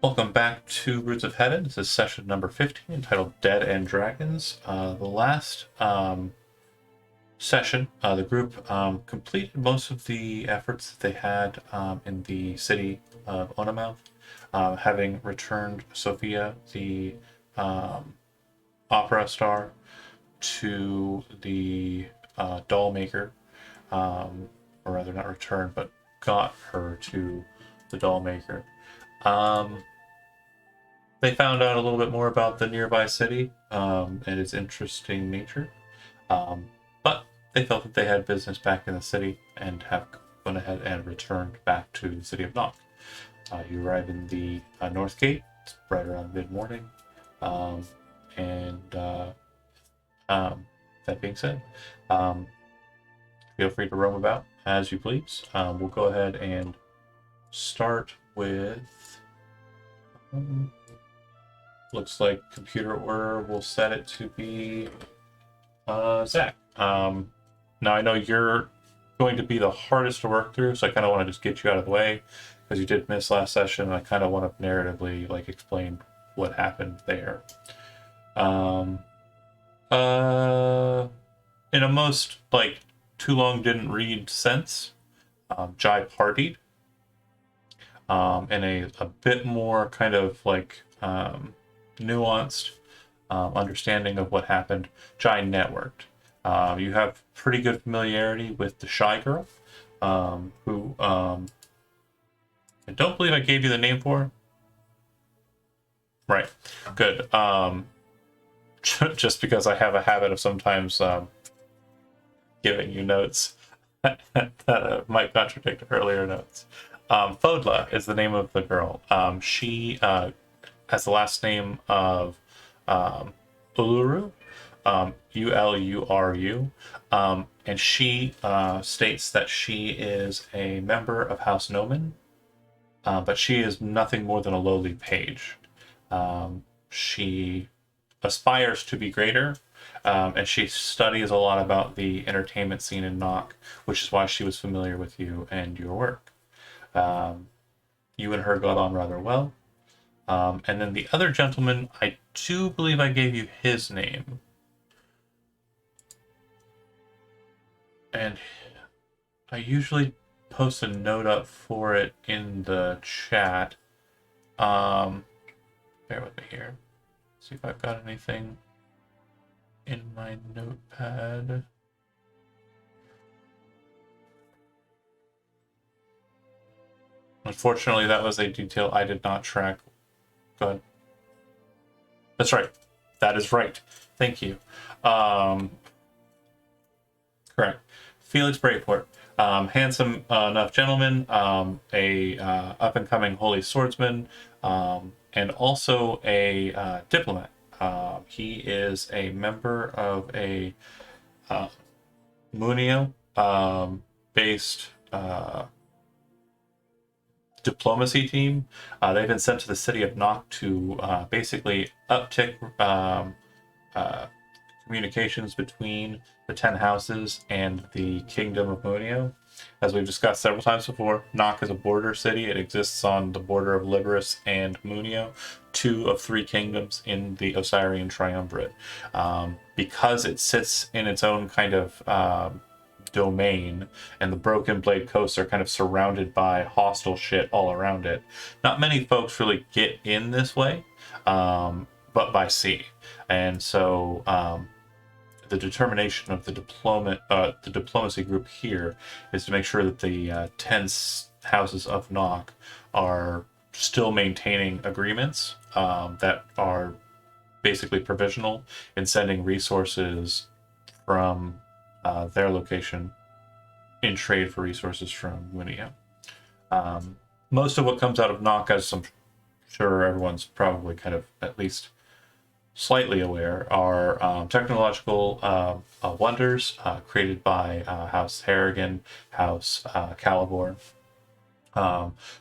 Welcome back to Roots of Hedon. This is session number 15, entitled Dead and Dragons. The last session, the group completed most of the efforts that they had in the city of Onamouth, having returned Sophia, the opera star, to the doll maker, or rather not returned, but got her to the doll maker. They found out a little bit more about the nearby city and its interesting nature, but they felt that they had business back in the city and have gone ahead and returned back to the city of Nock. You arrive in the North Gate. It's right around mid-morning, and that being said, feel free to roam about as you please. We'll go ahead and start with... looks like computer order will set it to be Zach. Now I know you're going to be the hardest to work through, so I kind of want to just get you out of the way because you did miss last session, and I kind of want to narratively explain what happened there. In a most too long didn't read sense, Jai partied. In a bit more kind of nuanced understanding of what happened, Jai networked. You have pretty good familiarity with the Shy Girl, who I don't believe I gave you the name for. Right, good. Just because I have a habit of sometimes giving you notes that might contradict earlier notes. Fodla is the name of the girl. She has the last name of Uluru, Uluru, and she states that she is a member of House Nomen, but she is nothing more than a lowly page. She aspires to be greater, and she studies a lot about the entertainment scene in Nock, which is why she was familiar with you and your work. You and her got on rather well. And then the other gentleman, I do believe I gave you his name. And I usually post a note up for it in the chat. Bear with me here. See if I've got anything in my notepad. Unfortunately, that was a detail I did not track. Go ahead. That's right. That is right. Thank you. Correct. Felix Brayport. Handsome enough gentleman, a up-and-coming holy swordsman, and also a diplomat. He is a member of a Munio based diplomacy team. They've been sent to the city of Nock to basically uptick communications between the 10 houses and the kingdom of Munio. As we've discussed several times before, Nock is a border city. It exists on the border of Liberis and Munio, 2 of 3 kingdoms in the Osirian Triumvirate. Because it sits in its own kind of domain, and the Broken Blade coasts are kind of surrounded by hostile shit all around it, not many folks really get in this way, but by sea. And so the determination of the diplomacy group here is to make sure that the 10 houses of Nock are still maintaining agreements that are basically provisional in sending resources from their location in trade for resources from Munio. Most of what comes out of Nock, as I'm sure everyone's probably kind of at least slightly aware, are technological wonders created by House Harrigan, House Calibor.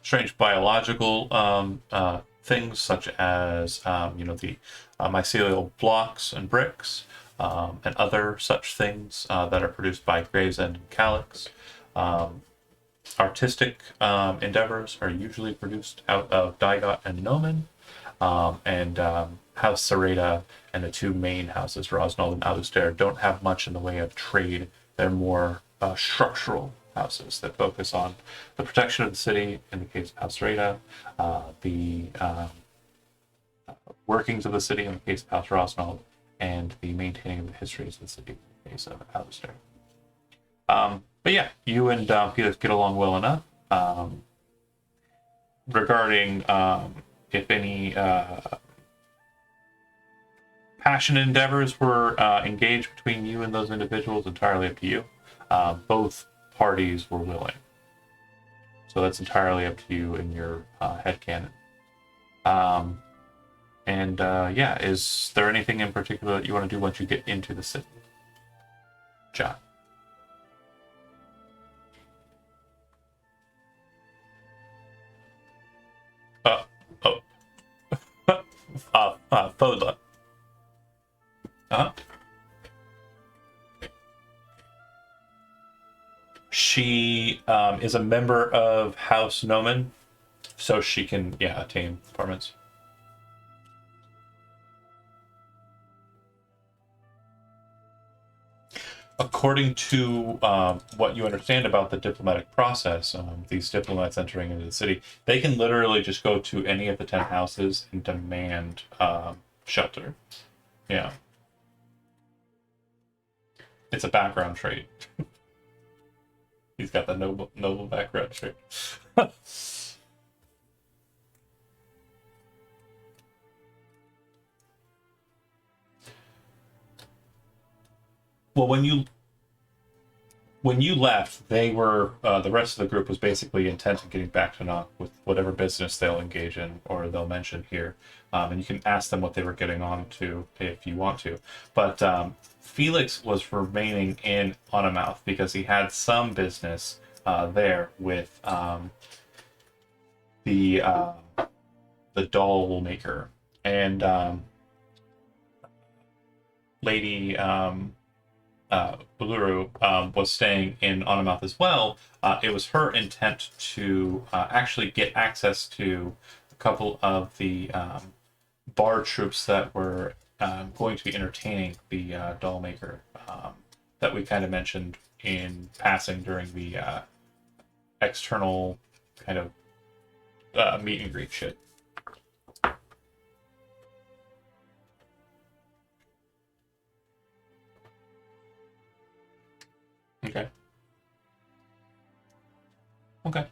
Strange biological things such as the mycelial blocks and bricks, and other such things that are produced by Gravesend and Calyx. artistic endeavors are usually produced out of Daigot and Nomen, and House Sareda and the two main houses, Rosnald and Alustair, don't have much in the way of trade. They're more structural houses that focus on the protection of the city in the case of House Sareda, the workings of the city in the case of House Rosnald, and the maintaining of the histories of the city in the case of Alustair. But yeah, you and Felix get along well enough. Regarding if any passionate endeavors were engaged between you and those individuals, entirely up to you. Both parties were willing. So that's entirely up to you and your headcanon. Yeah, is there anything in particular that you want to do once you get into the city? John. Fodla. Uh-huh. She is a member of House Nomen, so she can, attain performance. According to what you understand about the diplomatic process, these diplomats entering into the city, they can literally just go to any of the 10 houses and demand shelter. Yeah. It's a background trait. He's got the noble background trait. Well, when you left, they were the rest of the group was basically intent on getting back to Nock with whatever business they'll engage in or they'll mention here, and you can ask them what they were getting on to if you want to. But Felix was remaining in Onamouth because he had some business there with the doll maker and Lady. Uluru was staying in Onamouth as well. It was her intent to actually get access to a couple of the bar troops that were going to be entertaining the doll maker that we kind of mentioned in passing during the external kind of meet and greet shit. Okay. Okay.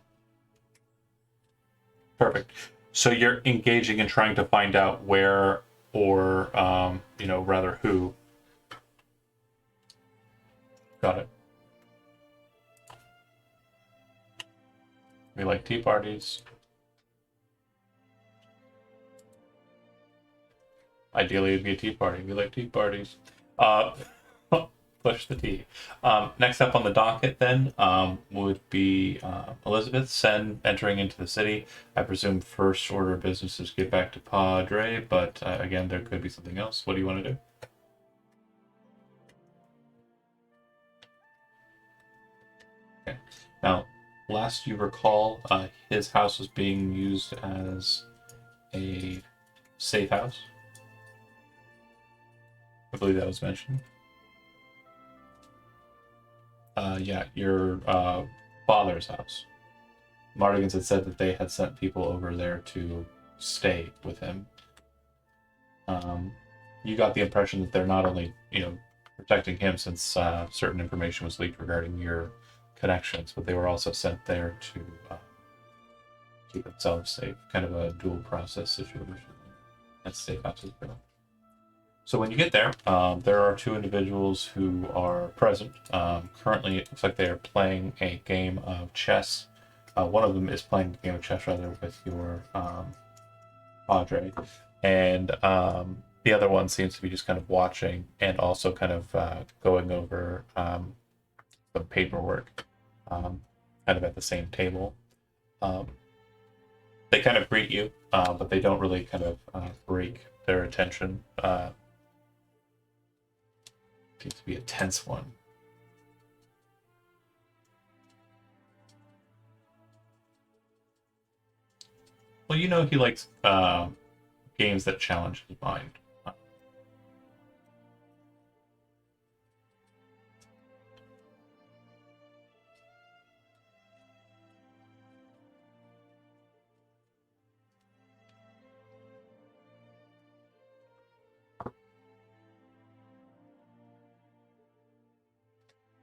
Perfect. So you're engaging in trying to find out where or, rather who. Got it. We like tea parties. Ideally, it'd be a tea party. We like tea parties. Push the tea. Next up on the docket then would be Elizabeth Sen entering into the city. I presume first order of business is get back to Padre, but again, there could be something else. What do you want to do? Okay. Now, last you recall, his house was being used as a safe house. I believe that was mentioned. Your father's house. Mardigans had said that they had sent people over there to stay with him. You got the impression that they're not only, protecting him since certain information was leaked regarding your connections, but they were also sent there to keep themselves safe. Kind of a dual process situation. That's safe houses, bro. So when you get there, there are two individuals who are present. Currently, it looks like they are playing a game of chess. One of them is playing a game of chess rather with your Padre, and the other one seems to be just kind of watching and also kind of going over some paperwork, kind of at the same table. They kind of greet you, but they don't really kind of break their attention. Seems to be a tense one. Well, he likes games that challenge his mind.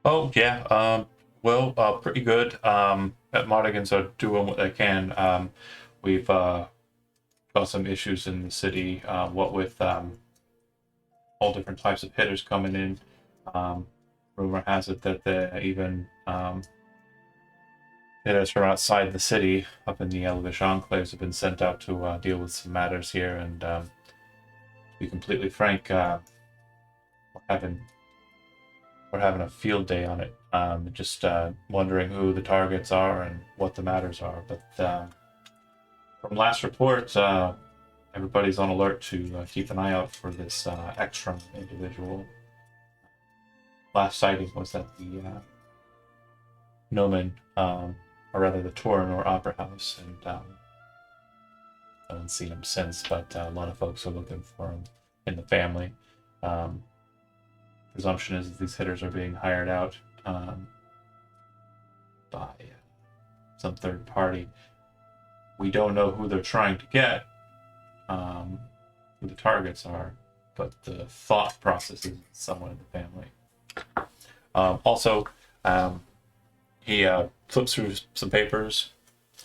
Oh yeah, well, pretty good. At Monaghan's are doing what they can. We've got some issues in the city. What with all different types of hitters coming in. Um, Rumor has it that they even hitters from outside the city, up in the Elvish enclaves, have been sent out to deal with some matters here. And to be completely frank, we're having we're having a field day on it. Just wondering who the targets are and what the matters are. But from last report, everybody's on alert to keep an eye out for this Ekstrom individual. Last sighting was at the Nomen, or rather the Torinor Opera House, and I haven't seen him since, but a lot of folks are looking for him in the family. Presumption is that these hitters are being hired out by some third party. We don't know who they're trying to get, who the targets are, but the thought process is someone in the family. Also, he flips through some papers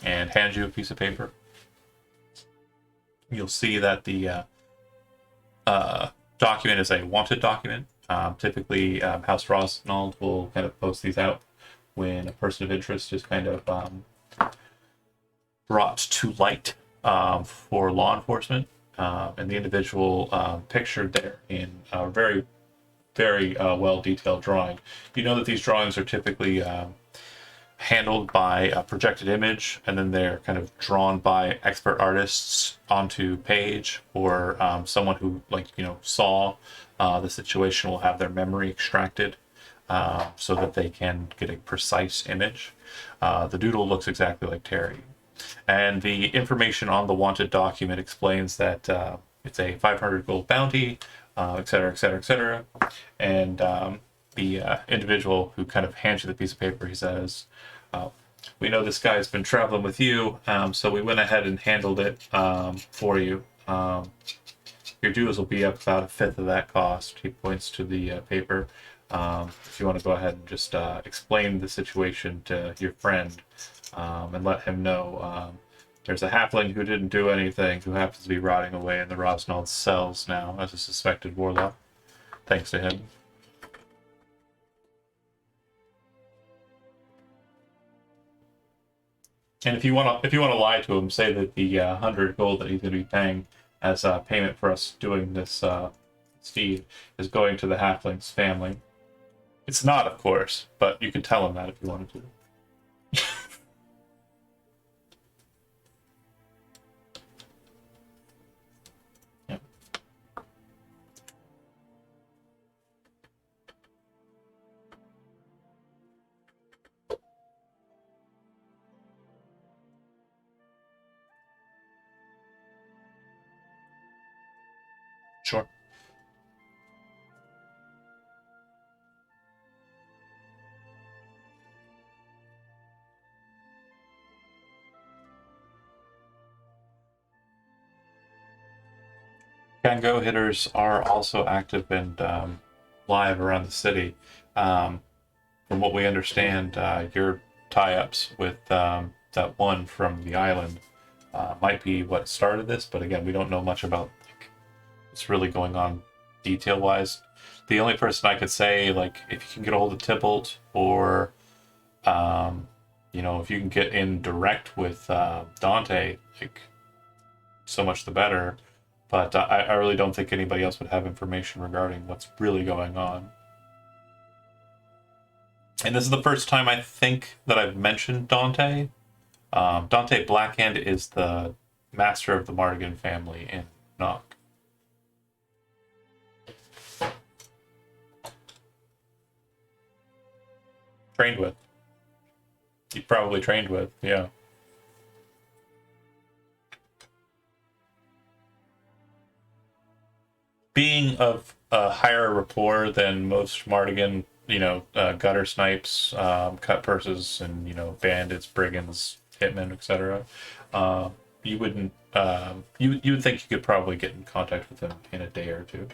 and hands you a piece of paper. You'll see that the document is a wanted document. Typically, House Rosnald will kind of post these out when a person of interest is kind of brought to light for law enforcement. And the individual pictured there in a very, very well detailed drawing. You know that these drawings are typically handled by a projected image, and then they're kind of drawn by expert artists onto page, or someone who saw the situation will have their memory extracted so that they can get a precise image. The doodle looks exactly like Terry, and the information on the wanted document explains that it's a 500 gold bounty, et cetera, et cetera, et cetera. And the individual who kind of hands you the piece of paper, he says, we know this guy's been traveling with you, so we went ahead and handled it for you. Your dues will be up about a fifth of that cost. He points to the paper. If you want to go ahead and just explain the situation to your friend and let him know there's a halfling who didn't do anything, who happens to be rotting away in the Rosnald cells now as a suspected warlock, thanks to him. And if you want to lie to him, say that the 100 gold that he's going to be paying as payment for us doing this deed is going to the halfling's family. It's not, of course, but you can tell him that if you wanted to. Yeah. Sure. Kango hitters are also active and live around the city. From what we understand, your tie-ups with that one from the island might be what started this, but again, we don't know much about what's really going on detail-wise. The only person I could say, if you can get a hold of Tybalt, or if you can get in direct with Dante, so much the better. But I really don't think anybody else would have information regarding what's really going on. And this is the first time I think that I've mentioned Dante. Dante Blackhand is the master of the Mardigan family in Nock. Trained with. You probably trained with, yeah. being of a higher rapport than most Mardigan, gutter snipes, cut purses, and bandits, brigands, hitmen, etc. You wouldn't. You would think you could probably get in contact with them in a day or two.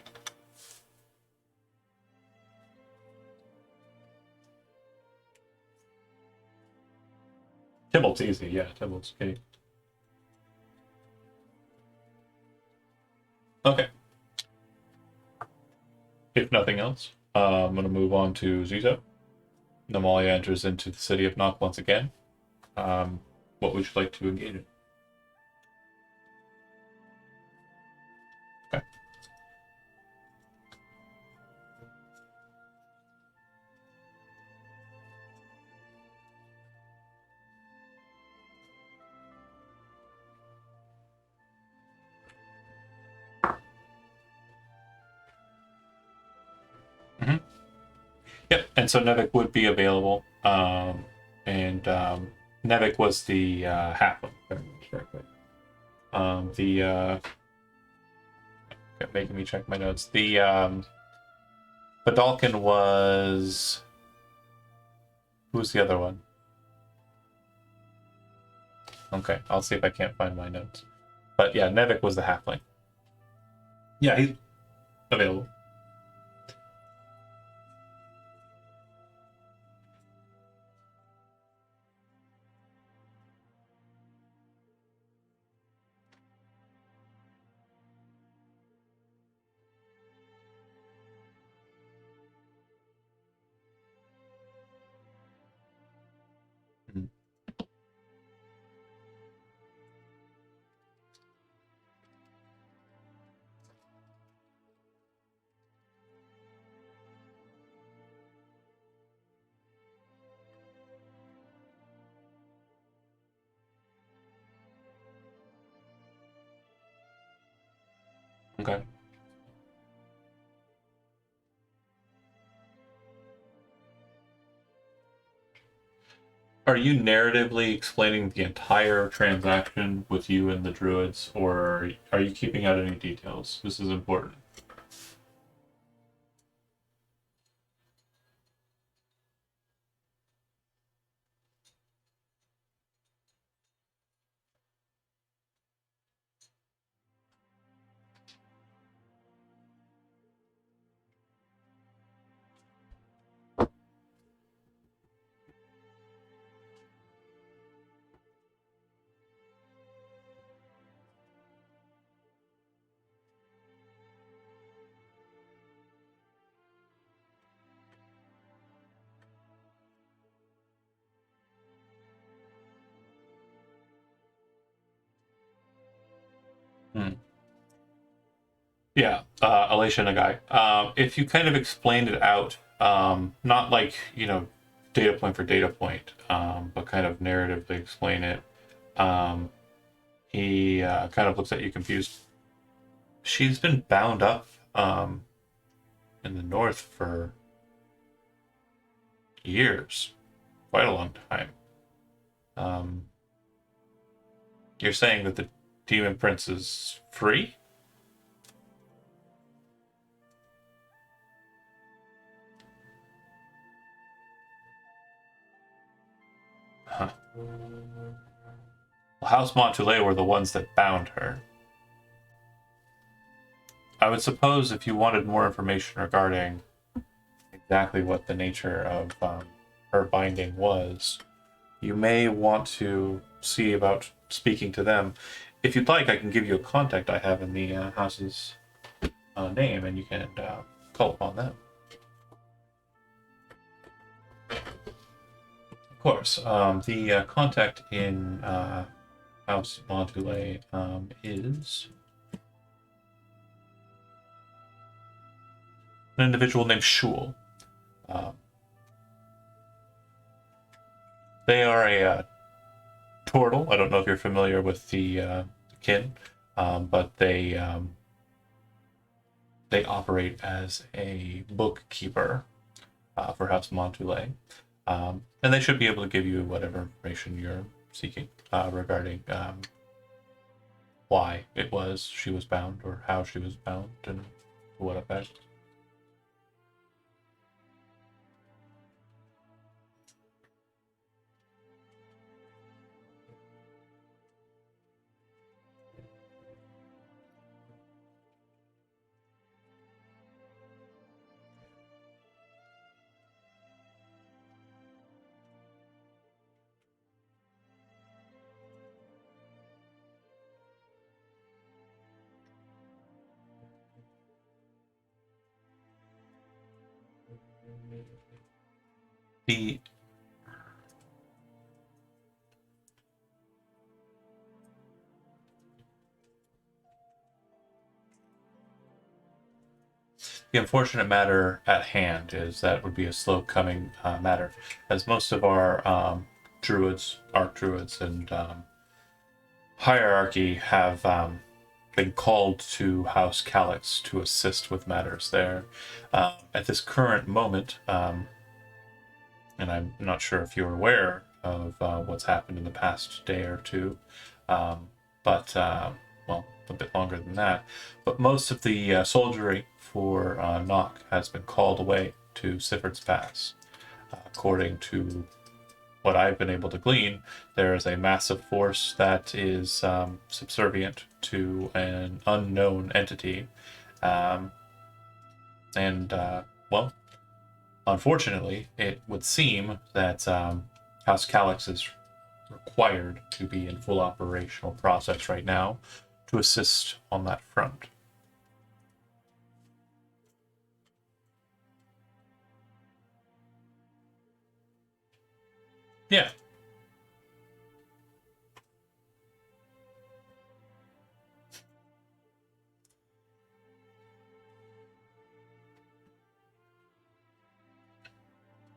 Tybalt's easy, yeah. Tybalt's okay. Okay. If nothing else, I'm going to move on to Zuzo. Namalia enters into the city of Nock once again. What would you like to engage in? Okay. Mm-hmm. Yep, and so Nevik would be available. And Nevik was the halfling, if I remember correctly. Making me check my notes. The Badalkin was. Who's the other one? Okay, I'll see if I can't find my notes. But yeah, Nevik was the halfling. Yeah, he's available. Mhm. Okay. Are you narratively explaining the entire transaction with you and the druids, or are you keeping out any details? This is important. Hmm. Yeah, Alicia Nagai. If you kind of explained it out, not like, data point for data point, but kind of narratively explain it, um, he kind of looks at you confused. She's been bound up in the north for years, quite a long time. Um, you're saying that the demon prince is free? Huh. Well, House Montoulet were the ones that bound her. I would suppose if you wanted more information regarding exactly what the nature of her binding was, you may want to see about speaking to them. If you'd like, I can give you a contact I have in the house's name, and you can call upon them. Of course. The contact in House Montoulet is an individual named Shul. Um, they are a turtle. I don't know if you're familiar with the kin, but they operate as a bookkeeper for House Montoulet, and they should be able to give you whatever information you're seeking regarding why it was she was bound or how she was bound and What effect? The The unfortunate matter at hand is that would be a slow coming matter, as most of our druids, arc druids, and hierarchy have been called to House Calyx to assist with matters there. At this current moment, and I'm not sure if you're aware of what's happened in the past day or two, but well, a bit longer than that. But most of the soldiery for Nock has been called away to Siford's Pass. According to what I've been able to glean, there is a massive force that is subservient to an unknown entity. And, well, unfortunately, it would seem that House Calyx is required to be in full operational process right now to assist on that front. Yeah.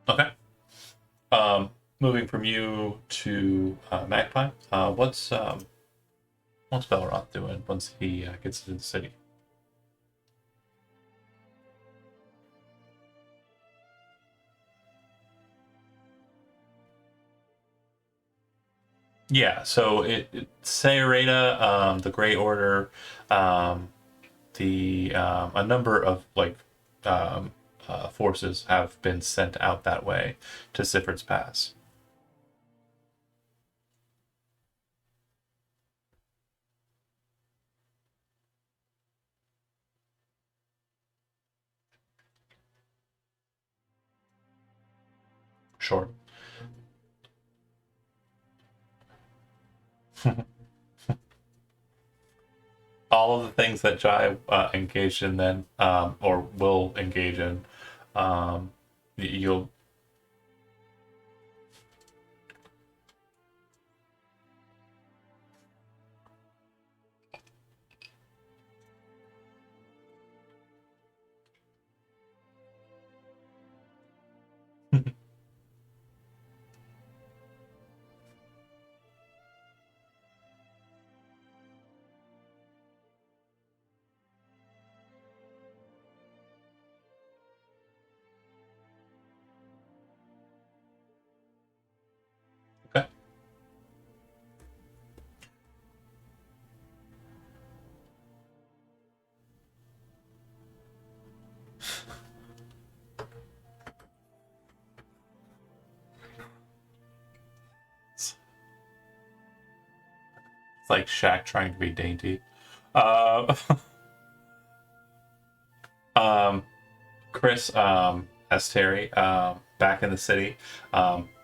Okay. Moving from you to Magpie, what's Belroth doing once he gets into the city? Yeah, so Sayareda, the Grey Order, um, the a number of um, forces have been sent out that way to Siford's Pass. Sure. All of the things that Jai engaged in then, or will engage in, you'll. Okay. It's like Shaq trying to be dainty. Uh, um, Chris, as Terry, back in the city,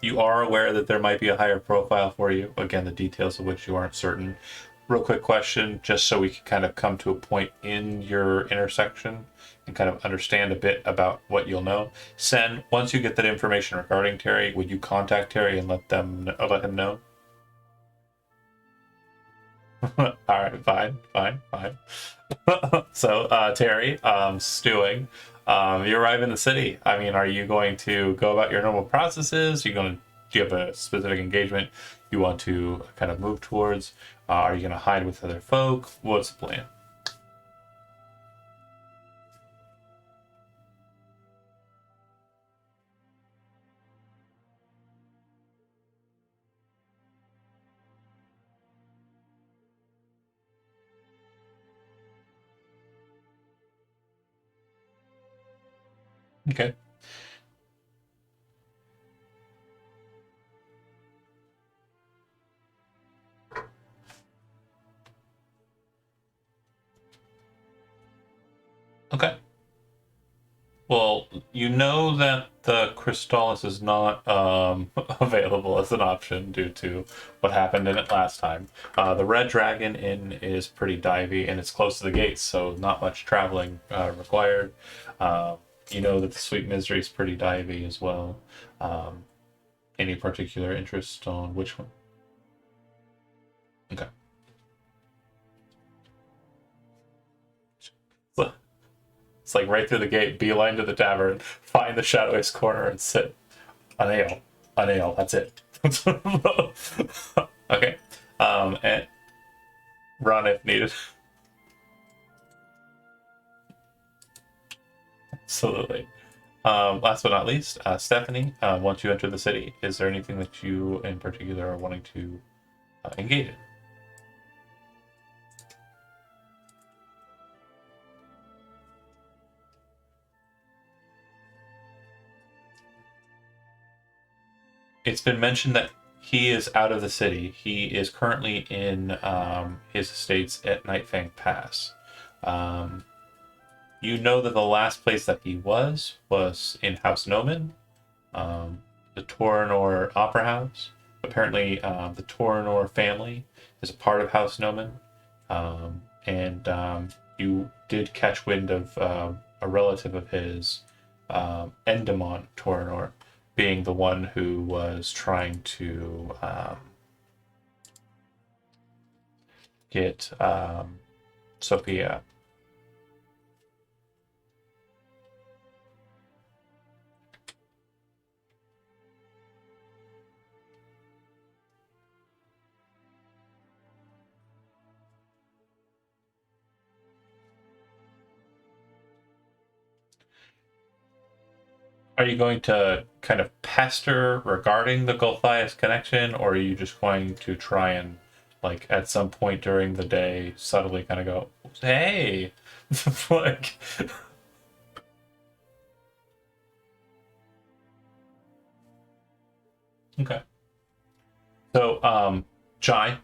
you are aware that there might be a higher profile for you. Again, the details of which you aren't certain. Real quick question, just so we can kind of come to a point in your intersection and kind of understand a bit about what you'll know. Sen, once you get that information regarding Terry, would you contact Terry and let him know? All right, fine. So, Terry, stewing, you arrive in the city. I mean, are you going to go about your normal processes? Do you have a specific engagement you want to kind of move towards? Are you going to hide with other folk? What's the plan? Okay. Okay. Well, you know that the Crystallis is not available as an option due to what happened in it last time. The Red Dragon Inn is pretty divey and it's close to the gates, so not much traveling required. Uh, you know that the Sweet Misery is pretty divey as well. Um, any particular interest on which one? Okay. So, it's like right through the gate, beeline to the tavern, find the shadowiest corner and sit. An ale. An ale, that's it. Okay. And run if needed. Absolutely. Last but not least, Stephanie, once you enter the city, is there anything that you in particular are wanting to engage in? It's been mentioned that he is out of the city. He is currently in his estates at Nightfang Pass. Um, you know that the last place that he was in House Nomen, the Torinor Opera House. Apparently, the Torinor family is a part of House Nomen, and you did catch wind of a relative of his, Endemont Torinor, being the one who was trying to get Sophia. Are you going to kind of pester regarding the Gulthias connection, or are you just going to try and, like, at some point during the day, subtly kind of go, "Hey," like, okay. So, Jai,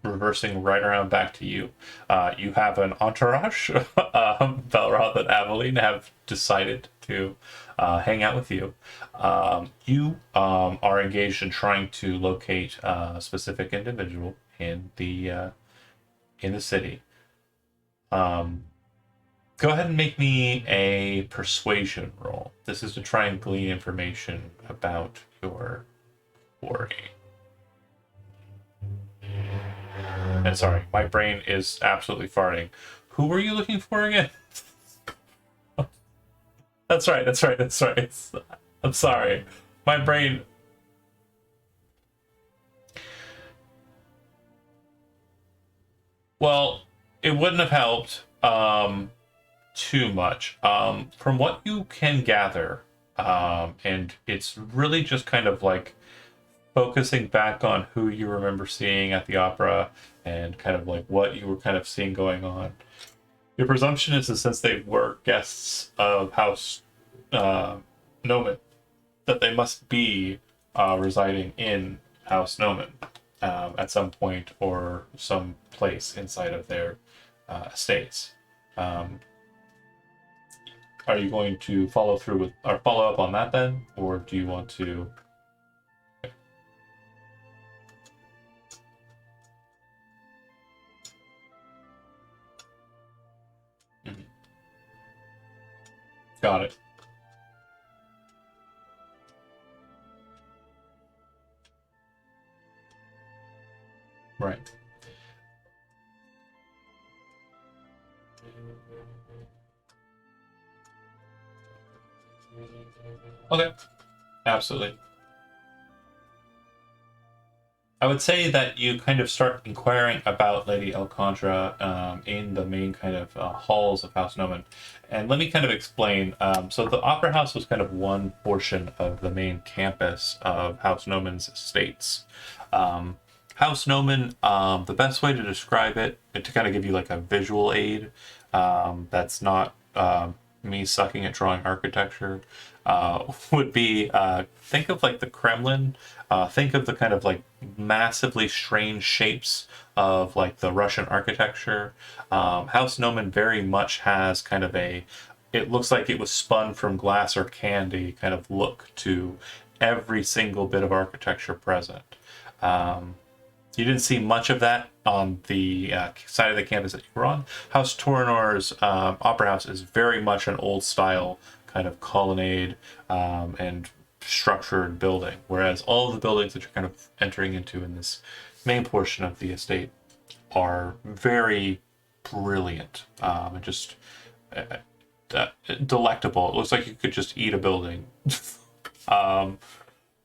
reversing right around back to you. You have an entourage. Belroth and Aveline have decided to hang out with you. You are engaged in trying to locate a specific individual in the city. Um, Go ahead and make me a persuasion roll. This is to try and glean information about your quarry. And sorry, my brain is absolutely farting. Who were you looking for again? That's right, that's right, that's right. I'm sorry. My brain. Well, it wouldn't have helped too much. From what you can gather, and it's really just kind of like focusing back on who you remember seeing at the opera and kind of like what you were kind of seeing going on. Your presumption is that since they were guests of House Nomen, that they must be residing in House Nomen at some point or some place inside of their estates. Um, are you going to follow through with or follow up on that then, or do you want to? Mhm. Got it. Right. Okay. Absolutely. I would say that you kind of start inquiring about Lady Elcondra in the main kind of halls of House Nomen. And let me kind of explain. So the Opera House was kind of one portion of the main campus of House Nomen's estates. House Nomen, the best way to describe it, to kind of give you like a visual aid that's not me sucking at drawing architecture, would be think of like the Kremlin. Think of the kind of like massively strange shapes of like the Russian architecture. House Noman very much has kind of a, it looks like it was spun from glass or candy kind of look to every single bit of architecture present. Um, you didn't see much of that on the side of the campus that you were on. House Toranor's Opera House is very much an old style kind of colonnade and structured building, whereas all of the buildings that you're kind of entering into in this main portion of the estate are very brilliant and just delectable. It looks like you could just eat a building. um,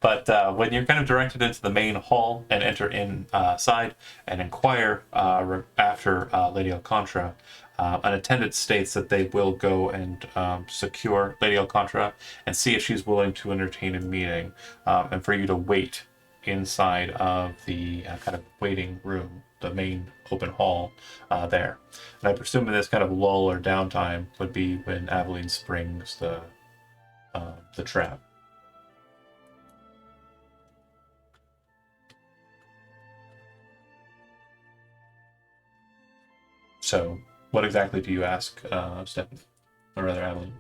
but when you're kind of directed into the main hall and enter inside and inquire after Lady Alcantara, an attendant states that they will go and secure Lady Alcantara and see if she's willing to entertain a meeting, and for you to wait inside of the kind of waiting room, the main open hall there. And I presume in this kind of lull or downtime would be when Aveline springs the trap. So, what exactly do you ask, Stephanie? Or rather, Aveline?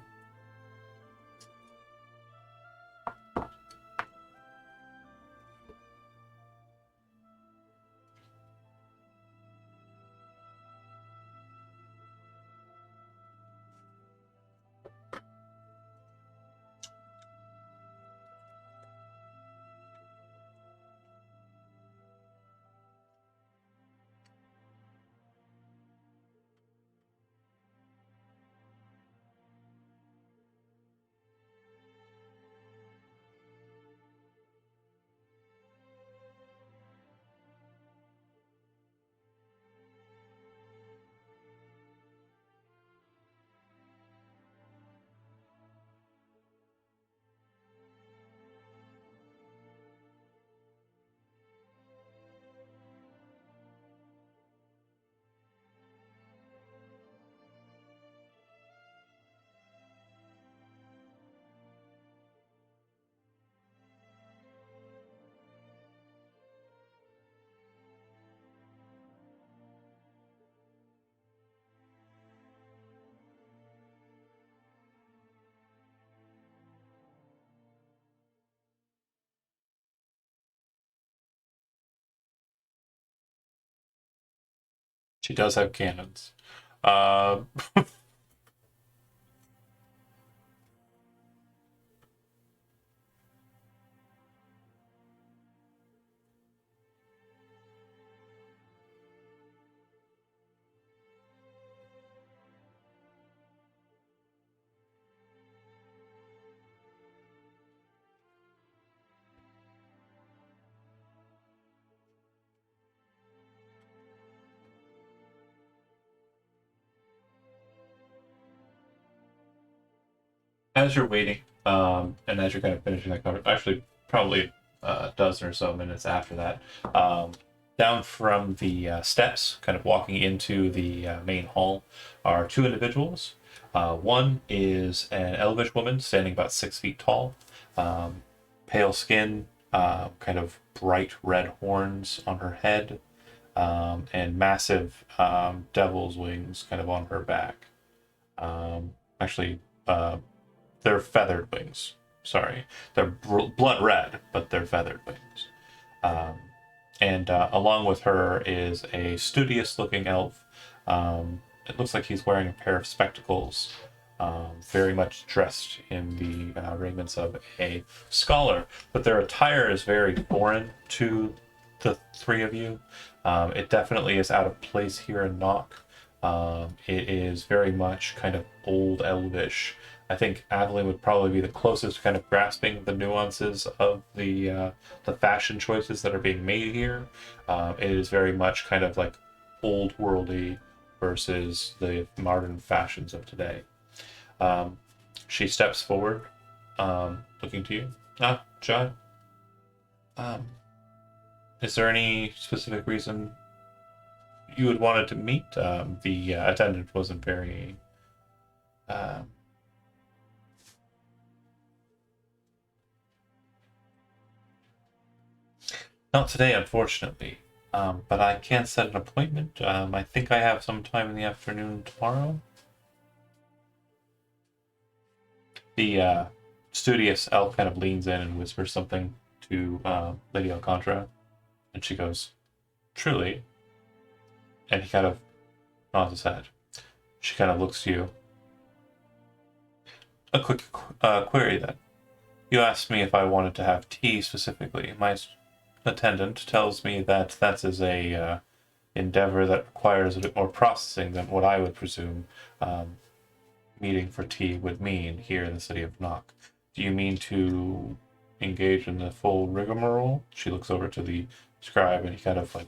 She does have cannons. Uh, as you're waiting, and as you're kind of finishing that conversation, actually, probably a dozen or so minutes after that, down from the steps, kind of walking into the main hall, are two individuals. One is an elvish woman standing about 6 feet tall, pale skin, kind of bright red horns on her head, and massive devil's wings kind of on her back. Actually, they're feathered wings. Sorry, they're blood red, but they're feathered wings. Um, and along with her is a studious-looking elf. It looks like he's wearing a pair of spectacles, very much dressed in the raiments of a scholar. But their attire is very foreign to the three of you. It definitely is out of place here in Knock. It is very much kind of old elvish. I think Aveline would probably be the closest to kind of grasping the nuances of the fashion choices that are being made here. It is very much kind of like old worldy versus the modern fashions of today. She steps forward, looking to you. John. Um, is there any specific reason you had wanted to meet? The attendant wasn't very Not today, unfortunately. But I can set an appointment. I think I have some time in the afternoon tomorrow. The studious elf kind of leans in and whispers something to Lady Alcantara, and she goes, "Truly?" And he kind of nods his head. She kind of looks to you. A quick query then. You asked me if I wanted to have tea specifically. My attendant tells me that that is a endeavor that requires a bit more processing than what I would presume um, meeting for tea would mean here in the city of Nock. Do you mean to engage in the full rigmarole? She looks over to the scribe and he kind of like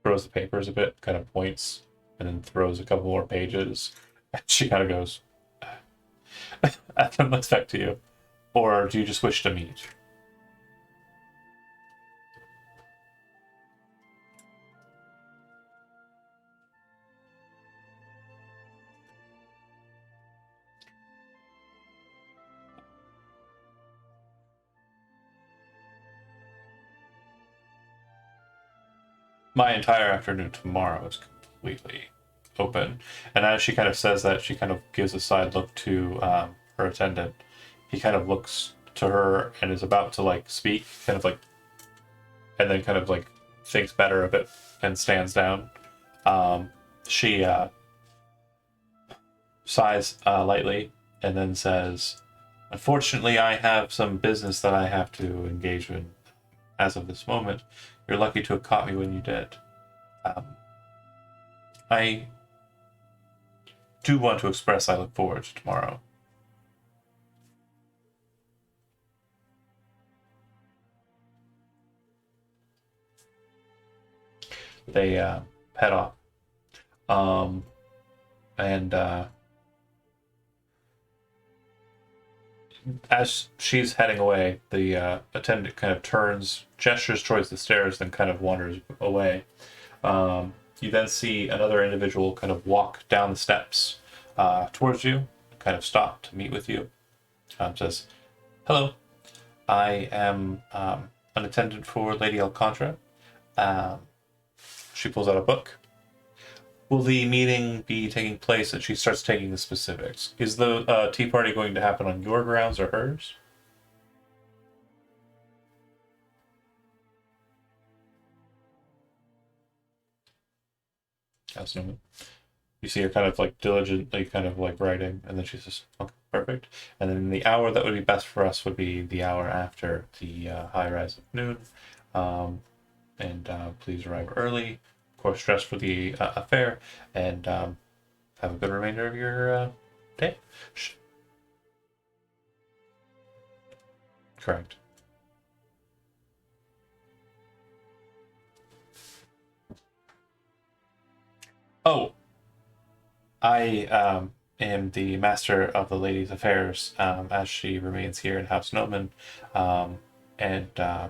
throws the papers a bit, kind of points, and then throws a couple more pages. And she kind of goes, and then looks back to you. Or do you just wish to meet? My entire afternoon tomorrow is completely open. And as she kind of says that, she kind of gives a side look to her attendant. He kind of looks to her and is about to like speak, kind of like, and then kind of like thinks better of it and stands down. She sighs lightly and then says, "Unfortunately, I have some business that I have to engage in as of this moment. You're lucky to have caught me when you did. Um, I do want to express I look forward to tomorrow." They head off. Um, and as she's heading away, the attendant kind of turns, gestures towards the stairs, then kind of wanders away. You then see another individual kind of walk down the steps towards you, kind of stop to meet with you. Says, "Hello, I am an attendant for Lady Alcantara." Um, she pulls out a book. Will the meeting be taking place? And she starts taking the specifics. Is the tea party going to happen on your grounds or hers? That's no. You see her kind of like diligently kind of like writing, and then she says, "Okay, perfect." And then the hour that would be best for us would be the hour after the high rise of noon. Um, and please arrive early. Of course, dress for the affair, and have a good remainder of your day. Correct. Oh, I am the master of the lady's affairs as she remains here in House Noman. And I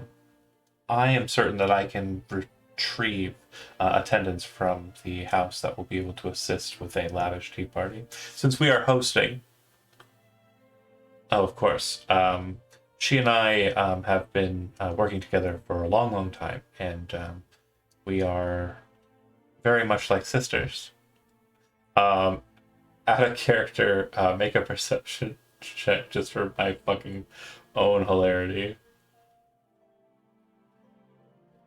am certain that I can retrieve attendance from the house that will be able to assist with a lavish tea party. Since we are hosting, oh, of course, she and I have been working together for a long, long time, and we are very much like sisters. Um, Out of character, make a perception check just for my fucking own hilarity.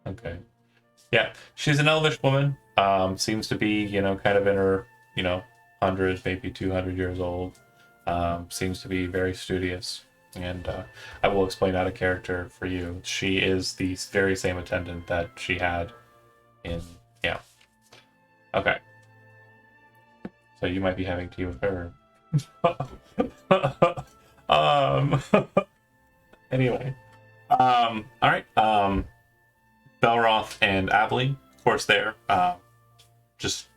Okay. Yeah, she's an elvish woman. Seems to be, kind of in her, 100, maybe 200 years old. Seems to be very studious. And I will explain out of character for you. She is the very same attendant that she had in, yeah. Okay. So you might be having tea with her. um, anyway. All right. Belroth and Aveline, of course, there. Just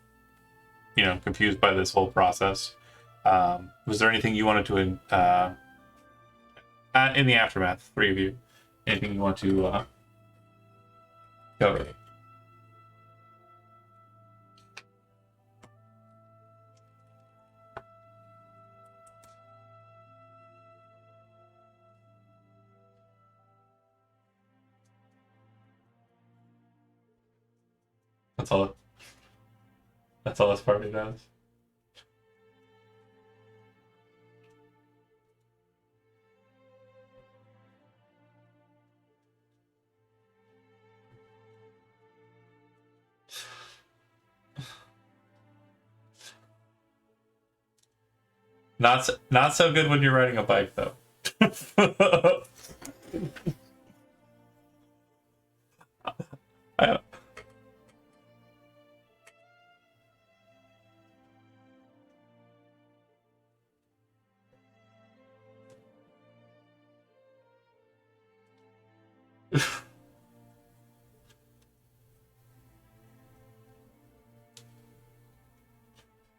confused by this whole process. Was there anything you wanted to in the aftermath? Three of you, anything you want to? Okay. That's all. That's all this party does. Not so good when you're riding a bike though. I,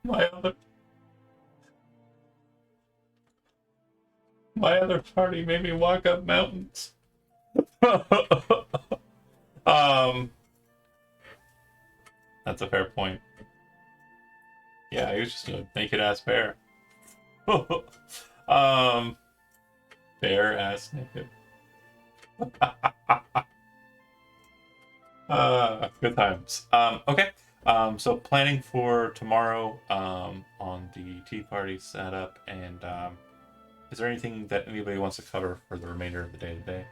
my other my other party made me walk up mountains. um, that's a fair point. Yeah, he was just a naked ass bear. um, bear ass naked. Good times. Okay. So planning for tomorrow on the tea party setup, and is there anything that anybody wants to cover for the remainder of the day today?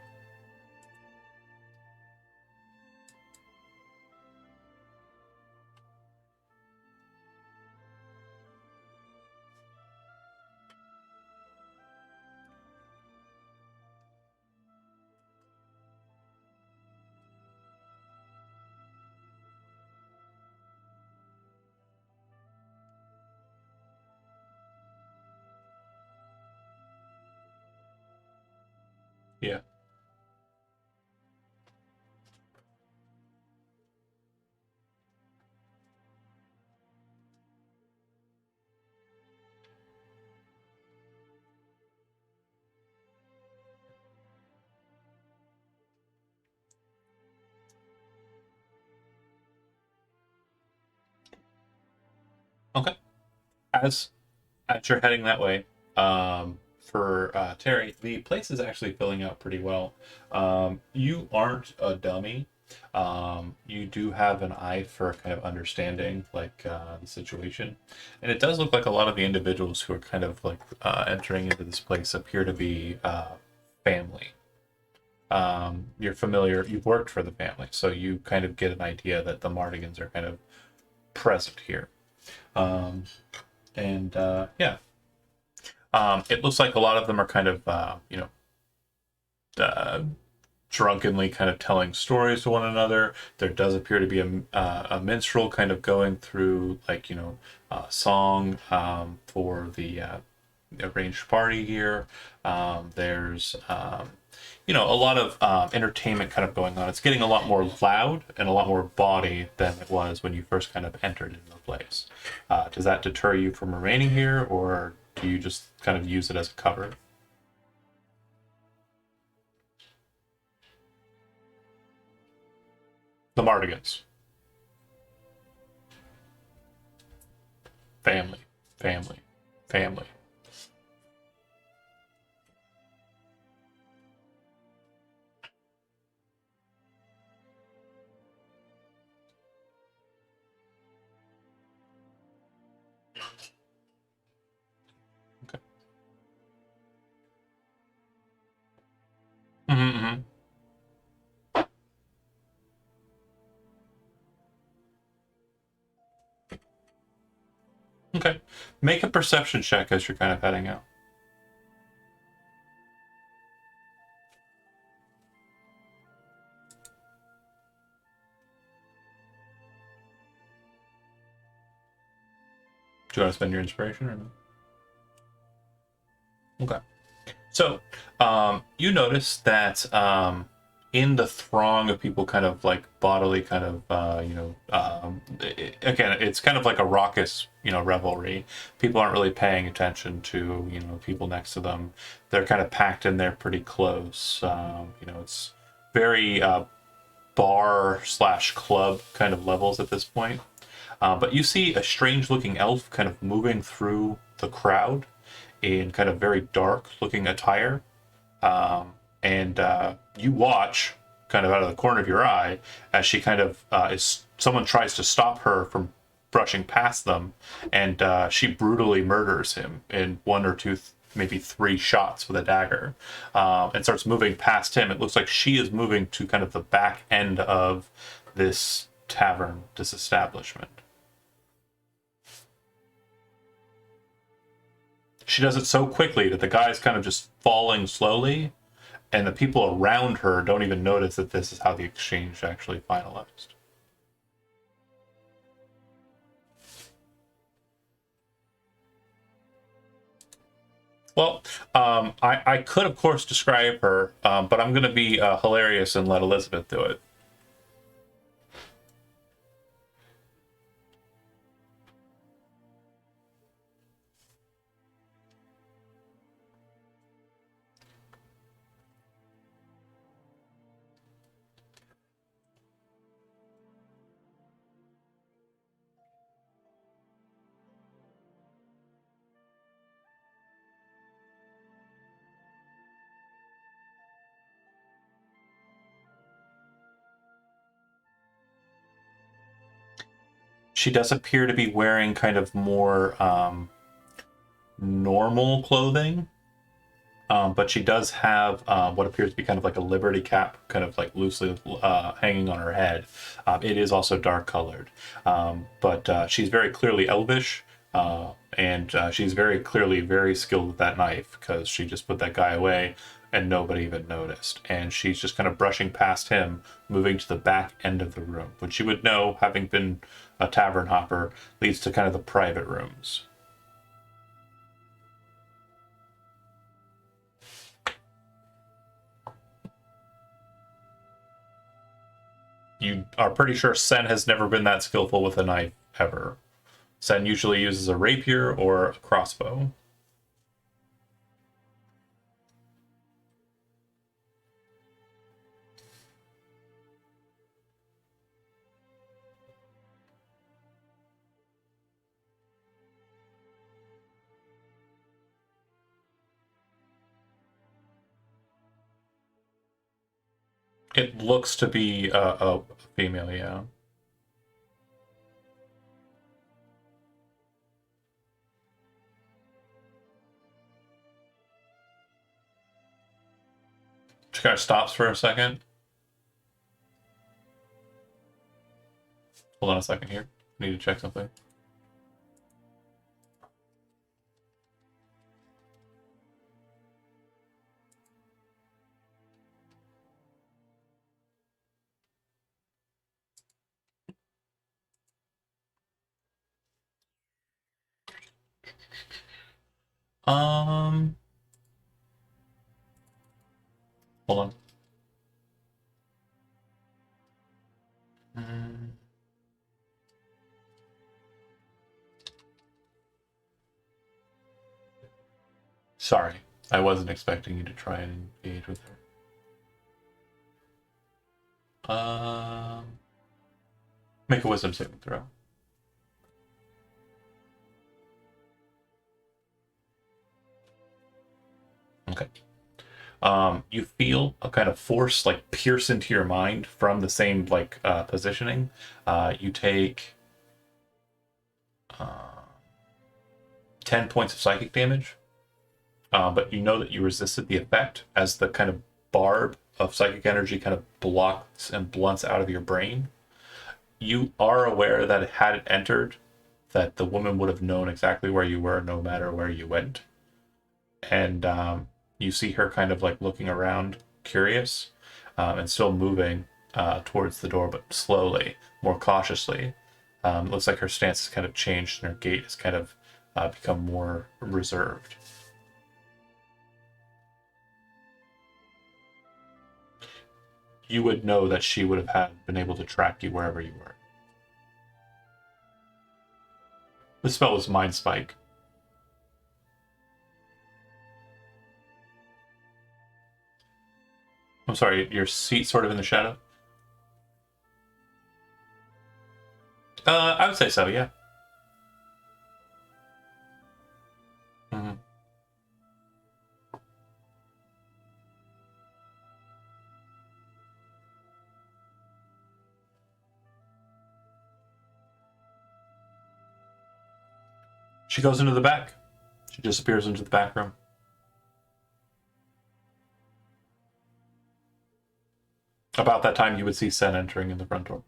Yeah. Okay. As you're heading that way, for Terry, the place is actually filling out pretty well. You aren't a dummy. You do have an eye for kind of understanding like the situation, and it does look like a lot of the individuals who are kind of like entering into this place appear to be family. You're familiar. You've worked for the family, so you kind of get an idea that the Mardigans are kind of present here. Um, and yeah, it looks like a lot of them are kind of, uh, drunkenly kind of telling stories to one another. There does appear to be a minstrel kind of going through, like, song for the arranged party here. There's, a lot of entertainment kind of going on. It's getting a lot more loud and a lot more body than it was when you first kind of entered into the place. Does that deter you from remaining here, or do you just kind of use it as a cover? The Mardigans. Family. Family. Family. Okay. Mm-hmm. Okay. Make a perception check as you're kind of heading out. Do you want to spend your inspiration or no? Okay. So, you notice that in the throng of people, kind of like bodily, kind of, again, it's kind of like a raucous, revelry. People aren't really paying attention to, people next to them. They're kind of packed in there pretty close. It's very bar slash club kind of levels at this point. But you see a strange looking elf kind of moving through the crowd in kind of very dark looking attire. And you watch kind of out of the corner of your eye as she kind of is someone tries to stop her from brushing past them, and she brutally murders him in one or two, maybe three shots with a dagger, and starts moving past him. It looks like she is moving to kind of the back end of this tavern, this establishment. She does it so quickly that the guy's kind of just falling slowly, and the people around her don't even notice that this is how the exchange actually finalized. Well, I could, of course, describe her, but I'm going to be hilarious and let Elizabeth do it. She does appear to be wearing kind of more normal clothing, but she does have what appears to be kind of like a liberty cap, kind of like loosely hanging on her head. It is also dark colored, but she's very clearly elvish, and she's very clearly very skilled with that knife, because she just put that guy away and nobody even noticed. And she's just kind of brushing past him, moving to the back end of the room, which you would know, having been a tavern hopper, leads to kind of the private rooms. You are pretty sure Sen has never been that skillful with a knife ever. Sen usually uses a rapier or a crossbow. It looks to be a female, yeah. She kind of stops for a second. Hold on a second here. I need to check something. Um, Hold on. Mm. Sorry, I wasn't expecting you to try and engage with her. Make a wisdom saving throw. Okay. You feel a kind of force like pierce into your mind from the same like positioning. You take uh, 10 points of psychic damage, but you know that you resisted the effect as the kind of barb of psychic energy kind of blocks and blunts out of your brain. You are aware that had it entered, that the woman would have known exactly where you were no matter where you went. And you see her kind of like looking around, curious, and still moving towards the door, but slowly, more cautiously. Looks like her stance has kind of changed and her gait has kind of become more reserved. You would know that she would have been able to track you wherever you were. The spell was Mind Spike. I'm sorry, your seat sort of in the shadow? I would say so, yeah. Mm-hmm. She goes into the back. She disappears into the back room. About that time, you would see Sen entering in the front door.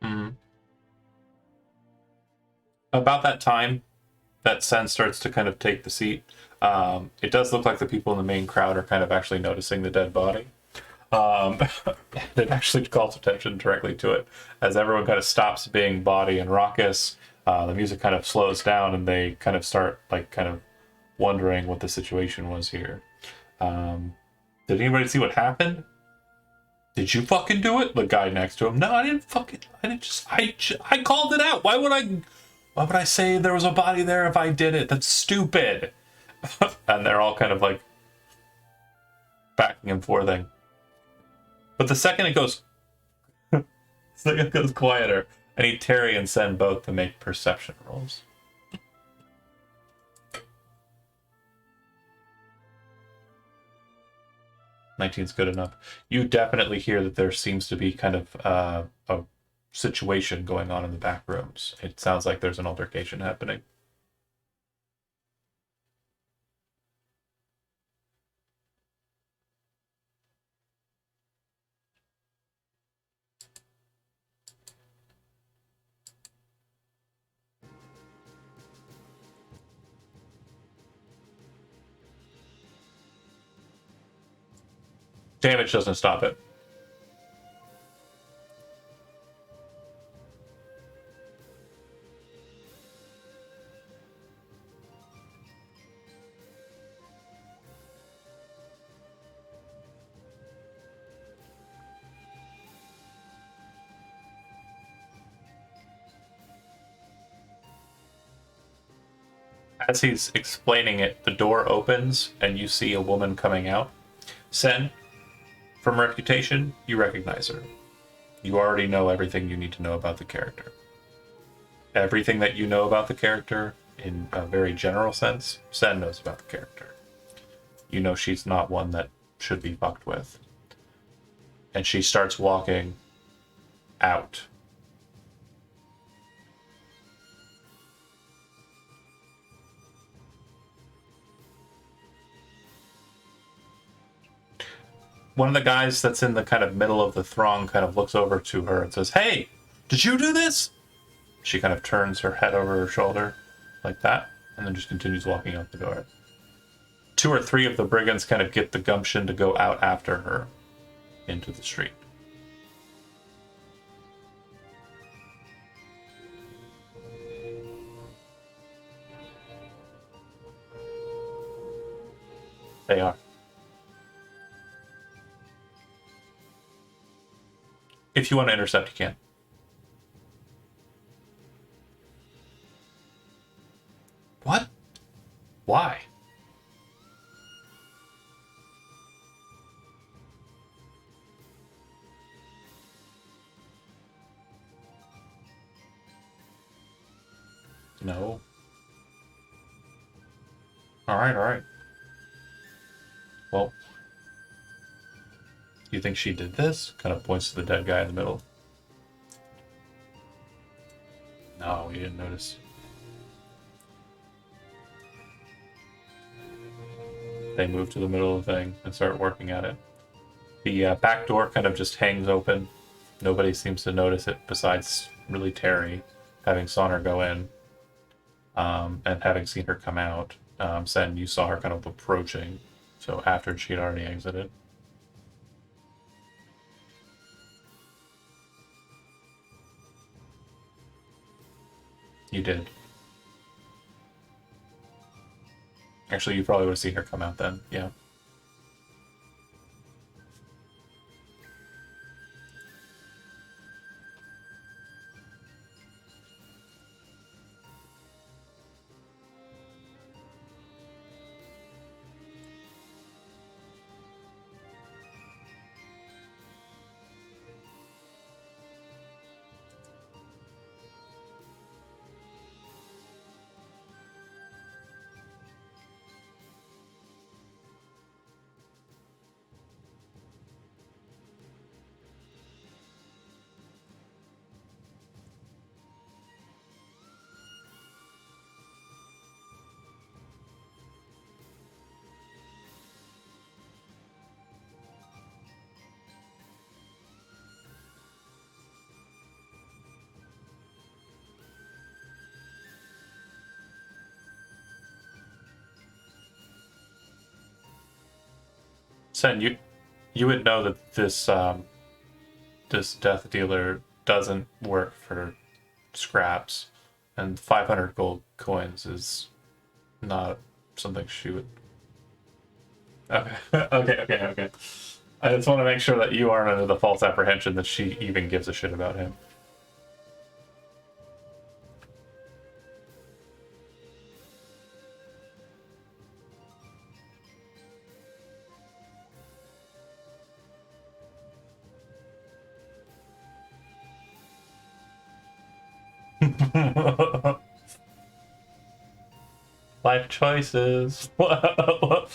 Mm-hmm. About that time, that Sen starts to kind of take the seat. It does look like the people in the main crowd are kind of actually noticing the dead body. It actually calls attention directly to it as everyone kind of stops being body and raucous. The music kind of slows down, and they kind of start like kind of wondering what the situation was here. Did anybody see what happened? Did you fucking do it? The guy next to him. No, I didn't fucking. I called it out. Why would I say there was a body there if I did it? That's stupid. And they're all kind of like backing and forthing. But the second it goes quieter, I need Terry and Sen both to make perception rolls. 19's good enough. You definitely hear that there seems to be kind of a situation going on in the back rooms. It sounds like there's an altercation happening. Damage doesn't stop it. As he's explaining it, the door opens and you see a woman coming out. Sen, from reputation, you recognize her. You already know everything you need to know about the character. Everything that you know about the character, in a very general sense, Sen knows about the character. You know she's not one that should be fucked with. And she starts walking out. One of the guys that's in the kind of middle of the throng kind of looks over to her and says, "Hey, did you do this?" She kind of turns her head over her shoulder like that, and then just continues walking out the door. 2 or 3 of the brigands kind of get the gumption to go out after her into the street. They are. If you want to intercept, you can. What? Why? No. All right. Well, you think she did this? Kind of points to the dead guy in the middle. No, you didn't notice. They move to the middle of the thing and start working at it. The back door kind of just hangs open. Nobody seems to notice it besides really Terry, having saw her go in and having seen her come out. Sen, you saw her kind of approaching, so after she had already exited. You did. Actually, you probably would have seen her come out then, yeah. Sen, you would know that this death dealer doesn't work for scraps, and 500 gold coins is not something she would. Okay, okay. I just want to make sure that you aren't under the false apprehension that she even gives a shit about him. Life choices. Okay.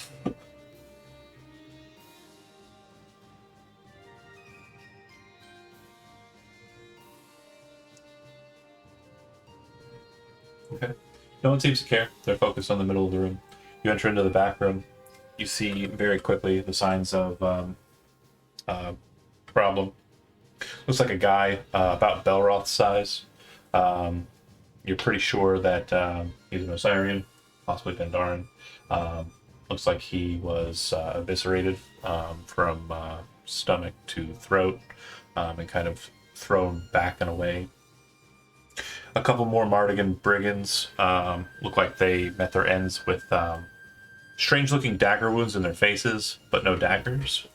No one seems to care. They're focused on the middle of the room. You enter into the back room. You see very quickly the signs of problem. Looks like a guy about Belroth's size. You're pretty sure that he's an Osirian, possibly Pandaren. Looks like he was eviscerated from stomach to throat and kind of thrown back and away. A couple more Mardigan brigands look like they met their ends with strange-looking dagger wounds in their faces, but no daggers.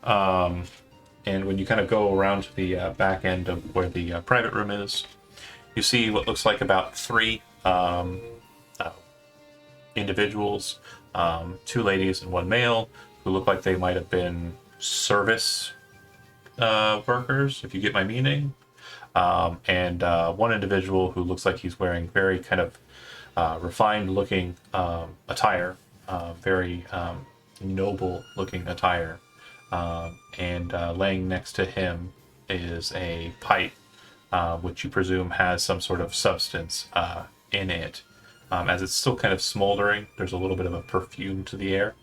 And when you kind of go around to the back end of where the private room is, you see what looks like about three individuals, two ladies and one male, who look like they might have been service workers, if you get my meaning. And one individual who looks like he's wearing very kind of refined looking attire, very noble looking attire. And laying next to him is a pipe, which you presume has some sort of substance in it. As it's still kind of smoldering, there's a little bit of a perfume to the air.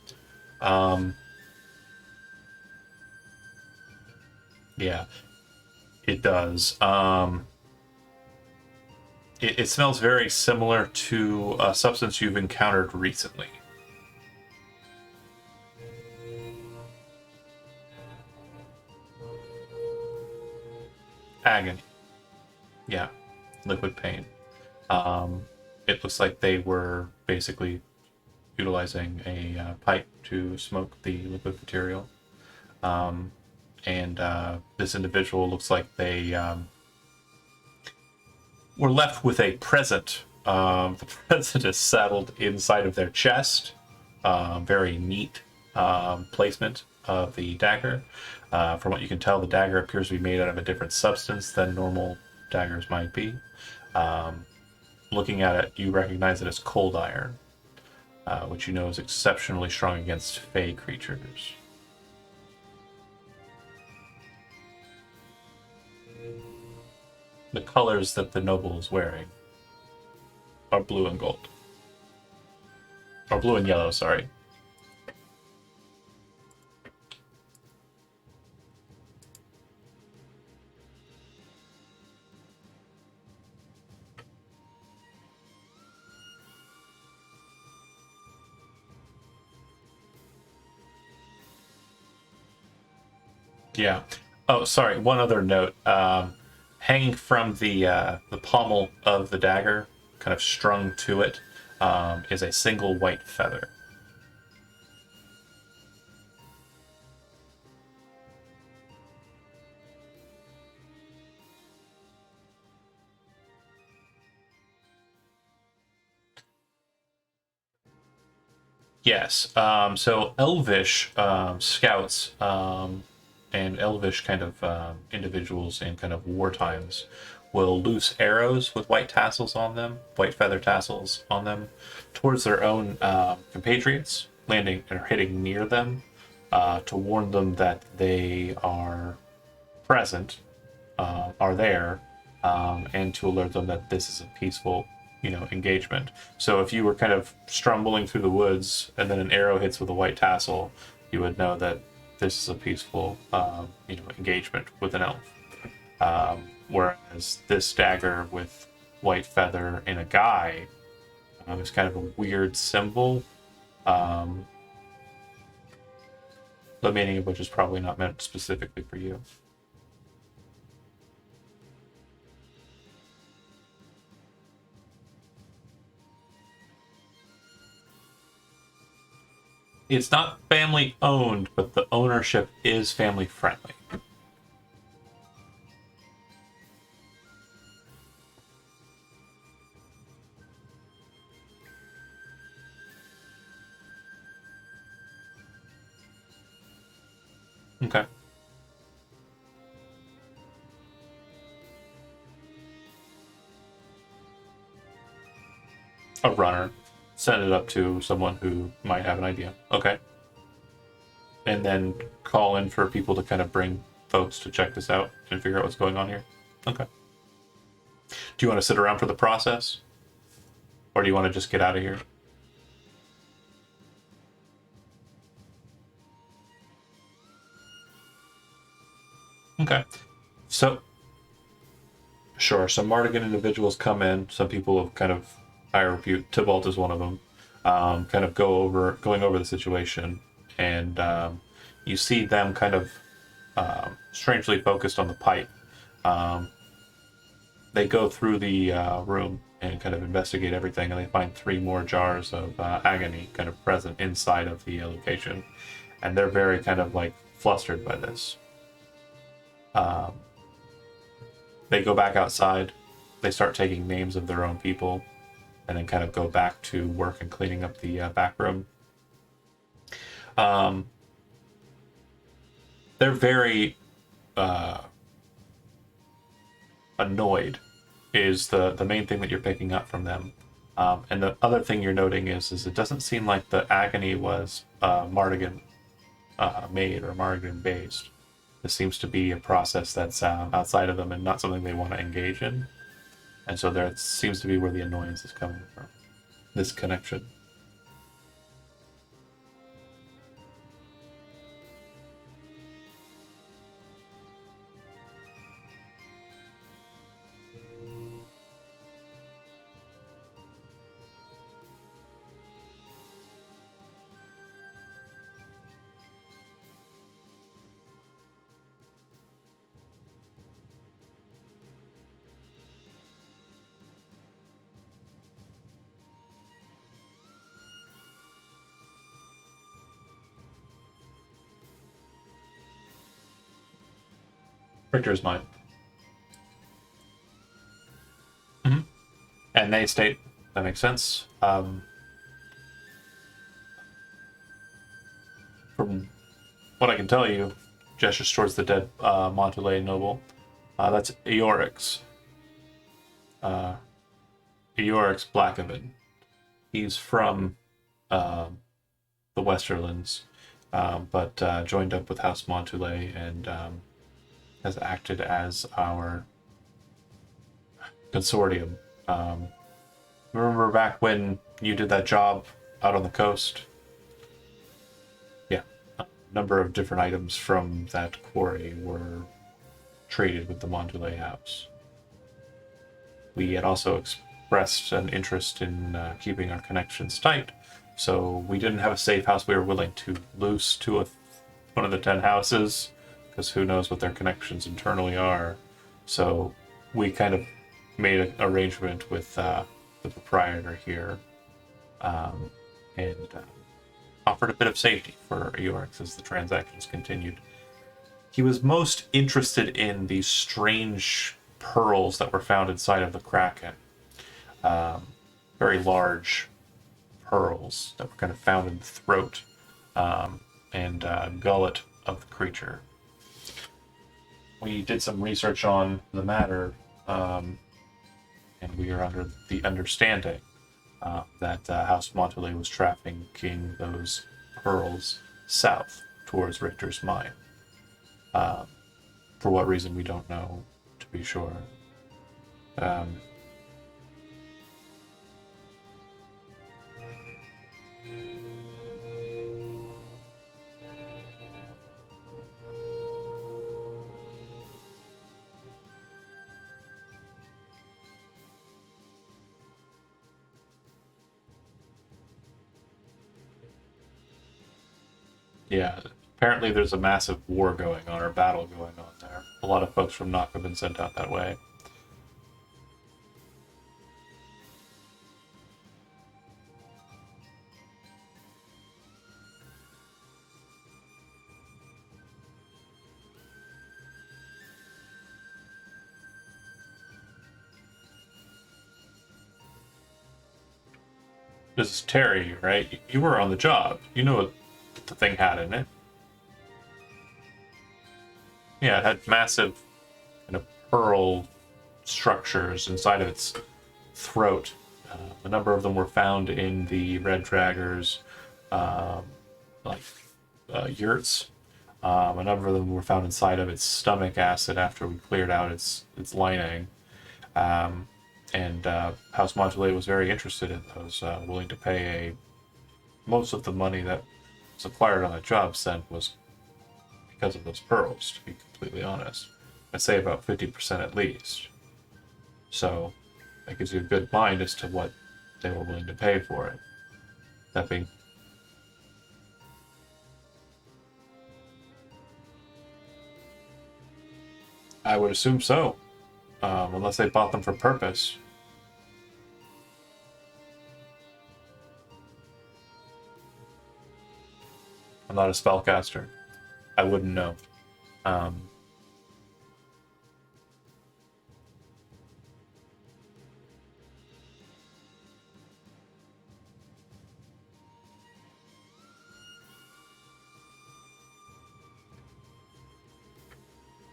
Yeah, it does. It smells very similar to a substance you've encountered recently. Agony. Yeah, liquid pain. It looks like they were basically utilizing a pipe to smoke the liquid material. And this individual looks like they were left with a present. The present is saddled inside of their chest. Very neat placement of the dagger. From what you can tell, the dagger appears to be made out of a different substance than normal daggers might be. Looking at it, you recognize it as cold iron, which you know is exceptionally strong against fey creatures. The colors that the noble is wearing are blue and gold. Or blue and yellow, sorry. Yeah. Oh, sorry. One other note. Hanging from the pommel of the dagger, kind of strung to it, is a single white feather. Yes. So Elvish scouts and Elvish kind of individuals in kind of war times will loose arrows with white tassels on them, white feather tassels on them, towards their own compatriots, landing or hitting near them to warn them that they are present, are there, and to alert them that this is a peaceful, engagement. So if you were kind of stumbling through the woods and then an arrow hits with a white tassel, you would know that this is a peaceful, engagement with an elf. Whereas this dagger with white feather in a guy is kind of a weird symbol. the meaning of which is probably not meant specifically for you. It's not family owned, but the ownership is family friendly. Okay. A runner. Send it up to someone who might have an idea. Okay. And then call in for people to kind of bring folks to check this out and figure out what's going on here. Okay. Do you want to sit around for the process? Or do you want to just get out of here? Okay. So, sure, some Mardigan individuals come in. Some people of kind of higher repute. Tybalt is one of them. Kind of going over the situation, and you see them kind of strangely focused on the pipe. They go through the room and kind of investigate everything, and they find 3 more jars of agony kind of present inside of the location, and they're very kind of like flustered by this. They go back outside. They start taking names of their own people, and then kind of go back to work and cleaning up the back room. They're very annoyed is the main thing that you're picking up from them. And the other thing you're noting is it doesn't seem like the agony was Mardigan made or Mardigan based. This seems to be a process that's outside of them and not something they want to engage in. And so there seems to be where the annoyance is coming from. This connection. Richter's mine. Mm-hmm. And they state that makes sense. From what I can tell you, gestures towards the dead Montalay noble. That's Eorix. Eorix Blackaven. He's from the Westerlands, but joined up with House Montulay and has acted as our consortium. Remember back when you did that job out on the coast? Yeah. A number of different items from that quarry were traded with the Montulay House. We had also expressed an interest in keeping our connections tight, so we didn't have a safe house we were willing to loose to one of the 10 houses, because who knows what their connections internally are. So we kind of made an arrangement with the proprietor here, and offered a bit of safety for Eorix as the transactions continued. He was most interested in these strange pearls that were found inside of the Kraken. Very large pearls that were kind of found in the throat and gullet of the creature. We did some research on the matter, and we are under the understanding that House Montulay was trafficking those pearls south towards Richter's mine. For what reason, we don't know, to be sure. Yeah, Apparently, there's a massive war going on, or battle going on there. A lot of folks from Nock have been sent out that way. This is Terry, right? You were on the job. You know what the thing had in it. Yeah, it had massive kind of pearl structures inside of its throat. A number of them were found in the Red Dragger's um, like yurts. A number of them were found inside of its stomach acid after we cleared out its lining. Um, and House Modulate was very interested in those, willing to pay most of the money that was acquired on the job sent was because of those pearls, to be completely honest. I'd say about 50% at least. So that gives you a good mind as to what they were willing to pay for it. That being, I would assume so, unless they bought them for purpose. I'm not a spellcaster. I wouldn't know. Um,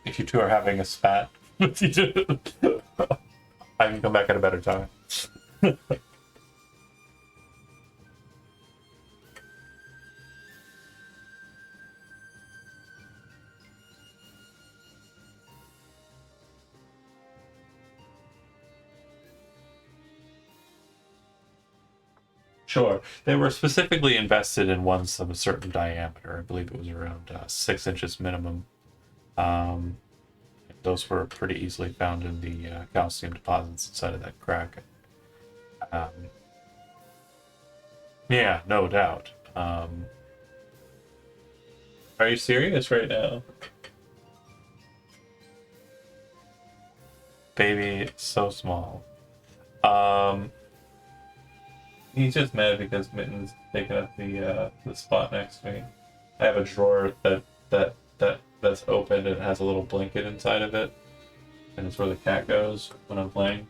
if you two are having a spat, I can come back at a better time. Sure. They were specifically invested in ones of a certain diameter. I believe it was around 6 inches minimum. Um, those were pretty easily found in the calcium deposits inside of that crack. Um, yeah, no doubt. Are you serious right now? Baby, so small. Um, he's just mad because Mitten's taking up the spot next to me. I have a drawer that's open and it has a little blanket inside of it, and it's where the cat goes when I'm playing,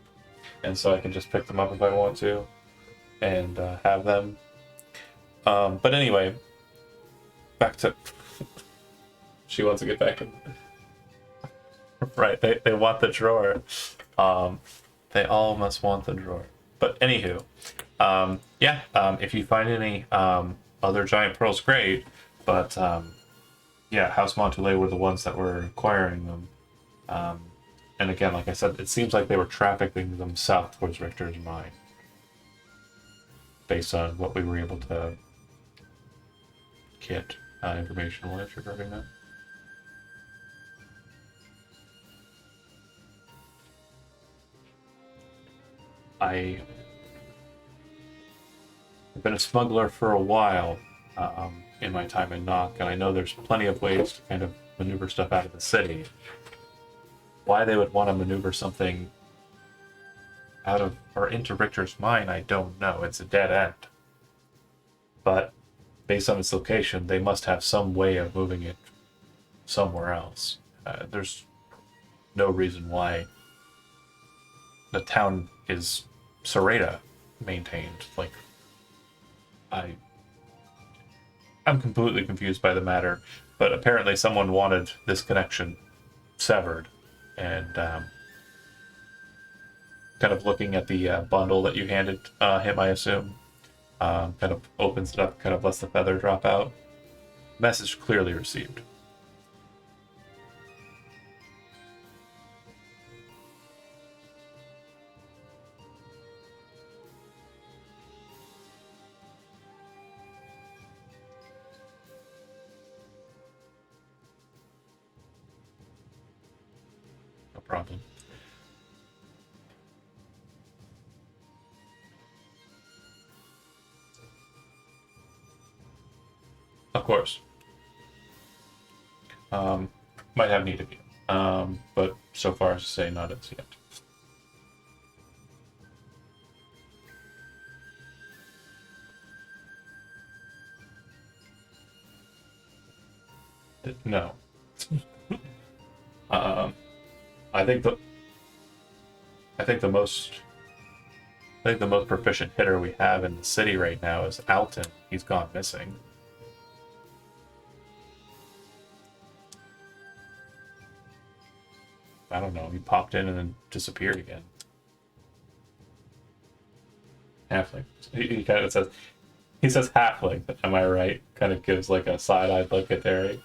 and so I can just pick them up if I want to, and have them. But anyway, back to she wants to get back in. Right, they want the drawer. Um, they all must want the drawer. But anywho, yeah, if you find any other giant pearls, great. But yeah, House Montelay were the ones that were acquiring them. And again, like I said, it seems like they were trafficking them south towards Richter's mine, based on what we were able to get information-wise regarding that. I've been a smuggler for a while in my time in Nock, and I know there's plenty of ways to kind of maneuver stuff out of the city. Why they would want to maneuver something out of or into Richter's mine, I don't know. It's a dead end. But based on its location, they must have some way of moving it somewhere else. There's no reason why the town is Sereda maintained. Like, I'm completely confused by the matter, but apparently someone wanted this connection severed, and kind of looking at the bundle that you handed him, I assume, kind of opens it up, kind of lets the feather drop out. Message clearly received. No problem. Of course. Might have need of you. But so far as to say, not as yet. No. um, I think the I think the most I think the most proficient hitter we have in the city right now is Alton. He's gone missing. I don't know. He popped in and then disappeared again. Halfling. He kind of says halfling. Am I right? Kind of gives like a side-eyed look at Derek.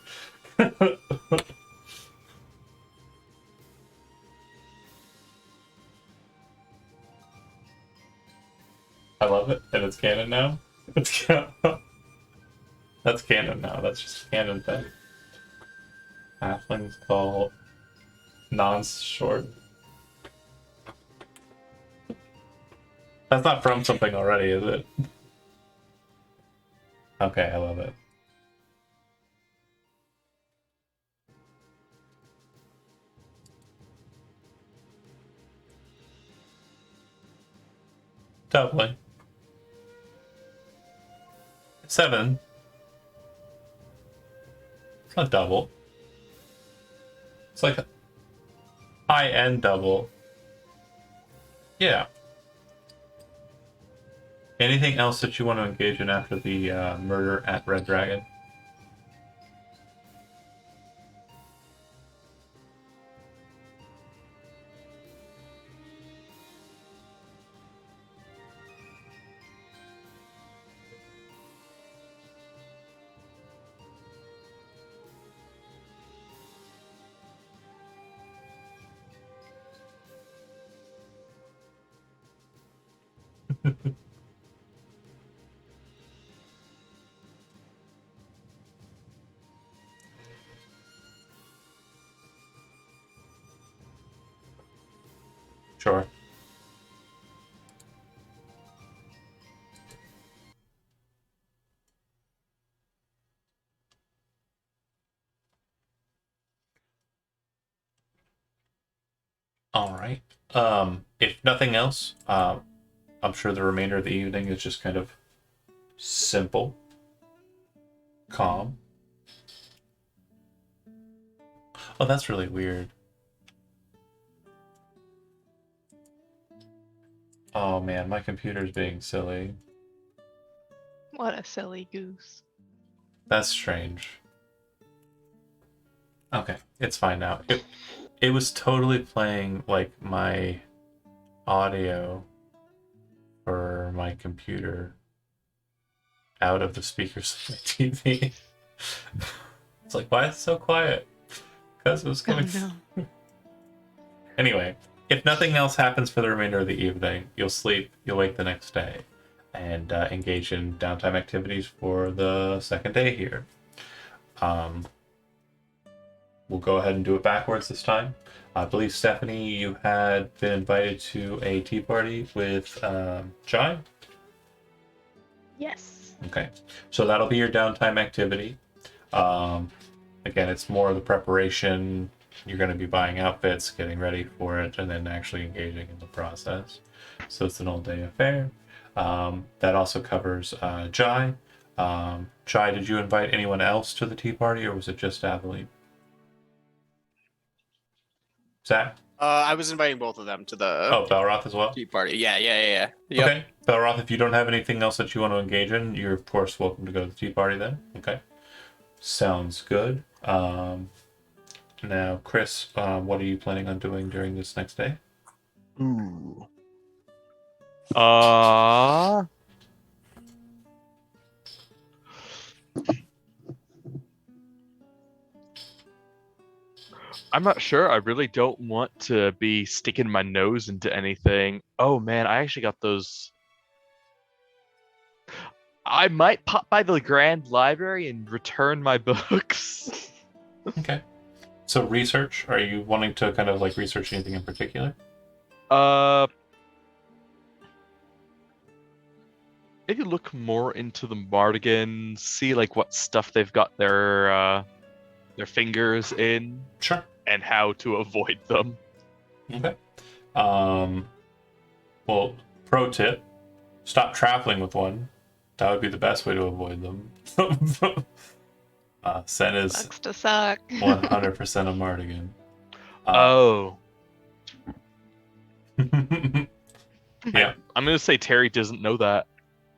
I love it, and it's canon now. That's canon now. That's just a canon thing. Halflings call non-short. That's not from something already, is it? Okay, I love it. Doubling. 7. It's not double. It's like a high end double. Yeah. Anything else that you want to engage in after the murder at Red Dragon? Sure. All right. If nothing else, I'm sure the remainder of the evening is just kind of simple, calm. Oh, that's really weird. Oh man, my computer's being silly. What a silly goose. That's strange. Okay, it's fine now. It was totally playing like my audio for my computer out of the speakers of my TV. It's like, why is it so quiet? Because it was coming. Oh no. Anyway, if nothing else happens for the remainder of the evening, you'll sleep, you'll wake the next day, and engage in downtime activities for the second day here. We'll go ahead and do it backwards this time. I believe, Stephanie, you had been invited to a tea party with Jai. Yes. Okay, so that'll be your downtime activity. Again, it's more of the preparation. You're going to be buying outfits, getting ready for it, and then actually engaging in the process. So it's an all-day affair. That also covers Jai. Jai, did you invite anyone else to the tea party, or was it just Aveline? Zach? I was inviting both of them to the Oh, Belroth as well? tea party. Yeah. Yep. Okay. Belroth, if you don't have anything else that you want to engage in, you're of course welcome to go to the tea party then. Okay. Sounds good. Now, Chris, what are you planning on doing during this next day? Ooh. I'm not sure. I really don't want to be sticking my nose into anything. Oh man, I actually got those. I might pop by the Grand Library and return my books. Okay. So research, are you wanting to kind of like research anything in particular? Maybe look more into the Mardigan, see like what stuff they've got there. their fingers in Sure. and how to avoid them. Okay. Well, pro tip: stop traveling with one. That would be the best way to avoid them. Sen is Sucks to suck. 100% a Mardigan. Oh, Yeah, I'm gonna say Terry doesn't know that.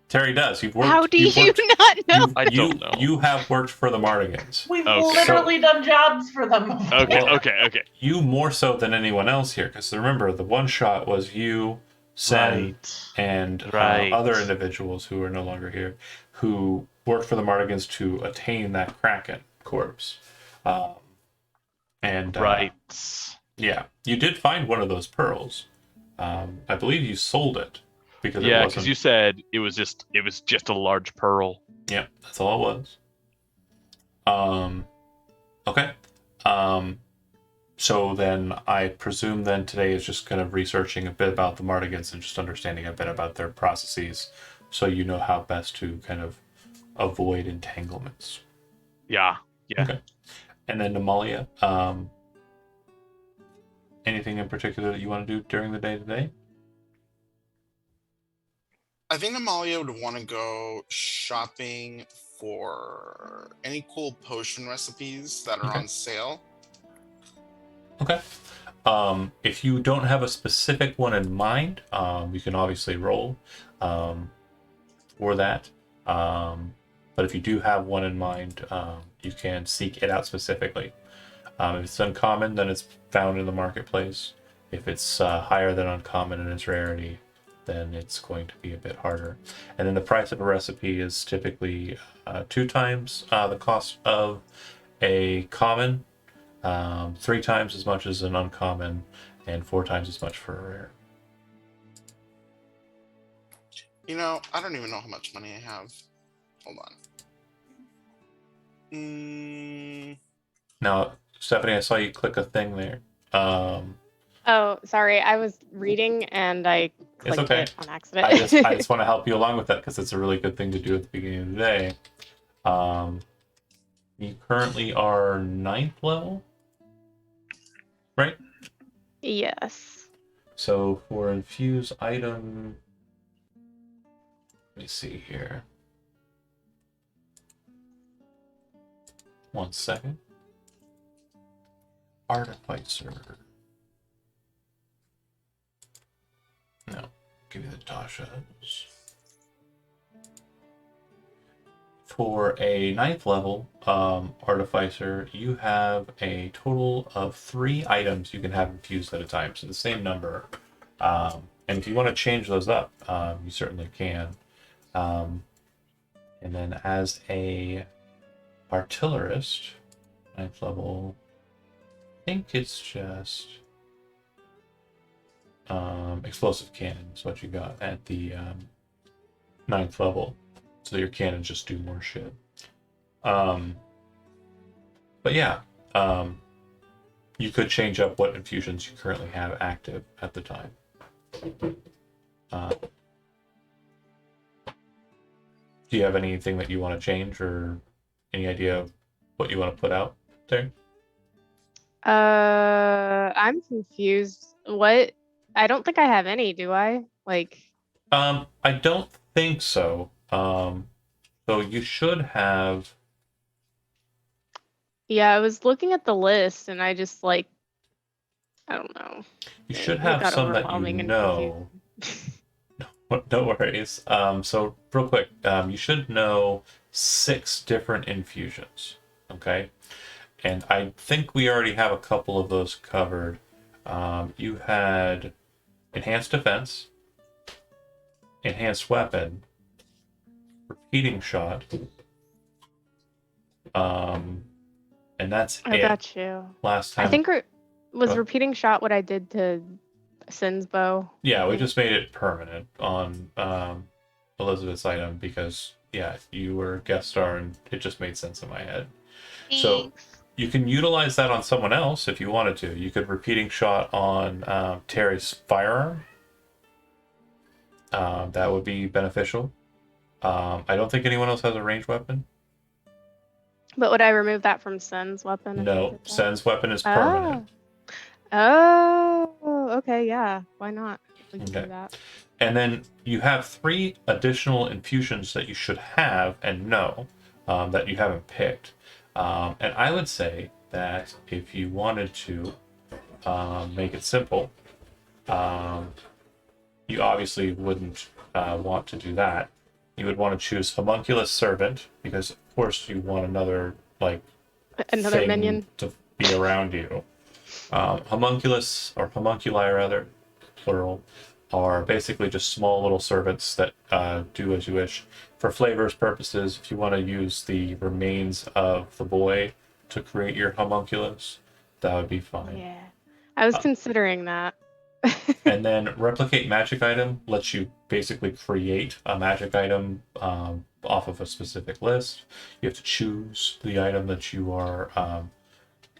Terry does. You've worked. How do you've you worked- not know? you- I you- don't know. You have worked for the Mardigans. We've Okay. literally done jobs for them. Okay, Well- okay. You more so than anyone else here, because remember, the one shot was you, Sen, Right. and Right. other individuals who are no longer here, who worked for the Mardigans to attain that Kraken corpse. Right. Yeah, you did find one of those pearls. I believe you sold it because it Yeah, wasn't. because you said it was just a large pearl. Yeah, that's all it was. Okay. So then I presume then today is just kind of researching a bit about the Mardigans and just understanding a bit about their processes, so you know how best to kind of avoid entanglements. Yeah. Okay. And then Namalia, anything in particular that you want to do during the day today? I think Amalia would want to go shopping for any cool potion recipes that are Okay. on sale. Okay. If you don't have a specific one in mind, you can obviously roll for that. But if you do have one in mind, you can seek it out specifically. If it's uncommon, then it's found in the marketplace. If it's higher than uncommon in its rarity, then it's going to be a bit harder. And then the price of a recipe is typically 2 times the cost of a common, 3 times as much as an uncommon, and 4 times as much for a rare. You know, I don't even know how much money I have. Hold on. Now, Stephanie, I saw you click a thing there. Oh, sorry. I was reading and I clicked okay. it on accident. I just want to help you along with that because it's a really good thing to do at the beginning of the day. You currently are 9th level, right? Yes. So for infuse item, let me see here. 1 second. Artificer. No, give me the Tasha's. For a 9th level Artificer, you have a total of 3 items you can have infused at a time, so the same number. And if you want to change those up, you certainly can. And then as a artillerist, 9th level, I think it's just explosive cannon is what you got at the 9th level. So your cannons just do more shit. But yeah, you could change up what infusions you currently have active at the time. Do you have anything that you want to change or any idea of what you want to put out there? I'm confused. What? I don't think I have any, do I? Like, I don't think so. So you should have. yeah, I was looking at the list and I just like, I don't know. You It should have got some that you overwhelming and know. No worries. So real quick, you should know 6 different infusions. Okay, and I think we already have a couple of those covered. You had enhanced defense, enhanced weapon, repeating shot, and that's I it. got you. Last time, I think was Go. repeating shot what I did to Sin's bow. yeah, we just made it permanent on Elizabeth's item because you were guest star and it just made sense in my head. So Thanks. you can utilize that on someone else if you wanted to. You could repeating shot on Terry's firearm. That would be beneficial. I don't think anyone else has a ranged weapon. But would I remove that from Sen's weapon? if I No, did that? Sen's weapon is permanent. Oh, okay, yeah. Why not? We can Okay. do that. And then you have 3 additional infusions that you should have and know that you haven't picked. And I would say that if you wanted to make it simple, you obviously wouldn't want to do that. You would want to choose Homunculus Servant because, of course, you want another Another thing minion. to be around you. Homunculus, or homunculi rather, plural, are basically just small little servants that do as you wish. For flavors purposes, if you want to use the remains of the boy to create your homunculus, that would be fine. Yeah. I was considering that. And then replicate magic item lets you basically create a magic item off of a specific list. You have to choose the item that you are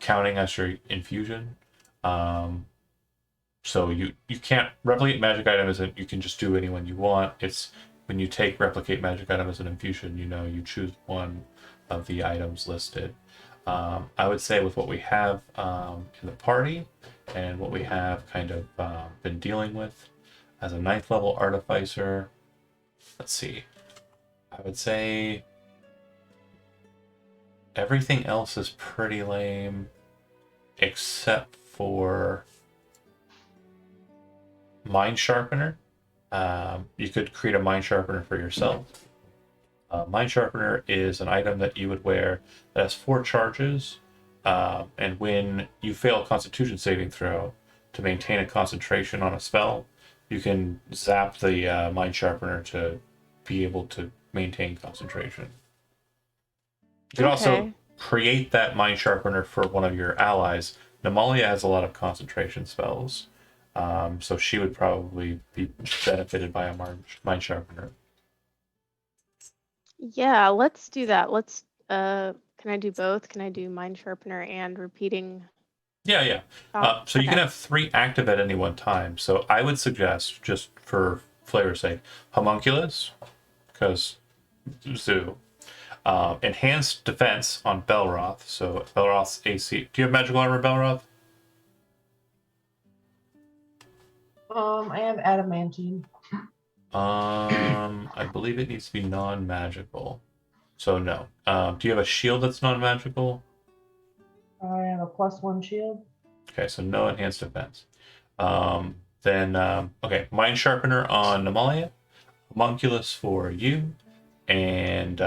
counting as your infusion. So you can't replicate magic item isn't you can just do any one you want. It's when you take replicate magic item as an infusion, you choose one of the items listed. I would say with what we have in the party and what we have kind of been dealing with as a 9th level artificer, let's see. I would say everything else is pretty lame except for Mind Sharpener. You could create a Mind Sharpener for yourself. Mind Sharpener is an item that you would wear that has 4 charges, and when you fail a Constitution saving throw to maintain a concentration on a spell, you can zap the Mind Sharpener to be able to maintain concentration. You can also Okay. create that Mind Sharpener for one of your allies. Namalia has a lot of concentration spells, so she would probably be benefited by a Mind Sharpener. Yeah, let's do that. Let's can I do both? Can I do Mind Sharpener and repeating Yeah. shot? So you can Okay. have 3 active at any one time. So I would suggest, just for flavor's sake, Homunculus, because Zoo. Enhanced defense on Belroth. So Belroth's AC. Do you have magical armor, Belroth? I have adamantine. I believe it needs to be non-magical. So no. Do you have a shield that's non-magical? I have a +1 shield. Okay, so no enhanced defense. Okay, Mind Sharpener on Namalia, Homunculus for you, and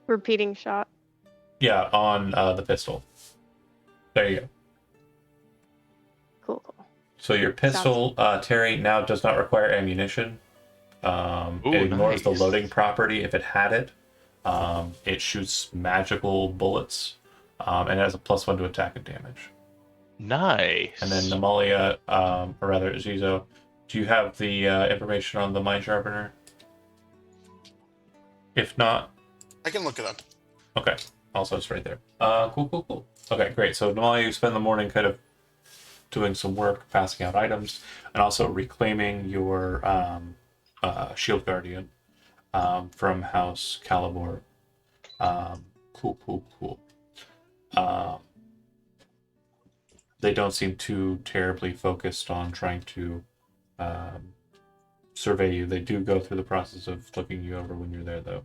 Repeating shot. yeah, on the pistol. There you go. Cool. So your pistol, Terry, now does not require ammunition. Ooh, It ignores the nice. loading property if it had it. It shoots magical bullets, and it has a +1 to attack and damage. Nice. And then Namalia, or rather Zizo, do you have the information on the Mind Sharpener? If not, I can look it up. okay. Also, it's right there. Cool. Okay, great. So Namalia, you spend the morning kind of doing some work, passing out items, and also reclaiming your Shield Guardian from House Calibor. Cool. They don't seem too terribly focused on trying to survey you. They do go through the process of looking you over when you're there, though.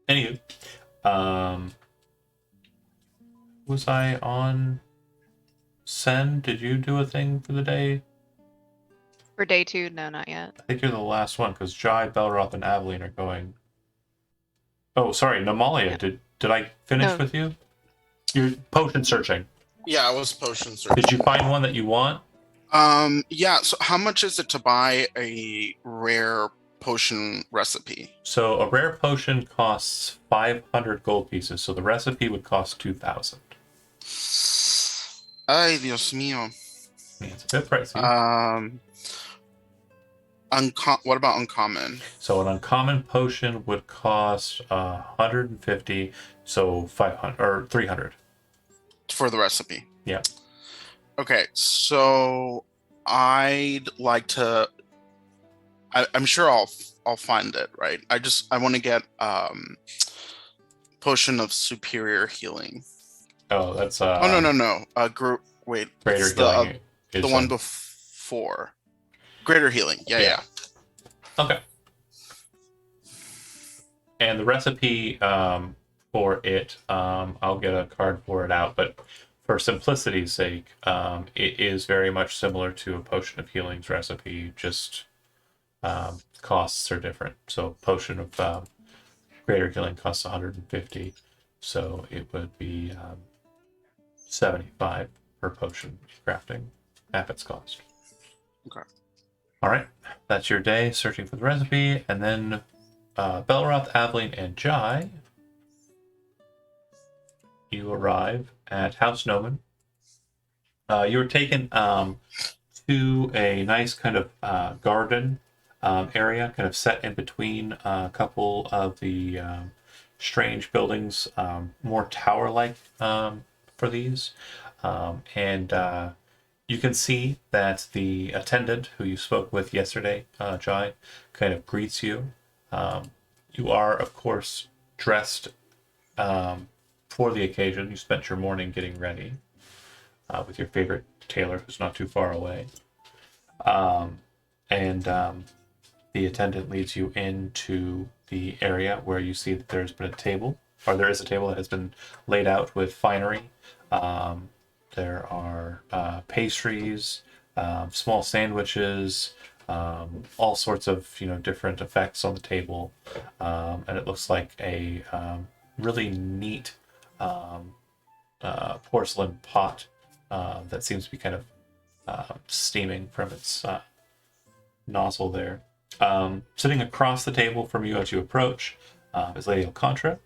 Anywho, was I on Sen? Did you do a thing for the day? For day 2, no, not yet. I think you're the last one because Jai, Belroth, and Aveline are going. Oh, sorry, Namalia. Yeah. Did I finish No. with you? You're potion searching. Yeah, I was potion searching. Did you find one that you want? Yeah, so how much is it to buy a rare potion recipe? So a rare potion costs 500 gold pieces, so the recipe would cost 2,000. Ay, Dios mío. Yeah, it's a bit pricey. What about uncommon? So an uncommon potion would cost 150, so 500 or 300. For the recipe? Yeah. Okay, so I'd like to I'm sure I'll find it, right? I want to get potion of superior healing. Oh, that's Oh no. Wait. greater it's the, healing. the is, one before. Greater healing. Yeah. Yeah. Okay. And the recipe for it, I'll get a card for it out, but for simplicity's sake, it is very much similar to a potion of healing's recipe, just costs are different. So potion of greater healing costs 150, so it would be 75 per potion crafting, half its cost. Okay. All right, that's your day searching for the recipe, and then Belroth, Aveline, and Jai, you arrive at House Noman. You were taken to a nice kind of garden area, kind of set in between a couple of the strange buildings, more tower-like for these. And you can see that the attendant who you spoke with yesterday, Jai, kind of greets you. You are, of course, dressed for the occasion. You spent your morning getting ready with your favorite tailor, who's not too far away. And the attendant leads you into the area where you see that there's been a table, or there is a table that has been laid out with finery. There are pastries, small sandwiches, all sorts of different effects on the table, and it looks like a really neat porcelain pot that seems to be kind of steaming from its nozzle there. Sitting across the table from you as you approach is Lady Alcontra.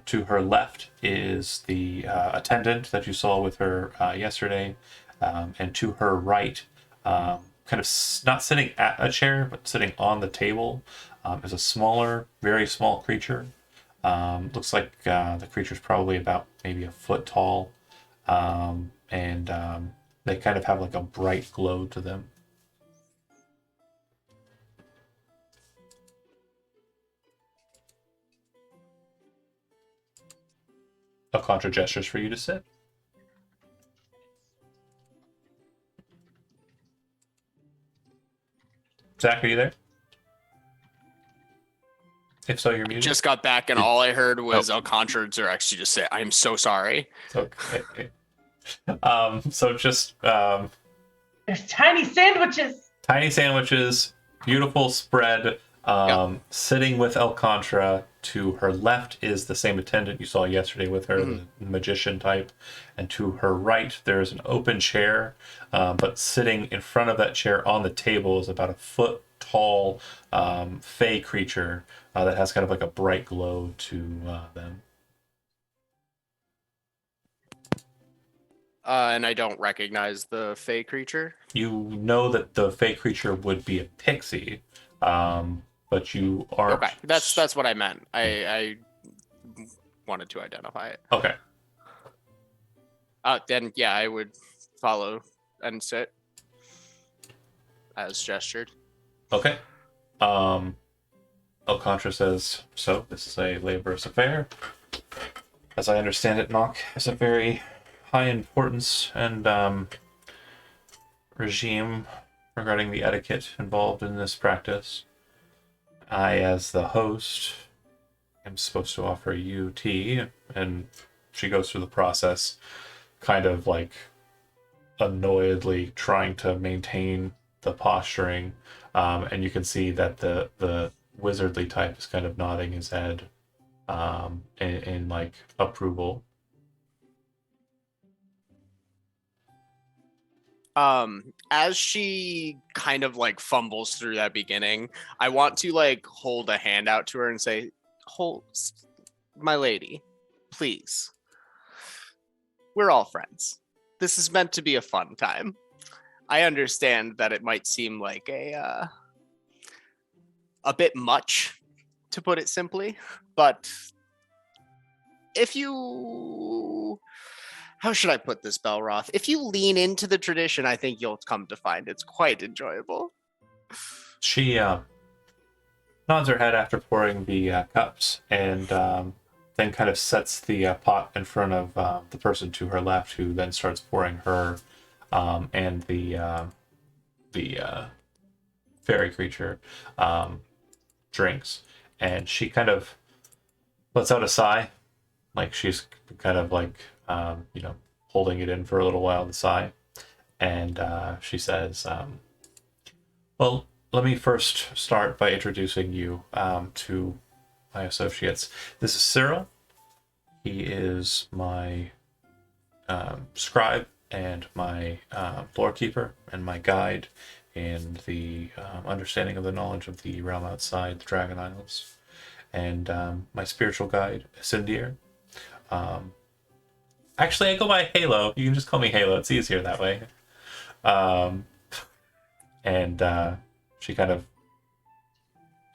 To her left is the attendant that you saw with her yesterday, and to her right, kind of not sitting at a chair, but sitting on the table, is a smaller, very small creature. Looks like the creature's probably about maybe a foot tall, and they kind of have like a bright glow to them. Alcontra gestures for you to sit. Zach, are you there? If so, you're muted. Just got back, and all I heard was Alcontra actually just say, "I'm so sorry." Okay. So just There's tiny sandwiches. tiny sandwiches, beautiful spread. Sitting with Alcontra. To her left is the same attendant you saw yesterday with her, the magician type. And to her right, there's an open chair. But sitting in front of that chair on the table is about a foot tall fey creature that has kind of like a bright glow to them. And I don't recognize the fey creature. You know that the fey creature would be a pixie, but you aren't. Okay, that's what I meant. I wanted to identify it. Okay. Then yeah, I would follow and sit as gestured. Okay. Alcontra says, so this is a laborious affair. As I understand it, Nock is a very high importance and regime regarding the etiquette involved in this practice. I, as the host, am supposed to offer you tea, and she goes through the process, kind of like annoyedly trying to maintain the posturing, and you can see that the wizardly type is kind of nodding his head in like approval. As she kind of like fumbles through that beginning, I want to like hold a hand out to her and say, "Hold, my lady, please. We're all friends. This is meant to be a fun time. I understand that it might seem like a bit much, to put it simply, but if you..." How should I put this, Belroth? If you lean into the tradition, I think you'll come to find it's quite enjoyable. She nods her head after pouring the cups, and then kind of sets the pot in front of the person to her left, who then starts pouring her and the fairy creature drinks. And she kind of lets out a sigh, like she's kind of like holding it in for a little while, the sigh, and she says, "Well, let me first start by introducing you to my associates. This is Cyril. He is my scribe and my lore keeper and my guide in the understanding of the knowledge of the realm outside the Dragon Isles, and my spiritual guide, Sindir. Actually, I go by Halo. You can just call me Halo. It's easier that way." And she kind of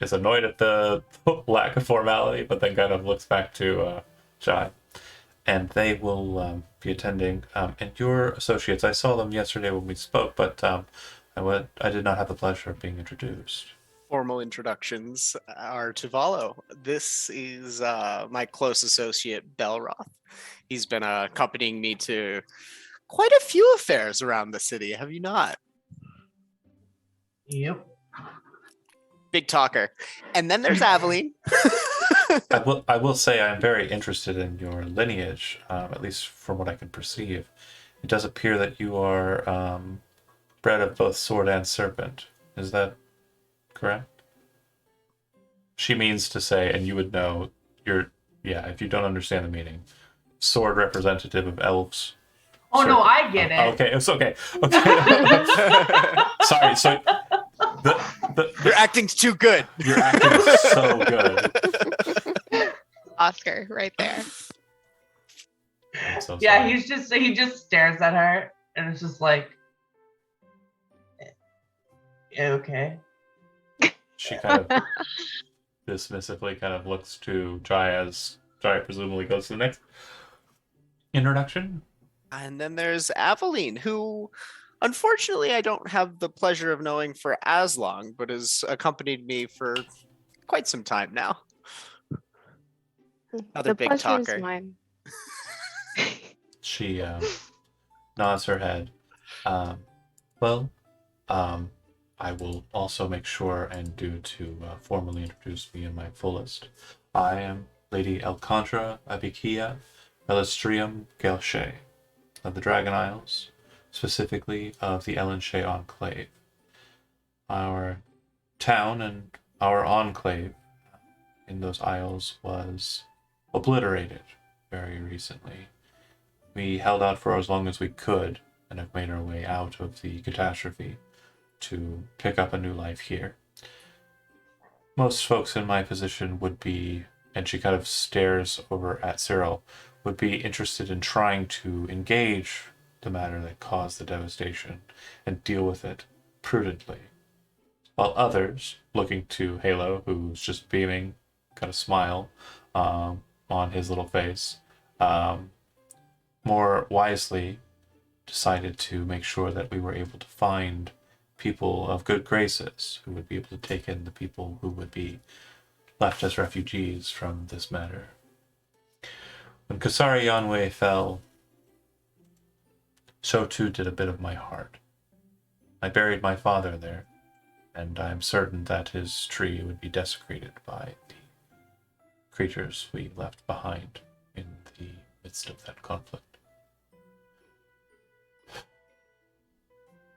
is annoyed at the lack of formality, but then kind of looks back to Jai. And they will be attending. And your associates, I saw them yesterday when we spoke, but I did not have the pleasure of being introduced. Formal introductions are to follow. This is my close associate, Belroth. He's been accompanying me to quite a few affairs around the city, have you not? Yep. Big talker. And then there's Aveline. I will say I'm very interested in your lineage, at least from what I can perceive. It does appear that you are bred of both sword and serpent. Is that correct? She means to say, and you would know, if you don't understand the meaning, sword representative of elves. Oh no, I get it. Okay, it's okay. Okay. Sorry, so You're acting too good. you're acting so good. Oscar, right there. I'm so Yeah, sorry. he just stares at her and it's just like, okay. She kind of dismissively kind of looks to Jai as Jai presumably goes to the next introduction. And then there's Aveline, who unfortunately I don't have the pleasure of knowing for as long, but has accompanied me for quite some time now. Another The big pleasure talker. is mine. She nods her head. I will also make sure and do to formally introduce me in my fullest. I am Lady Elcondra Abikia Elistrium Gelshay of the Dragon Isles, specifically of the Ellenshay Enclave. Our town and our enclave in those isles was obliterated very recently. We held out for as long as we could and have made our way out of the catastrophe to pick up a new life here. Most folks in my position would be, and she kind of stares over at Cyril, would be interested in trying to engage the matter that caused the devastation and deal with it prudently. While others, looking to Halo, who's just beaming, got a smile on his little face, more wisely decided to make sure that we were able to find people of good graces who would be able to take in the people who would be left as refugees from this matter. When Kasari Yanwei fell, so too did a bit of my heart. I buried my father there, and I am certain that his tree would be desecrated by the creatures we left behind in the midst of that conflict.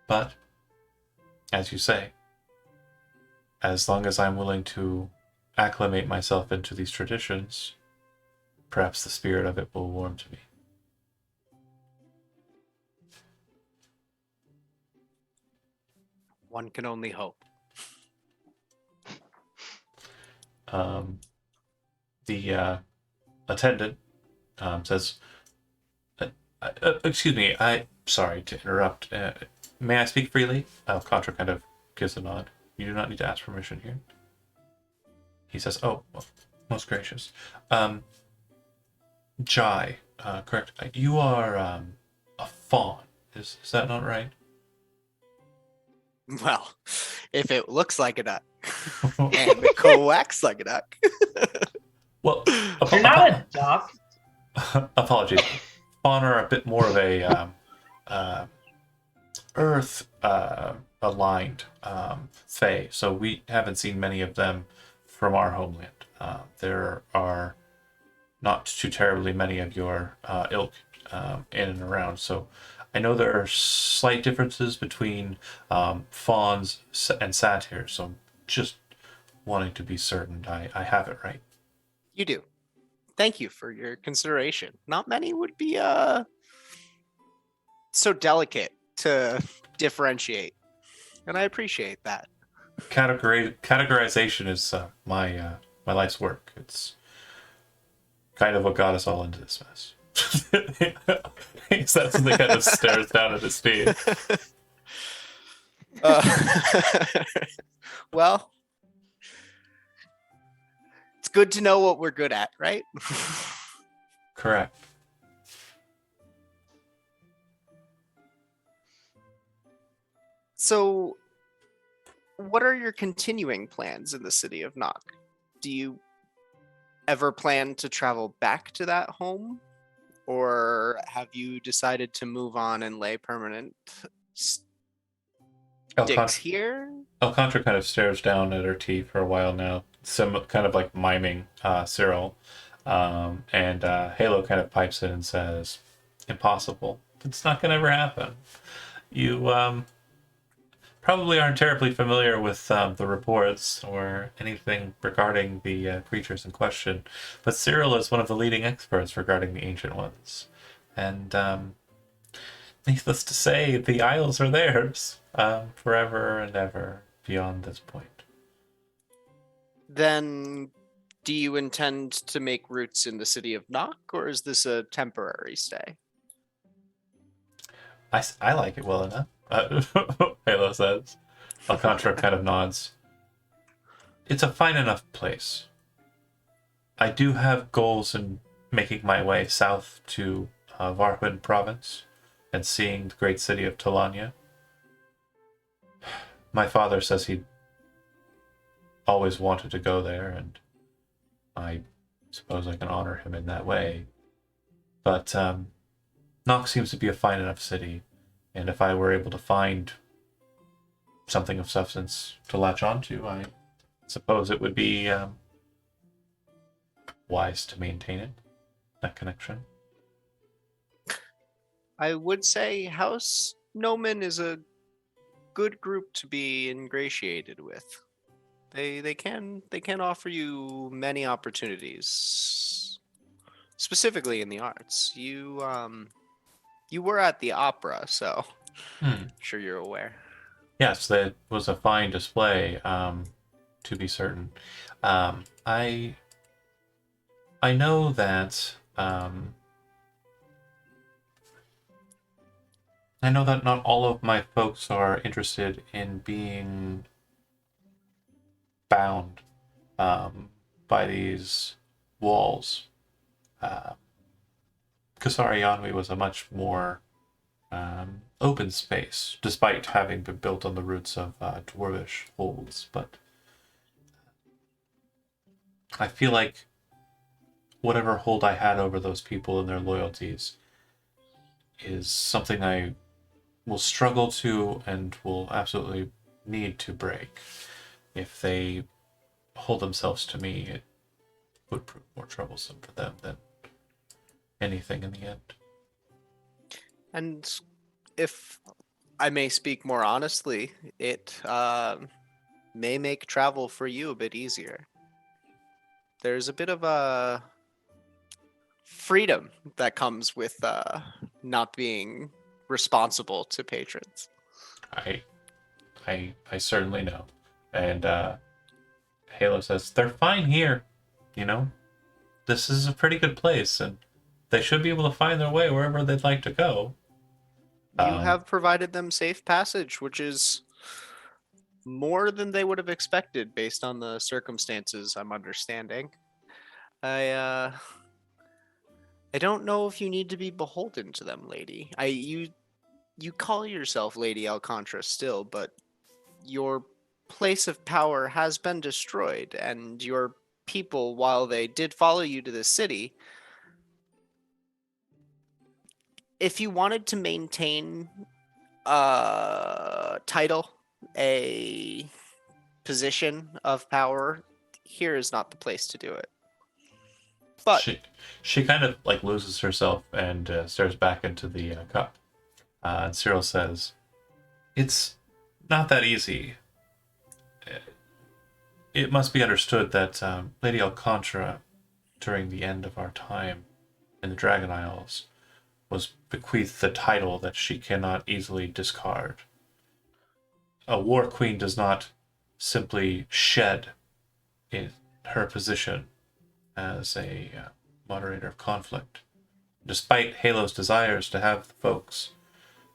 But, as you say, as long as I'm willing to acclimate myself into these traditions, perhaps the spirit of it will warm to me. One can only hope. The attendant says, excuse me, sorry to interrupt. May I speak freely? Contra kind of gives a nod. You do not need to ask permission here. He says, oh, well, most gracious. Jai, correct. You are a fawn. Is that not right? Well, if it looks like a duck and it quacks like a duck. Well, You're not a duck. apologies. Fawn are a bit more of a earth aligned fae, so we haven't seen many of them from our homeland. There are not too terribly many of your ilk in and around, so I know there are slight differences between fawns and satyrs, so I'm just wanting to be certain I have it right. You do. Thank you for your consideration. Not many would be so delicate to differentiate, and I appreciate that. Categorization is my life's work. It's kind of what got us all into this mess. He says and kind of stares down at his feet. Well, it's good to know what we're good at, right? Correct. So, what are your continuing plans in the city of Nock? Do you ever plan to travel back to that home? Or have you decided to move on and lay permanent sticks here? Alcantara kind of stares down at her tea for a while now, some kind of like miming Cyril. And Halo kind of pipes in and says, "Impossible. It's not going to ever happen. You probably aren't terribly familiar with the reports or anything regarding the creatures in question, but Cyril is one of the leading experts regarding the Ancient Ones. And needless to say, the Isles are theirs forever and ever beyond this point." Then, do you intend to make roots in the city of Nock, or is this a temporary stay? I like it well enough. Halo says. Alcantara kind of nods. It's a fine enough place. I do have goals in making my way south to Varhun province and seeing the great city of Talanya. My father says he always wanted to go there, and I suppose I can honor him in that way. But Nock seems to be a fine enough city, and if I were able to find something of substance to latch onto, I suppose it would be wise to maintain it, that connection. I would say House Noman is a good group to be ingratiated with. They can offer you many opportunities, specifically in the arts. You were at the opera, so I'm sure you're aware. Yes, that was a fine display, to be certain. I know that not all of my folks are interested in being bound by these walls. Kasari Yanwi was a much more open space, despite having been built on the roots of dwarvish holds. But I feel like whatever hold I had over those people and their loyalties is something I will struggle to and will absolutely need to break. If they hold themselves to me, it would prove more troublesome for them than anything in the end. And if I may speak more honestly, it may make travel for you a bit easier. There's a bit of a freedom that comes with not being responsible to patrons. I certainly know. And Halo says, they're fine here, you know? This is a pretty good place, and they should be able to find their way wherever they'd like to go. You have provided them safe passage, which is more than they would have expected based on the circumstances I'm understanding. I don't know if you need to be beholden to them, lady. You call yourself Lady Alcantara still, but your place of power has been destroyed, and your people, while they did follow you to the city, if you wanted to maintain a title, a position of power, here is not the place to do it. But she kind of like loses herself and stares back into the cup. And Cyril says, "It's not that easy. It must be understood that Lady Alcontra, during the end of our time in the Dragon Isles, was bequeathed the title that she cannot easily discard. A war queen does not simply shed in her position as a moderator of conflict. Despite Halo's desires to have the folks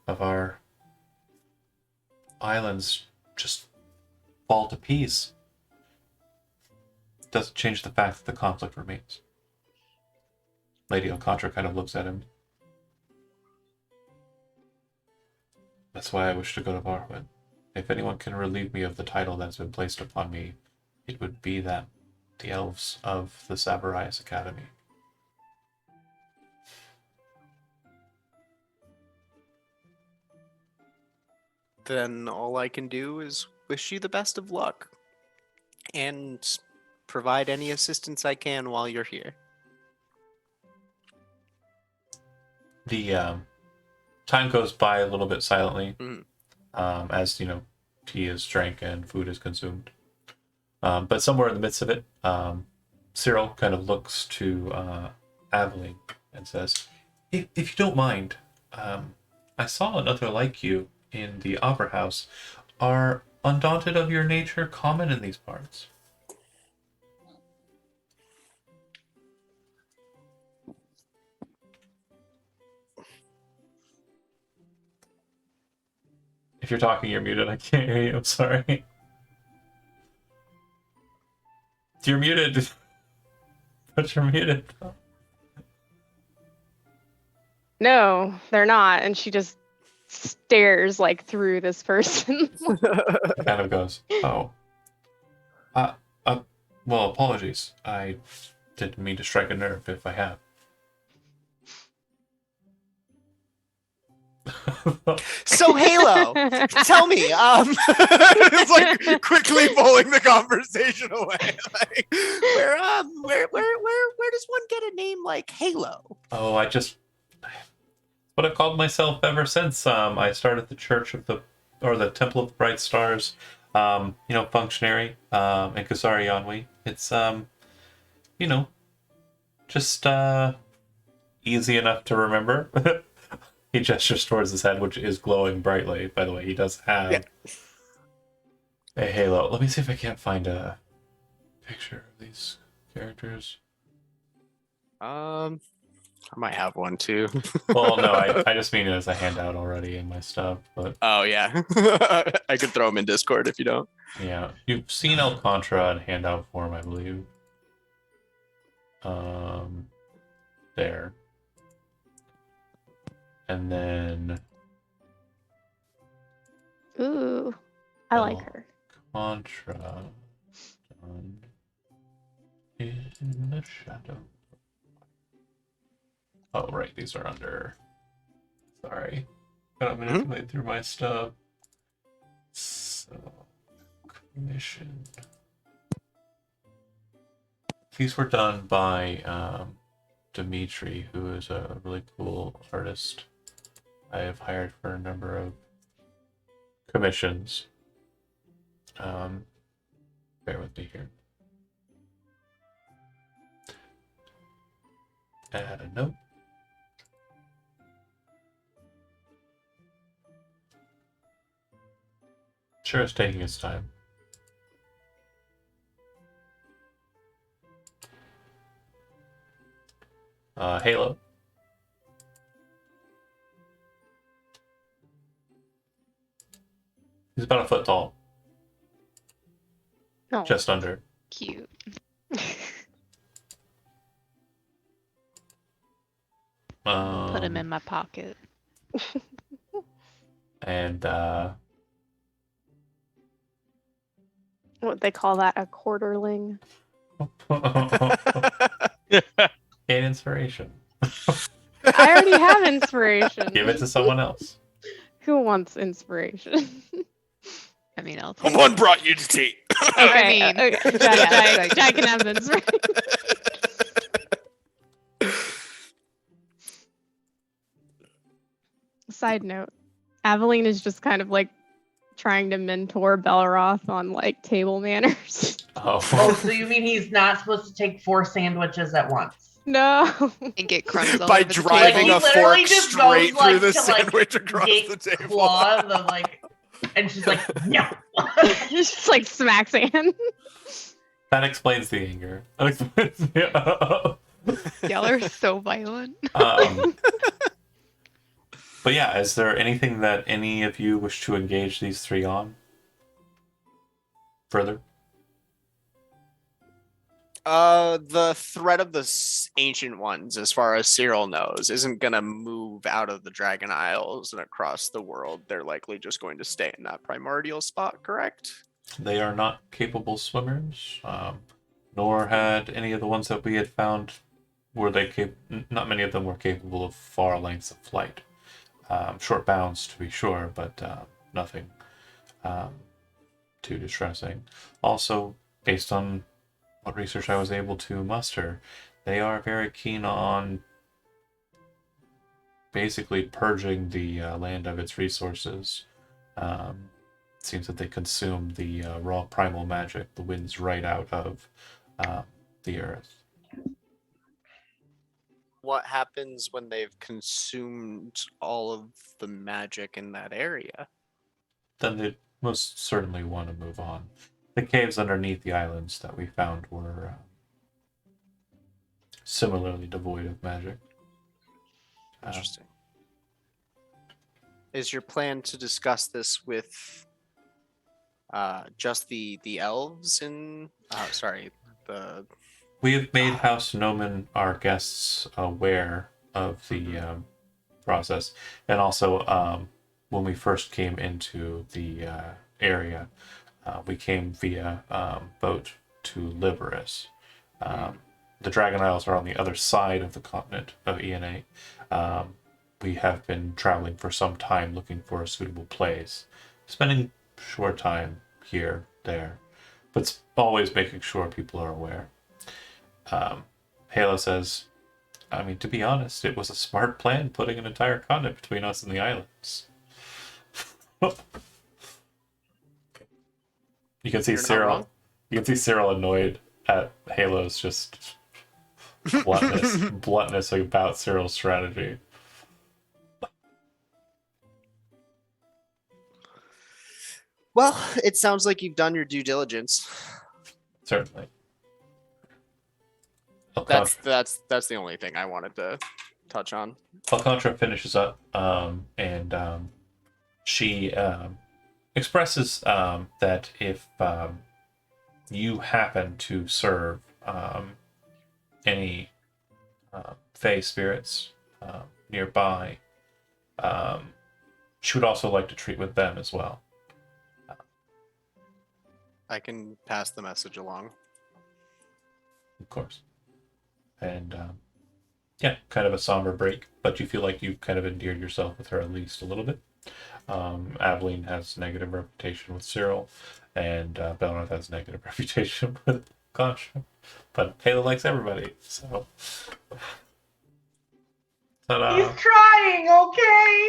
of our islands just fall to peace, doesn't change the fact that the conflict remains." Lady Alcontra kind of looks at him. "That's why I wish to go to Varwin. If anyone can relieve me of the title that's been placed upon me, it would be that the elves of the Sabarias Academy." then all I can do is wish you the best of luck and provide any assistance I can while you're here. The time goes by a little bit silently, Mhm. as tea is drank and food is consumed. But somewhere in the midst of it, Cyril kind of looks to Aveline and says, if you don't mind, I saw another like you in the Opera House. Are undaunted of your nature common in these parts?" If you're talking, you're muted. I can't hear you. I'm sorry. You're muted. But you're muted. No, they're not. And she just stares like through this person. It kind of goes, "Oh. Well, apologies. I didn't mean to strike a nerve if I have." So Halo, tell me, it's like quickly pulling the conversation away. Like, where does one get a name like Halo? Oh, what I've called myself ever since I started the the Temple of the Bright Stars, functionary in Kasari Yanwi. It's just easy enough to remember. He gestures towards his head, which is glowing brightly. By the way, he does have a halo. Let me see if I can't find a picture of these characters. I might have one too. Well, no, I just mean it as a handout already in my stuff, but Oh yeah, I could throw them in Discord if you don't. yeah, you've seen Alcontra in handout form, I believe. There. And then Ooh, I like her. Contra done in the shadow. Oh, right, these are under. Sorry, gotta manipulate through my stuff. So, commission. These were done by Dimitri, who is a really cool artist. I have hired for a number of commissions. Bear with me here. Add a note. Sure, it's taking its time. Halo. He's about a foot tall. Oh, Just under. cute. Put him in my pocket. And what they call that, a quarterling. Gain inspiration. I already have inspiration. Give it to someone else. Who wants inspiration? I mean, I'll take Someone brought you to tea. Okay, mean, okay. yeah, Jack can have the inspiration. Side note, Aveline is just kind of like trying to mentor Belroth on like table manners. Oh, Oh. so you mean he's not supposed to take 4 sandwiches at once? No. and get crumbs all By over the driving table. a He literally fork just straight goes, like, through the to, like, sandwich across Get the table. Claw, the, like, and she's like, no. Just like smacks Anne. That explains the anger. That explains the- Y'all are so violent. But yeah, is there anything that any of you wish to engage these three on? Further? The threat of the ancient ones, as far as Cyril knows, isn't gonna move out of the Dragon Isles and across the world. They're likely just going to stay in that primordial spot, correct? They are not capable swimmers, nor had any of the ones that we had found were they not many of them were capable of far lengths of flight. Short bounds to be sure, but nothing too distressing. Also, based on what research I was able to muster, they are very keen on basically purging the land of its resources. Seems that they consume the raw primal magic, the winds right out of the earth. What happens when they've consumed all of the magic in that area? Then they most certainly want to move on. The caves underneath the islands that we found were similarly devoid of magic. Interesting. Is your plan to discuss this with just the elves in the We have made House Nomen our guests aware of the process, and also when we first came into the area, we came via boat to Liberus. The Dragon Isles are on the other side of the continent of ENA. We have been traveling for some time looking for a suitable place, spending short time here, there, but always making sure people are aware. Halo says, I mean, to be honest, it was a smart plan putting an entire continent between us and the islands. You can see You're not Cyril. wrong. You can see Cyril annoyed at Halo's just bluntness about Cyril's strategy. Well, it sounds like you've done your due diligence. Certainly. That's the only thing I wanted to touch on. Alcontra finishes up, and she expresses that if you happen to serve any Fey spirits nearby, she would also like to treat with them as well. I can pass the message along. Of course. And yeah, kind of a somber break, but you feel like you've kind of endeared yourself with her at least a little bit. Aveline has negative reputation with Cyril, and Belroth has negative reputation with Contra. But Halo likes everybody, so. Ta-da. He's trying, okay?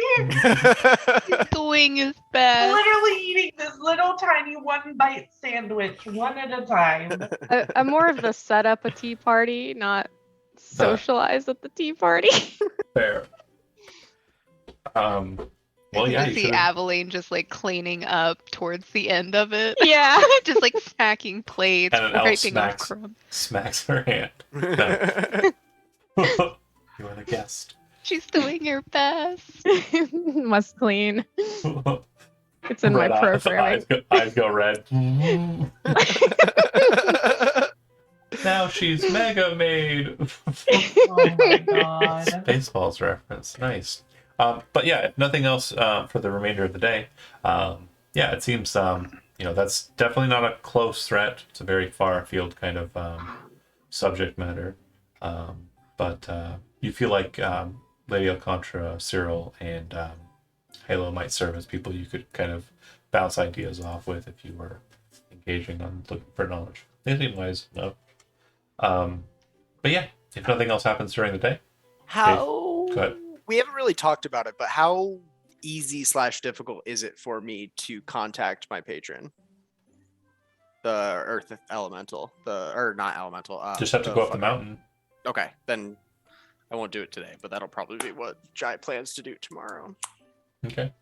He's doing his best. Literally eating this little tiny 1-bite sandwich, one at a time. I'm more of the set up a tea party, not socialize at the tea party. Fair. Well, yeah, I you see should. Aveline just like cleaning up towards the end of it. Yeah. just like stacking plates, And an elf wiping off smacks. crumbs. Smacks her hand. No. You are the guest. She's doing her best. Must clean. It's in Red my programming. eyes go red. Now she's Mega Maid. Oh my god. Spaceballs reference. Nice. But yeah, if nothing else for the remainder of the day, yeah, it seems that's definitely not a close threat. It's a very far afield kind of subject matter. But you feel like Lady Alcontra, Cyril, and Halo might serve as people you could kind of bounce ideas off with if you were engaging on looking for knowledge. They seem wise enough. But yeah, if nothing else happens during the day, How go ahead. we haven't really talked about it, but how easy / difficult is it for me to contact my patron? The Earth Elemental, or not Elemental. Just have to go up the mountain. Okay, then I won't do it today, but that'll probably be what Jai plans to do tomorrow. Okay.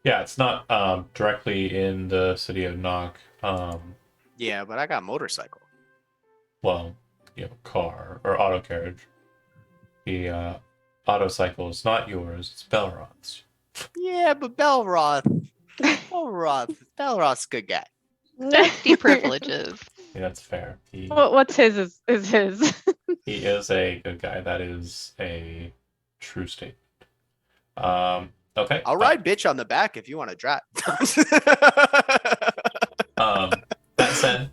Yeah, it's not directly in the city of Nock. Yeah, but I got a motorcycle. Well, you have a car or auto carriage. The autocycle is not yours, it's Belron's. Yeah, but Belroth, Belroth's a good guy. Thrifty privileges. Yeah, that's fair. He What's his is his. he is a good guy. That is a true statement. Okay. I'll ride bitch on the back if you want to drive. That said,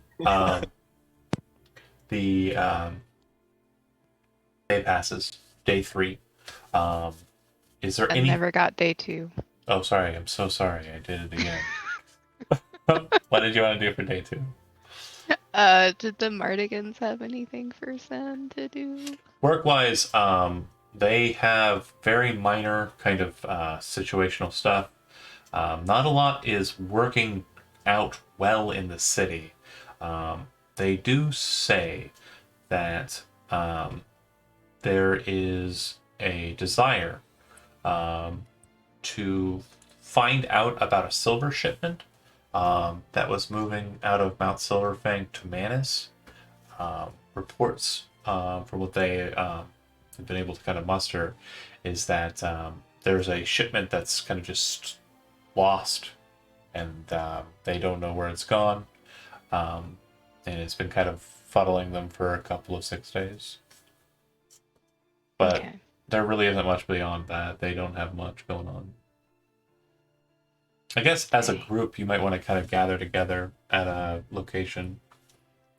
the day passes. Day 3. Is there I any? never got day 2. Oh, sorry. I'm so sorry. I did it again. What did you want to do for day 2? Did the Mardigans have anything for Sen to do? Work-wise, they have very minor kind of situational stuff. Not a lot is working out well in the city. They do say that there is a desire to find out about a silver shipment that was moving out of Mount Silverfang to Manus. Reports from what they have been able to kind of muster is that there's a shipment that's kind of just lost, and they don't know where it's gone, and it's been kind of fuddling them for a couple of 6 days. But Okay. there really isn't much beyond that. They don't have much going on. I guess as a group, you might want to kind of gather together at a location.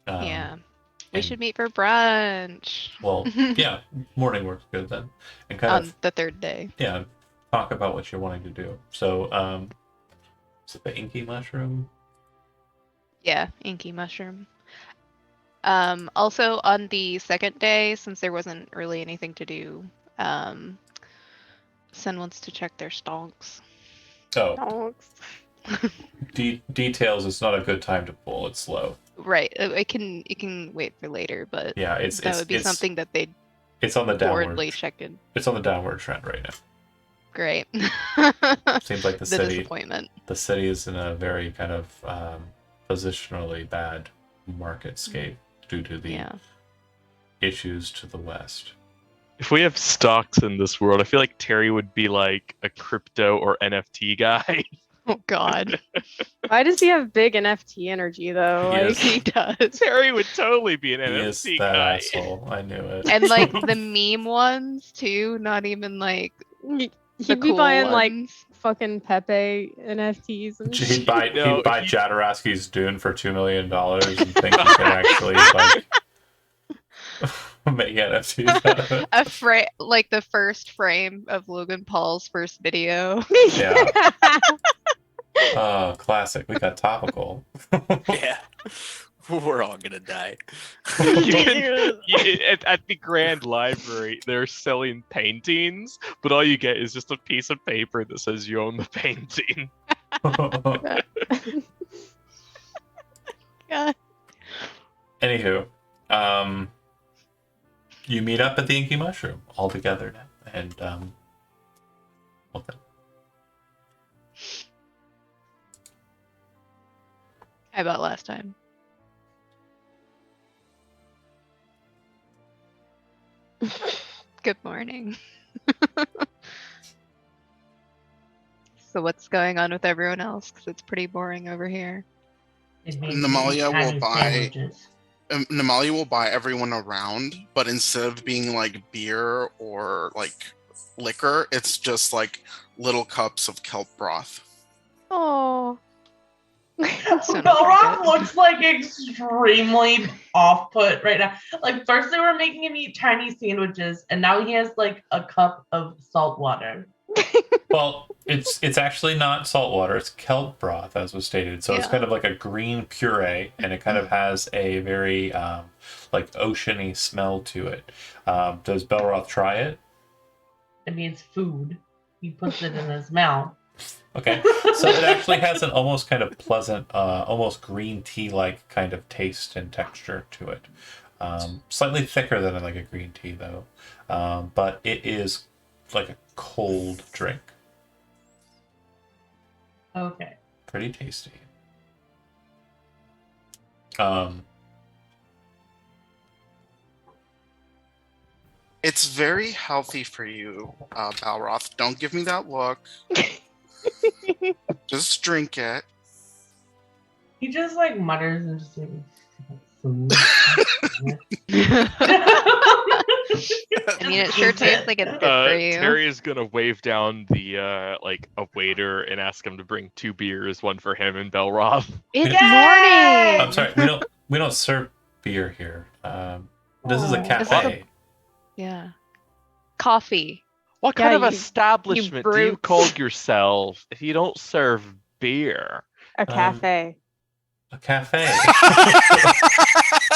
Yeah. We and- should meet for brunch. Well, yeah, morning works good then, and kind On of the 3rd day. talk about what you're wanting to do. So, is it the inky mushroom? Yeah, inky mushroom. Also on the 2nd day, since there wasn't really anything to do, Sen wants to check their stonks. Oh, Dogs. details. It's not a good time to pull. It's slow. Right. It can wait for later, but Yeah, that would be something that they'd It's on the downward. forwardly check in. It's on the downward trend right now. Great. Seems like the the city. disappointment. The city is in a very kind of positionally bad marketscape due to the Yeah. issues to the west. If we have stocks in this world, I feel like Terry would be like a crypto or NFT guy. Oh God. Why does he have big NFT energy though? He Like, is. He does. Terry would totally be an He is NFT that guy. asshole. I knew it. And like the meme ones too, not even like he'd the be cool buying like ones. fucking Pepe NFTs and shit. He'd buy No, he'd buy he- Jadaraski's Dune for $2 million and think he could actually like make NFTs out of it. A like the first frame of Logan Paul's first video. Yeah. Oh, classic. We got topical. Yeah. We're all gonna die. At the Grand Library, they're selling paintings, but all you get is just a piece of paper that says you own the painting. God. Anywho, you meet up at the Inky Mushroom all together now, and okay. How about last time? Good morning. So what's going on with everyone else? Because it's pretty boring over here. Namalia will Tiny buy- sandwiches. Namalia will buy everyone around, but instead of being like beer or like liquor, it's just like little cups of kelp broth. Oh. Soon Belroth forget. looks like extremely off-put right now. Like first they were making him eat tiny sandwiches, and now he has like a cup of salt water. Well, it's actually not salt water. It's kelp broth, as was stated. So it's Yeah. kind of like a green puree, and it kind of has a very like oceany smell to it. Does Belroth try it? It needs food. He puts it in his mouth. Okay, so it actually has an almost kind of pleasant, almost green tea-like kind of taste and texture to it. Slightly thicker than like a green tea, though, but it is like a cold drink. Okay. Pretty tasty. It's very healthy for you, Balroth. Don't give me that look. Just drink it. He just like mutters and just like food. I mean, it sure tastes like it's good for you. Terry is gonna wave down the like a waiter and ask him to bring 2 beers, one for him and Belroth. It's Yay! morning. I'm sorry, we don't serve beer here. This is a Oh. cafe. Yeah. Coffee. What Yeah, kind of you establishment do you brutes. call yourself if you don't serve beer? A cafe. A cafe.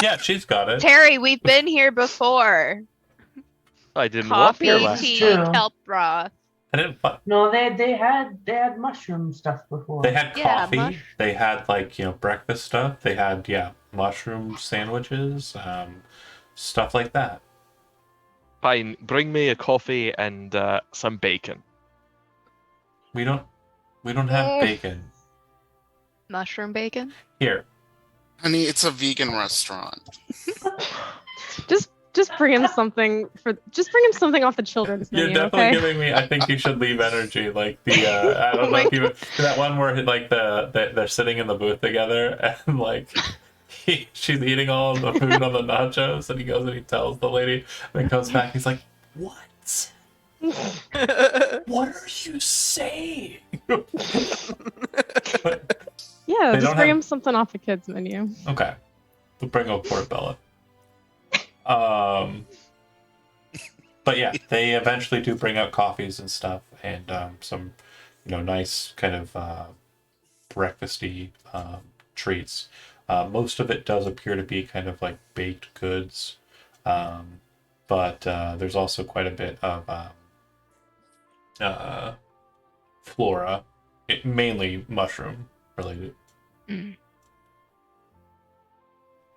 Yeah, she's got it. Terry, we've been here before. I didn't walk Coffee, here last- tea, True. kelp broth. I didn't. No, they had mushroom stuff before. They had Yeah, coffee. They had like breakfast stuff. They had mushroom sandwiches, stuff like that. Fine, bring me a coffee and some bacon. We don't have bacon Mushroom bacon. here. Honey, it's a vegan restaurant. Just bring him something off the children's You're menu, definitely okay? giving me. I think you should leave energy like the. I don't Oh know my if you that one where like they're sitting in the booth together and like. She's eating all of the food on the nachos, and he goes and he tells the lady, and then comes back. He's like, "What? What are you saying?" Yeah, They just don't bring have- him something off the kids' menu. Okay, we'll bring up Portobello. But yeah, they eventually do bring out coffees and stuff, and some, nice kind of breakfasty treats. Most of it does appear to be kind of like baked goods, but there's also quite a bit of flora, mainly mushroom related.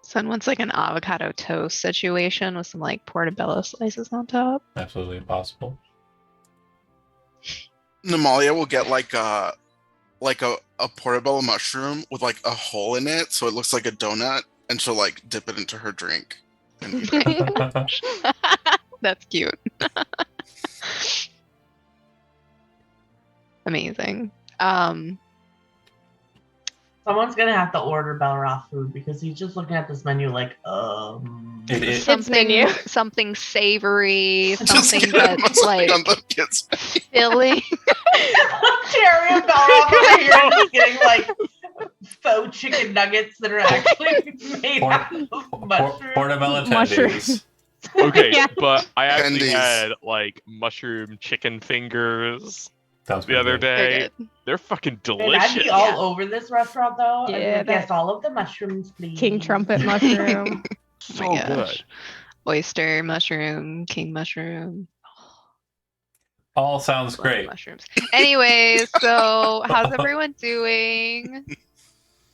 Someone's like an avocado toast situation with some like portobello slices on top. Absolutely impossible. Namalia will get like a portobello mushroom with like a hole in it, so it looks like a donut, and she'll like dip it into her drink. And eat it. That's cute. Amazing. Someone's gonna have to order Belroth food because he's just looking at this menu like, It is. Kids menu. Something savory, Just something get that's something like on the kids' menu. filling. Terry and Belroth over here just getting like faux chicken nuggets that are actually made out of mushrooms. Portobello Mushroom. tendies. Okay, Yeah. but I actually Candies. had like mushroom chicken fingers Sounds the other good. They're day. good. They're fucking And I'd delicious. be all over this restaurant though. I'd be Yeah, like, that- yes, all of the mushrooms, please. King trumpet mushroom. So Oh my good. gosh. Oyster mushroom, king mushroom. All sounds Love great. Mushrooms. Anyways, so how's everyone doing?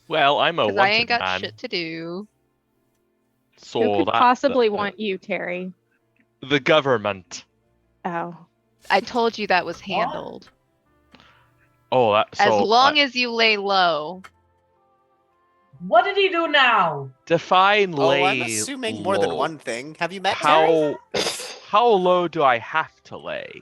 Well, I'm a 'Cause I wanted ain't got man. shit to do. So Who could that- possibly that- want you, Terry? the government. Oh. I told you that was handled. Oh, that As so long as you lay low. What did he do now? define Oh, lay. I'm assuming more than low. one thing. Have you met Terry? How low do I have to lay?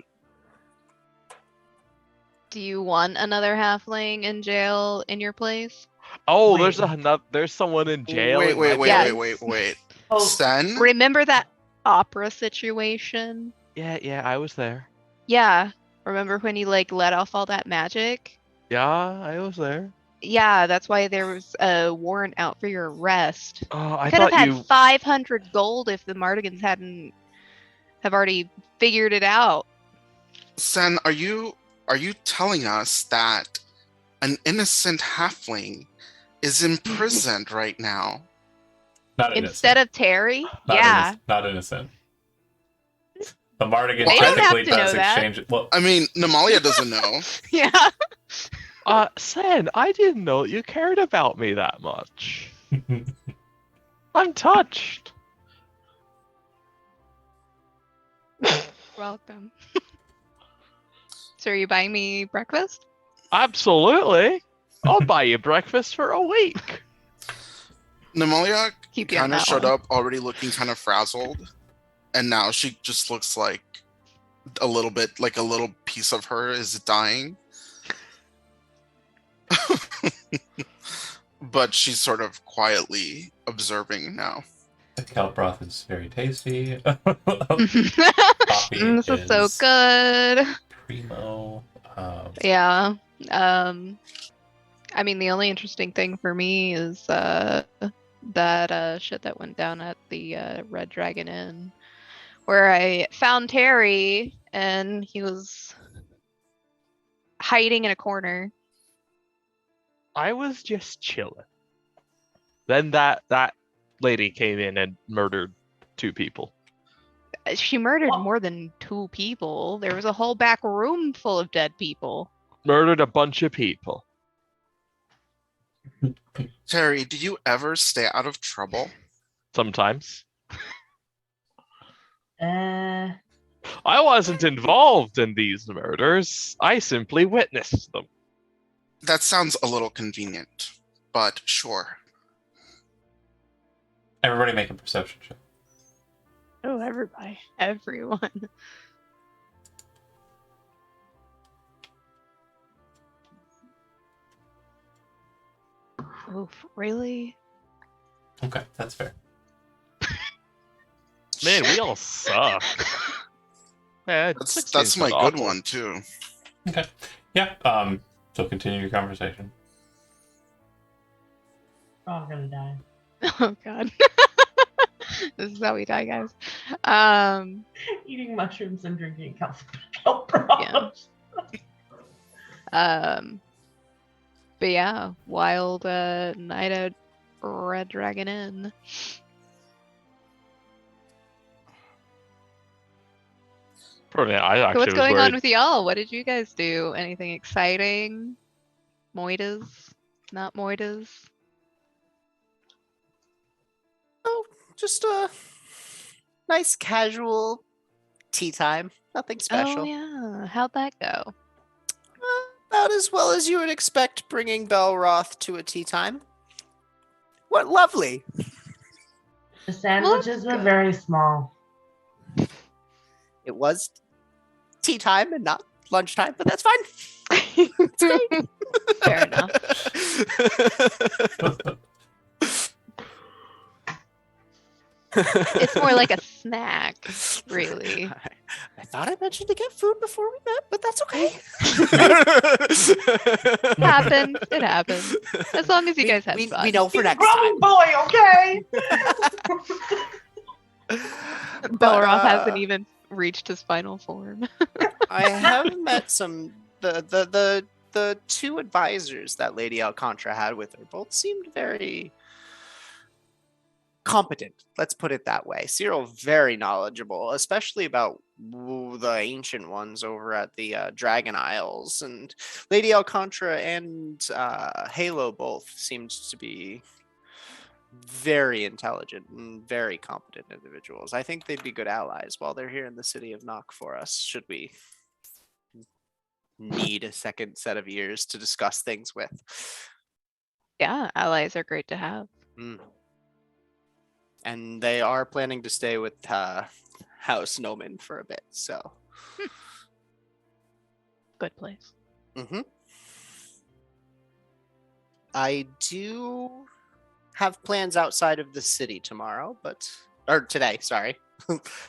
Do you want another halfling in jail in your place? Oh, there's Wait. there's someone in jail. Wait, in wait, my wait, Yes. wait. Oh, Sen? Remember that opera situation? Yeah, I was there. Yeah. Remember when you like let off all that magic? Yeah, I was there. Yeah, that's why there was a warrant out for your arrest. Oh, I Could have thought had you. 500 gold if the Mardigans hadn't have already figured it out. Sen, are you telling us that an innocent halfling is imprisoned right now? Not innocent. Instead of Terry? Not Yeah. innocent. Not innocent. The Mardigan They don't have technically to know does that. exchange it. Well, I mean, Namalia doesn't know. Yeah. Sen, I didn't know you cared about me that much. I'm touched. Welcome. So are you buying me breakfast? Absolutely. I'll buy you breakfast for a week. Namalia Keep you on kind of that showed one. up already looking kind of frazzled, and now she just looks like a little bit like a little piece of her is dying. But she's sort of quietly observing now. the kelp broth is very tasty. This is so good. Primo. Yeah. I mean, the only interesting thing for me is that shit that went down at the Red Dragon Inn, where I found Terry and he was hiding in a corner. I was just chilling. Then that lady came in and murdered 2 people. She murdered What? more than 2 people. There was a whole back room full of dead people. Murdered a bunch of people. Terry, do you ever stay out of trouble? Sometimes. Uh, I wasn't involved in these murders. I simply witnessed them. That sounds a little convenient, but sure. Everybody make a perception check. Oh, everybody. Everyone. Oof, really? Okay, that's fair. Man, we all suck. Yeah, That's 16's my not good awful. one too. Okay. Yeah. So continue your conversation. we're all gonna die. Oh god. This is how we die, guys. Eating mushrooms and drinking kelp broth. But yeah, wild night at Red Dragon Inn. Probably, I So actually what's was going worried. on with y'all? What did you guys do? Anything exciting? Moitas? Not moitas? Oh, just a nice casual tea time. Nothing special. Oh yeah. How'd that go? About as well as you would expect bringing Belroth to a tea time. What lovely. The sandwiches were good. very small. It was tea time and not lunchtime, but that's fine. Fair enough. It's more like a snack, really. I thought I mentioned to get food before we met, but that's okay. It happens. It happens. As long as you guys had fun. We know for He's a next grown time. boy, okay? Belroth hasn't even reached his final form. I have met some the 2 advisors that Lady Alcantara had with her. Both seemed very competent. Let's put it that way. Cyril very knowledgeable, especially about the ancient ones over at the Dragon Isles, and Lady Alcantara and Halo both seemed to be very intelligent and very competent individuals. I think they'd be good allies while they're here in the city of Nock for us, should we need a second set of ears to discuss things with. Yeah, allies are great to have. Mm. And they are planning to stay with House Noman for a bit, so. Good place. Mm-hmm. I do have plans outside of the city tomorrow, or today, sorry.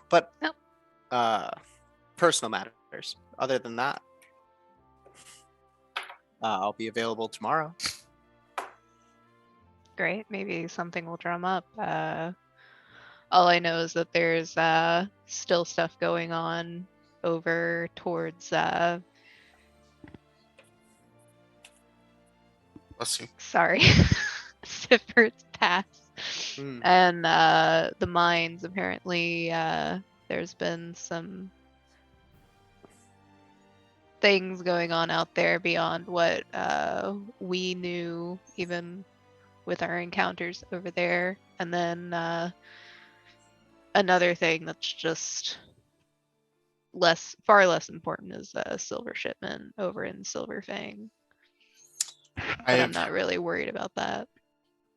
But Nope. Personal matters. Other than that, I'll be available tomorrow. Great. Maybe something will drum up. All I know is that there's still stuff going on over towards Bless you. sorry, Siffert's Pass. Hmm. And the mines, apparently, there's been some things going on out there beyond what we knew, even with our encounters over there. And then another thing that's just far less important is a silver shipment over in Silverfang. But I'm not really worried about that.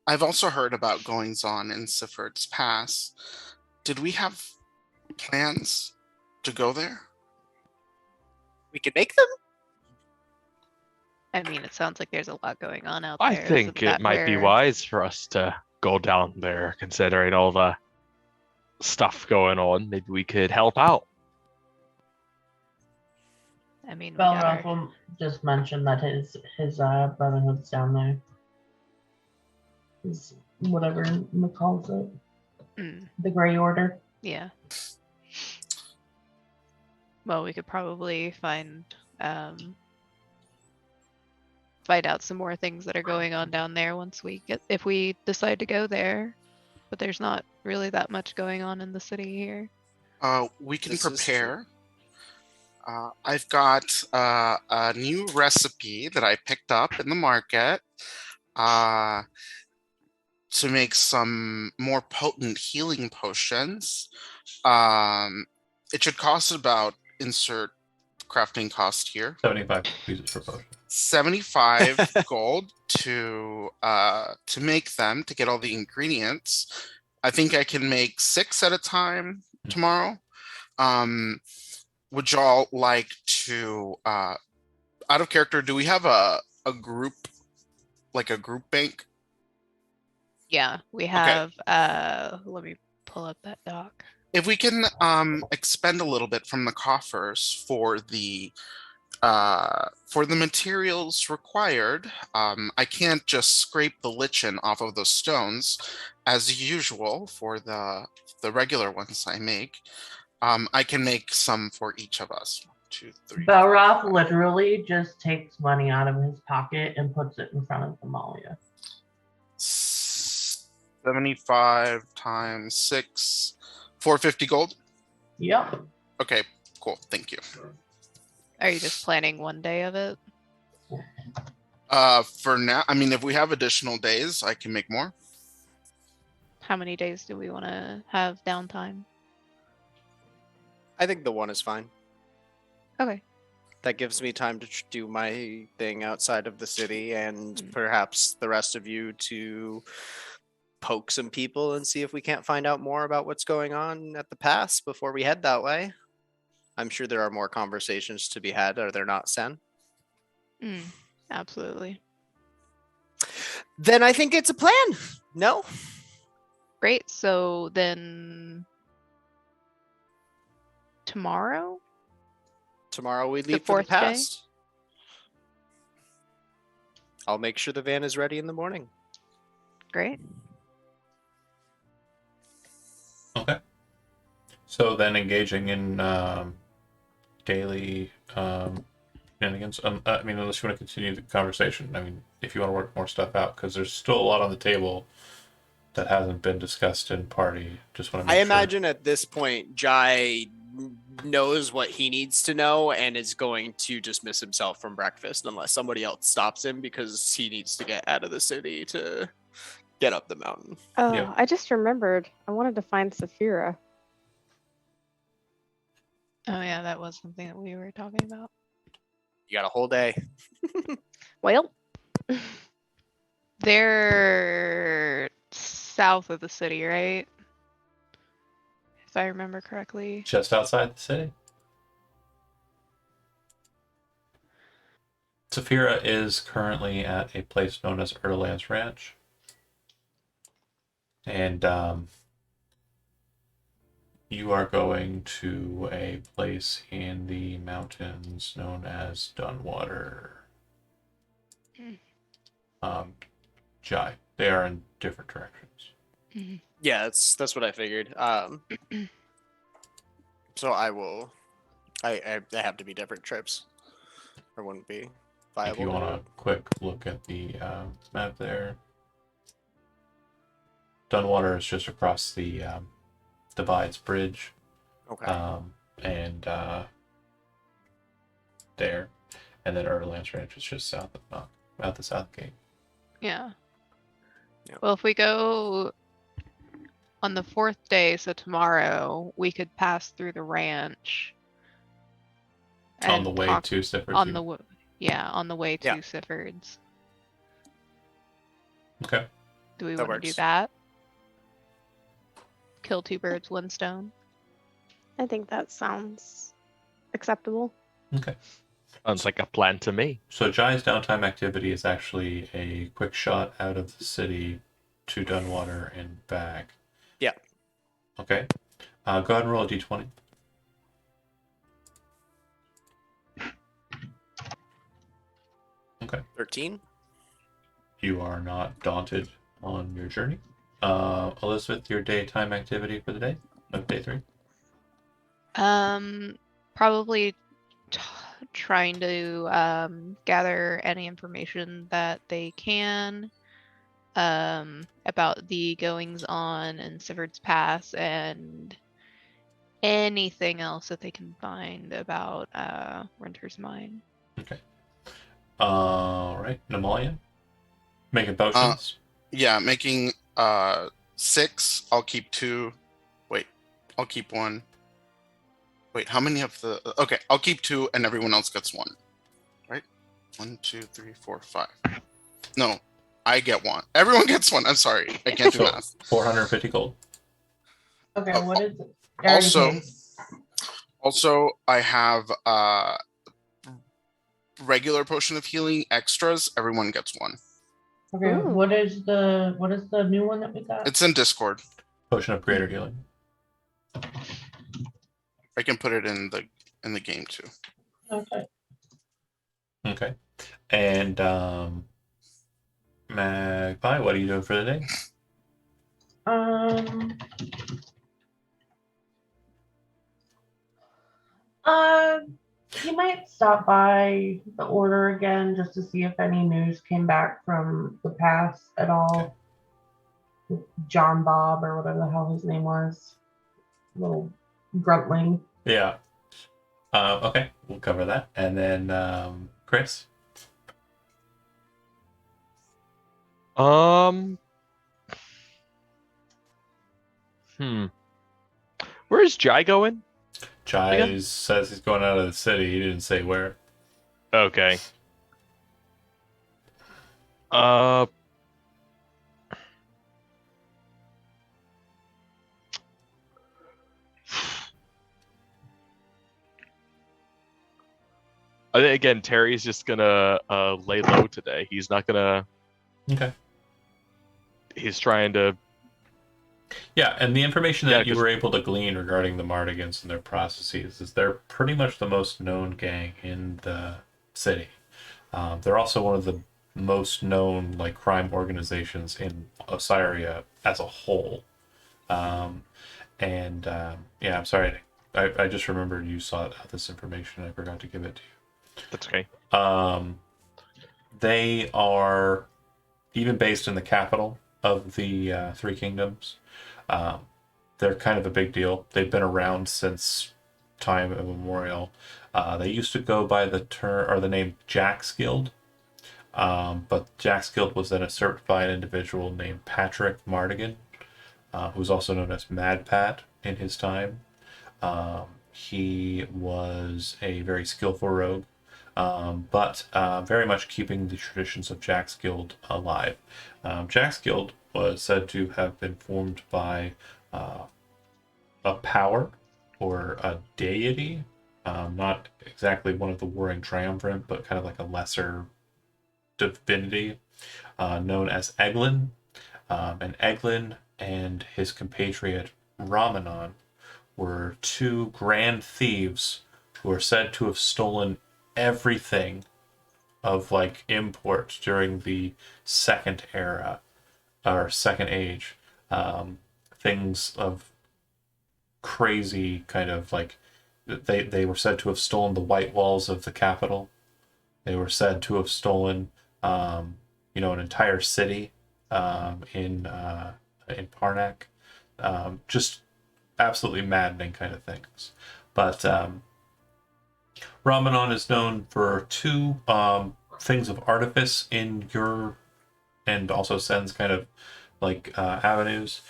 I've also heard about goings on in Siffert's Pass. Did we have plans to go there? We could make them. I mean, it sounds like there's a lot going on out I there. think Isn't it that might be where- wise for us to go down there, considering all the stuff going on. Maybe we could help out. I mean, we got our- Belroth just mentioned that his brotherhood's down there. His whatever Mick calls it, Mm, the Grey Order. yeah. Well, we could probably find out some more things that are going on down there if we decide to go there. But there's not really that much going on in the city here. We can This is true. prepare. I've got a new recipe that I picked up in the market to make some more potent healing potions. It should cost about, insert crafting cost here, 75 pieces per potion. 75 gold to make them, to get all the ingredients. I think I can make 6 at a time tomorrow. Would y'all like to out of character, do we have a group, like a group bank? Yeah, we have. Let me pull up that doc. If we can expend a little bit from the coffers for the materials required, I can't just scrape the lichen off of those stones as usual for the regular ones I make. I can make some for each of us. 1, 2, 3. Belroth literally just takes money out of his pocket and puts it in front of Amalia. 75 times 6, 450 gold. Yep. Okay, cool. Thank you. Are you just planning one day of it? For now, I mean, if we have additional days, I can make more. How many days do we want to have downtime? I think the one is fine. Okay. That gives me time to do my thing outside of the city, and Mm. perhaps the rest of you to poke some people and see if we can't find out more about what's going on at the pass before we head that way. I'm sure there are more conversations to be had, are there not, Sen? Absolutely. Then I think it's a plan. No? Great. So then tomorrow? Tomorrow we leave for the fourth day? pass. I'll make sure the van is ready in the morning. Great. Okay. So then engaging in daily shenanigans. I mean, unless you want to continue the conversation. I mean, if you want to work more stuff out, because there's still a lot on the table that hasn't been discussed in party. Just want to I make sure. imagine at this point, Jai knows what he needs to know and is going to dismiss himself from breakfast unless somebody else stops him because he needs to get out of the city to get up the mountain. Oh, Yeah. I just remembered. I wanted to find Saphira. Oh yeah, that was something that we were talking about. You got a whole day. Well, They're south of the city, right? If I remember correctly. Just outside the city. Saphira is currently at a place known as Erlands Ranch. And you are going to a place in the mountains known as Dunwater. Hmm. Jai, They are in different directions. Yeah, that's what I figured. So I will. They have to be different trips, or wouldn't be viable. If you to want do a it. quick look at the map there, Dunwater is just across the Divides Bridge, Okay. and there, and then Urlands Ranch is just south of out the south gate. Yeah. Yep. Well, if we go on the 4th day, so tomorrow, we could pass through the ranch. On the and way talk to Siffer. on the on the way to Yeah. Siffords. Okay. Do we That want to do works. that? Kill 2 birds, 1 stone. I think that sounds acceptable. Okay. Sounds like a plan to me. So Jai's downtime activity is actually a quick shot out of the city to Dunwater and back. Yeah. Okay. Go ahead and roll a d20. Okay. 13. You are not daunted on your journey. Elizabeth, your daytime activity for the day of day 3. Probably trying to gather any information that they can about the goings on in Siverd's Pass and anything else that they can find about Renter's Mine. Okay. All right, Namalian. Making potions. Yeah, making 6. I'll keep 2. Wait, I'll keep 1. Wait, how many of the? Okay, I'll keep 2, and everyone else gets 1. Right? 1, 2, 3, 4, 5. No, I get 1. Everyone gets 1. I'm sorry, I can't do So, math. 450 gold. Okay, Oh, what is it? also- Also, I have regular potion of healing extras. Everyone gets 1. Okay, Ooh. what is the new one that we got? It's in Discord. Potion of greater healing. I can put it in the game too. Okay. Okay. And Magpie, what are you doing for the day? You might stop by the order again just to see if any news came back from the past at all. John Bob or whatever the hell his name was. Little gruntling. Yeah. Okay, we'll cover that. And then Chris. Where's Jai going? Jai Again? says he's going out of the city. He didn't say where. Okay. I think again Terry's just gonna lay low today. He's not gonna. Okay. He's trying to. Yeah, and the information that Yeah, you 'cause- were able to glean regarding the Mardigans and their processes is they're pretty much the most known gang in the city. They're also one of the most known like crime organizations in Osiria as a whole. Yeah, I'm sorry. I just remembered you sought out this information. I forgot to give it to you. That's okay. They are even based in the capital of the Three Kingdoms. They're kind of a big deal. They've been around since time immemorial. They used to go by the term or the name Jack's Guild, but Jack's Guild was then usurped by an individual named Patrick Mardigan, who's also known as Mad Pat in his time. He was a very skillful rogue, but very much keeping the traditions of Jack's Guild alive. Jack's Guild was said to have been formed by a power or a deity, not exactly one of the warring triumvirate, but kind of like a lesser divinity known as Eglin. And Eglin and his compatriot Ramanon were 2 grand thieves who are said to have stolen everything of like import during the Second Era or Second Age, things of crazy kind of like they were said to have stolen the white walls of the capital. They were said to have stolen, an entire city in Parnak. Just absolutely maddening kind of things. But Ramanon is known for two things of artifice in your, and also Sen's kind of like avenues.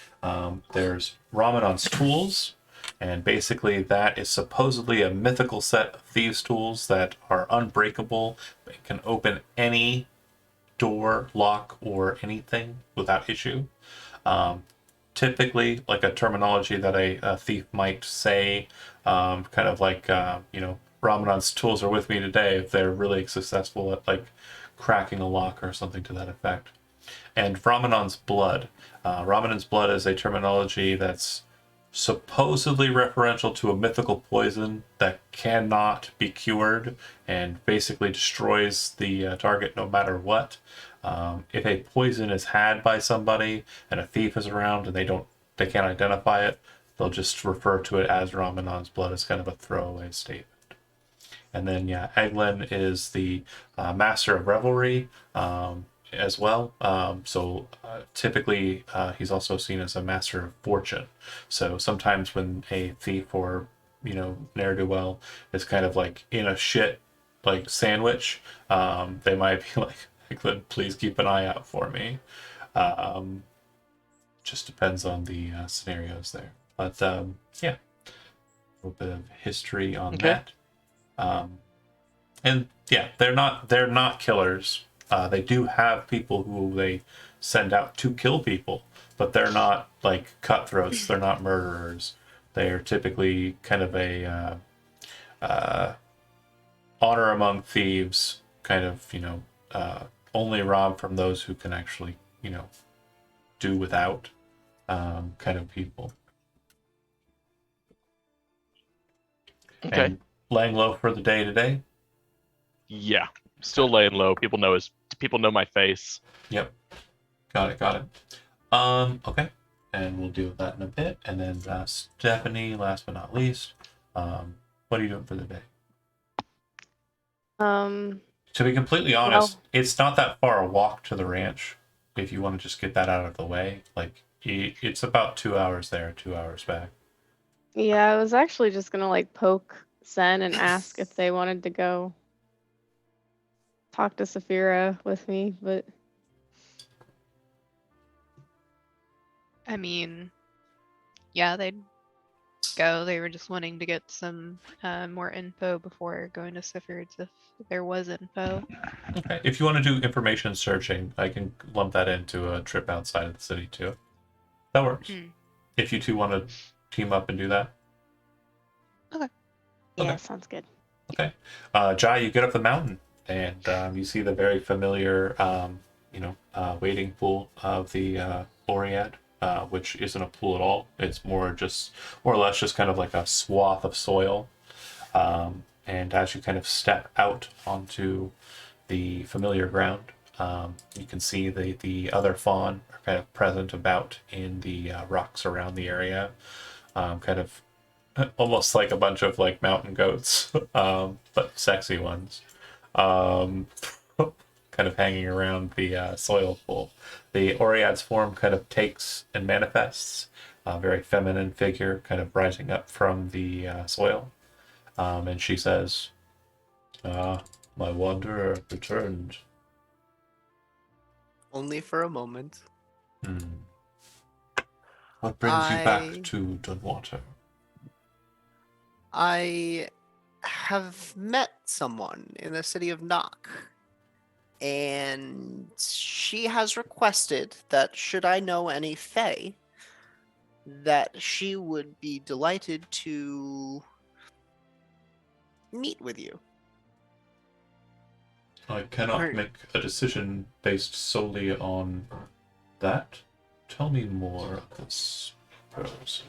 There's Ramanon's tools, and basically that is supposedly a mythical set of thieves' tools that are unbreakable. It can open any door, lock, or anything without issue. Typically, like a terminology that a thief might say, kind of like, Ramanon's tools are with me today if they're really successful at like cracking a lock or something to that effect. And Ramanon's blood. Ramanon's blood is a terminology that's supposedly referential to a mythical poison that cannot be cured and basically destroys the target no matter what. If a poison is had by somebody and a thief is around and they can't identify it, they'll just refer to it as Ramanon's blood as kind of a throwaway statement. And then, Eglin is the master of revelry as well. Typically, he's also seen as a master of fortune. So sometimes when a thief or, ne'er-do-well is kind of like in a shit like sandwich, they might be like, Eglin, please keep an eye out for me. Just depends on the scenarios there. But a little bit of history on that. They're not killers. They do have people who they send out to kill people, but they're not like cutthroats. They're not murderers. They are typically kind of a honor among thieves, kind of, only rob from those who can actually, do without kind of people. Okay. And laying low for the day today. Yeah. Still laying low. People know my face. Yep. Got it. Okay. And we'll deal with that in a bit. And then Stephanie, last but not least, what are you doing for the day? To be completely honest, it's not that far a walk to the ranch. If you want to just get that out of the way, like it's about 2 hours there, 2 hours back. Yeah, I was actually just gonna like poke Sen and ask if they wanted to go talk to Saphira with me, but I mean, yeah, they'd go. They were just wanting to get some more info before going to Siffords if there was info. Okay. If you want to do information searching, I can lump that into a trip outside of the city too. That works. If you two want to team up and do that. yeah, Okay. sounds good. Okay. Jai, you get up the mountain and you see the very familiar, wading pool of the Oread, which isn't a pool at all. It's more or less just kind of like a swath of soil. And as you kind of step out onto the familiar ground, you can see the other fawn are kind of present about in the rocks around the area, kind of almost like a bunch of like mountain goats, but sexy ones, kind of hanging around the soil pool. The Oread's form kind of takes and manifests a very feminine figure kind of rising up from the soil. And she says, my wanderer returned. Only for a moment. What brings you back to Dunwater? I have met someone in the city of Nock, and she has requested that should I know any Fae, that she would be delighted to meet with you. I cannot make a decision based solely on that. Tell me more of this person.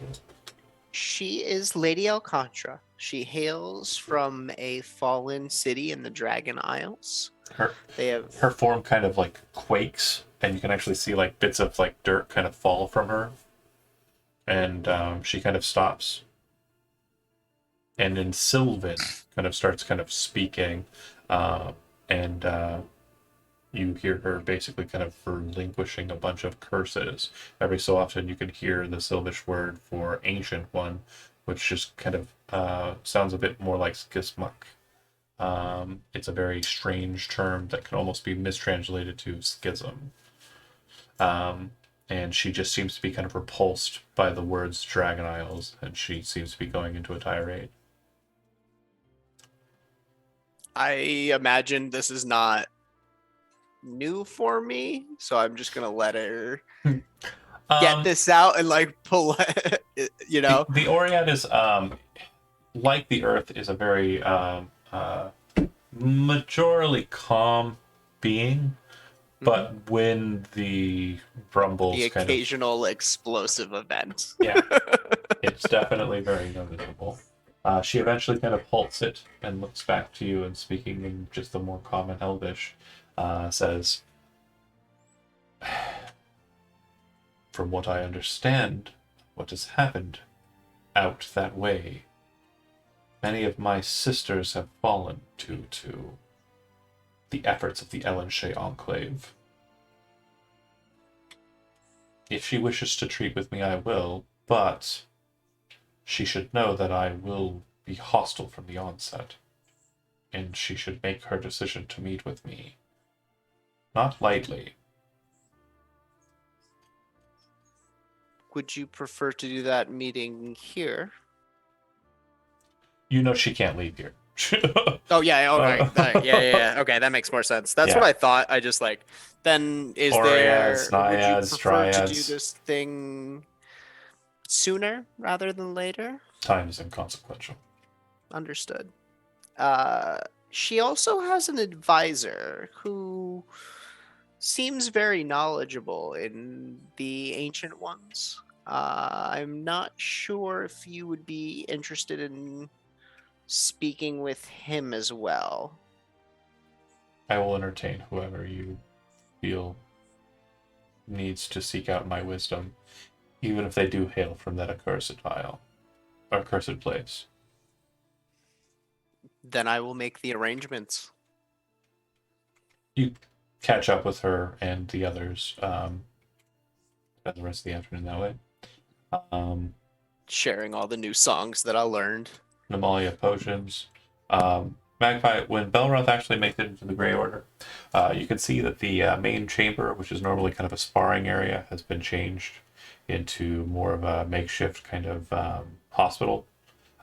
She is Lady Alcontra. She hails from a fallen city in the Dragon Isles. Her They have her form kind of like quakes, and you can actually see like bits of like dirt kind of fall from her, and she kind of stops. And then Sylvan kind of starts kind of speaking, and you hear her basically kind of relinquishing a bunch of curses. Every so often you can hear the Sylvish word for Ancient One, which just kind of sounds a bit more like Skismuk. It's a very strange term that can almost be mistranslated to schism. And she just seems to be kind of repulsed by the words Dragon Isles, and she seems to be going into a tirade. I imagine this is not new for me, so I'm just gonna let her get this out and like pull you know. The Oriad is like the Earth, is a very majorly calm being, but when the rumbles The kind occasional explosive event. of, yeah, it's definitely very noticeable. She eventually kind of halts it and looks back to you, and speaking in just the more common Elvish, says, "From what I understand, what has happened out that way, many of my sisters have fallen due to the efforts of the Ellenshay Enclave. If she wishes to treat with me, I will, but she should know that I will be hostile from the onset, and she should make her decision to meet with me. Not lightly." Would you prefer to do that meeting here? You know she can't leave here. Oh yeah, all right. Yeah. Okay, that makes more sense. That's what Yeah. I thought. I just like then is Oreads, there would naiads, you prefer to do dryads. this thing sooner rather than later? Time is inconsequential. Understood. She also has an advisor who seems very knowledgeable in the Ancient Ones. I'm not sure if you would be interested in speaking with him as well. I will entertain whoever you feel needs to seek out my wisdom, even if they do hail from that accursed vial, or accursed place. Then I will make the arrangements. You catch up with her and the others, spend the rest of the afternoon that way. Sharing all the new songs that I learned. Nemalia potions. Magpie, when Belroth actually makes it into the Grey Order, you can see that the main chamber, which is normally kind of a sparring area, has been changed into more of a makeshift kind of hospital.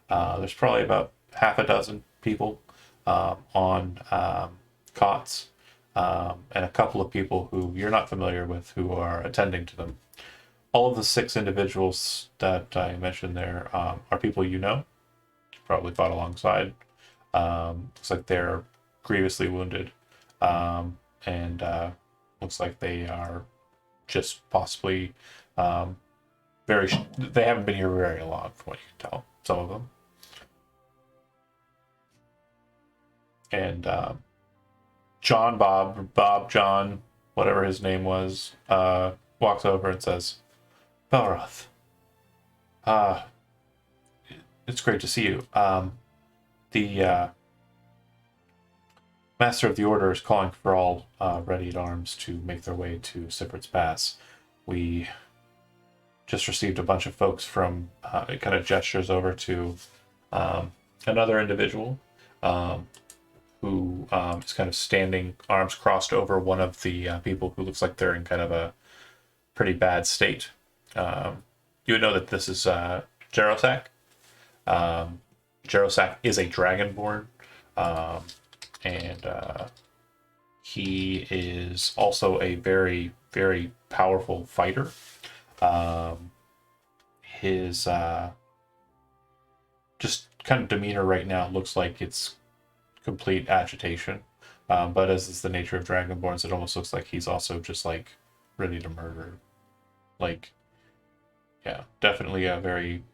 There's probably about half a dozen people on cots, and a couple of people who you're not familiar with who are attending to them. All of the 6 individuals that I mentioned there are people you know, probably fought alongside. Looks like they're grievously wounded, and looks like they are just possibly they haven't been here very long, from what you can tell, some of them. And John, whatever his name was, walks over and says, "Belroth, it's great to see you. The Master of the Order is calling for all ready at arms to make their way to Sifrit's Pass. We just received a bunch of folks from," it kind of gestures over to another individual who is kind of standing, arms crossed over one of the people who looks like they're in kind of a pretty bad state. You would know that this is Jerosak. Jerosak is a dragonborn, and he is also a very, very powerful fighter. His just kind of demeanor right now looks like it's complete agitation, but as is the nature of dragonborns, it almost looks like he's also just like ready to murder. Like, yeah, definitely a very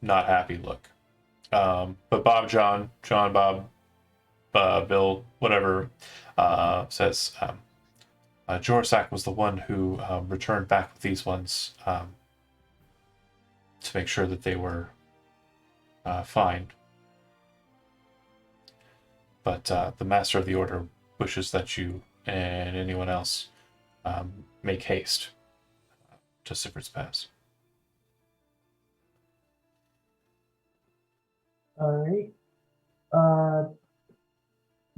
not happy look. But Bob, John, Bob, Bill, whatever, says Jorosak was the one who returned back with these ones to make sure that they were fine. But the Master of the Order wishes that you and anyone else make haste to Sifrit's Pass. All right.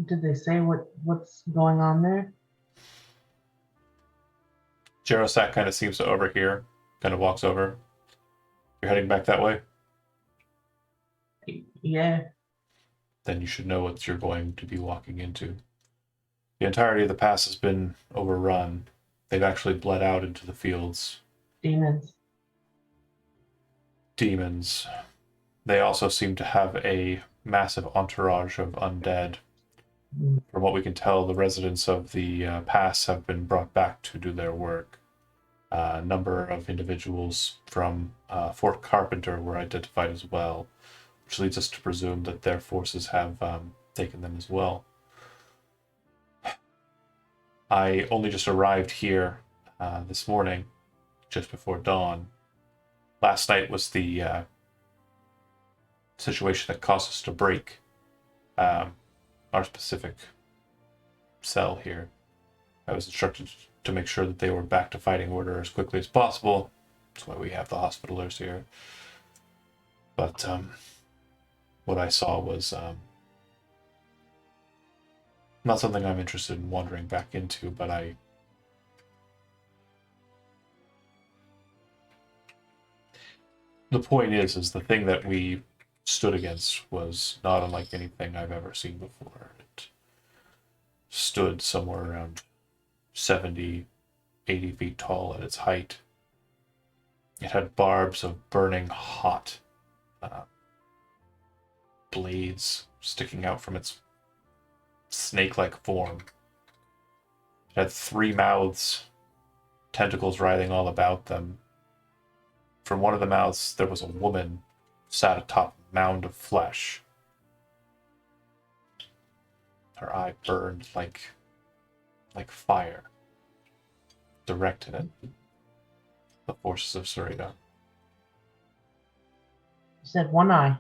Did they say what's going on there? Jorosak kind of seems to overhear, kind of walks over. You're heading back that way? Yeah. Then you should know what you're going to be walking into. The entirety of the pass has been overrun. They've actually bled out into the fields. Demons. Demons. They also seem to have a massive entourage of undead. Mm. From what we can tell, the residents of the pass have been brought back to do their work. A number of individuals from Fort Carpenter were identified as well, which leads us to presume that their forces have taken them as well. I only just arrived here this morning, just before dawn. Last night was the situation that caused us to break our specific cell here. I was instructed to make sure that they were back to fighting order as quickly as possible. That's why we have the hospitalers here. But what I saw was not something I'm interested in wandering back into, but the point is the thing that we stood against was not unlike anything I've ever seen before. It stood somewhere around 70, 80 feet tall at its height. It had barbs of burning hot blades sticking out from its snake-like form. It had 3 mouths, tentacles writhing all about them. From one of the mouths, there was a woman sat atop a mound of flesh. Her eye burned like fire, directed at the forces of Sarita. You said one eye.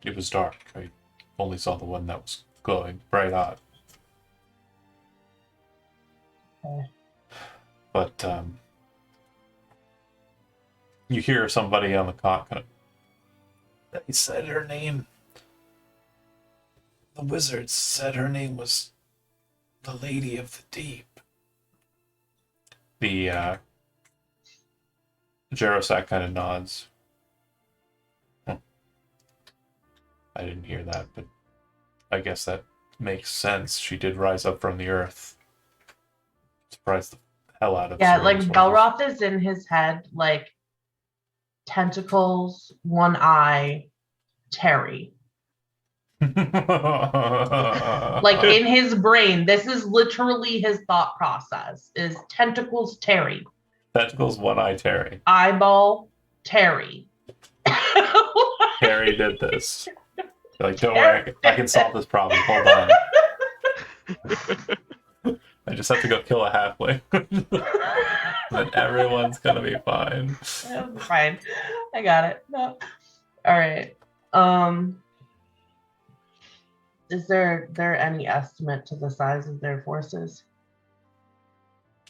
It was dark. I only saw the one that was glowing bright hot. Okay. But you hear somebody on the cot kind of, they said her name. The wizards said her name was the Lady of the Deep. The Jorosak kind of nods. I didn't hear that, but I guess that makes sense. She did rise up from the earth. Surprised the hell out of Yeah, Sarita's like forces. Belroth is in his head, like tentacles, one eye, Terry. Like in his brain, this is literally his thought process: is tentacles, Terry, Tentacles, one eye Terry. eyeball, Terry. Terry did this. You're like, don't worry, I can solve this problem. Hold on. I just have to go kill a halfling. Then everyone's gonna be fine. Fine, I got it. No. All right. Is there any estimate to the size of their forces?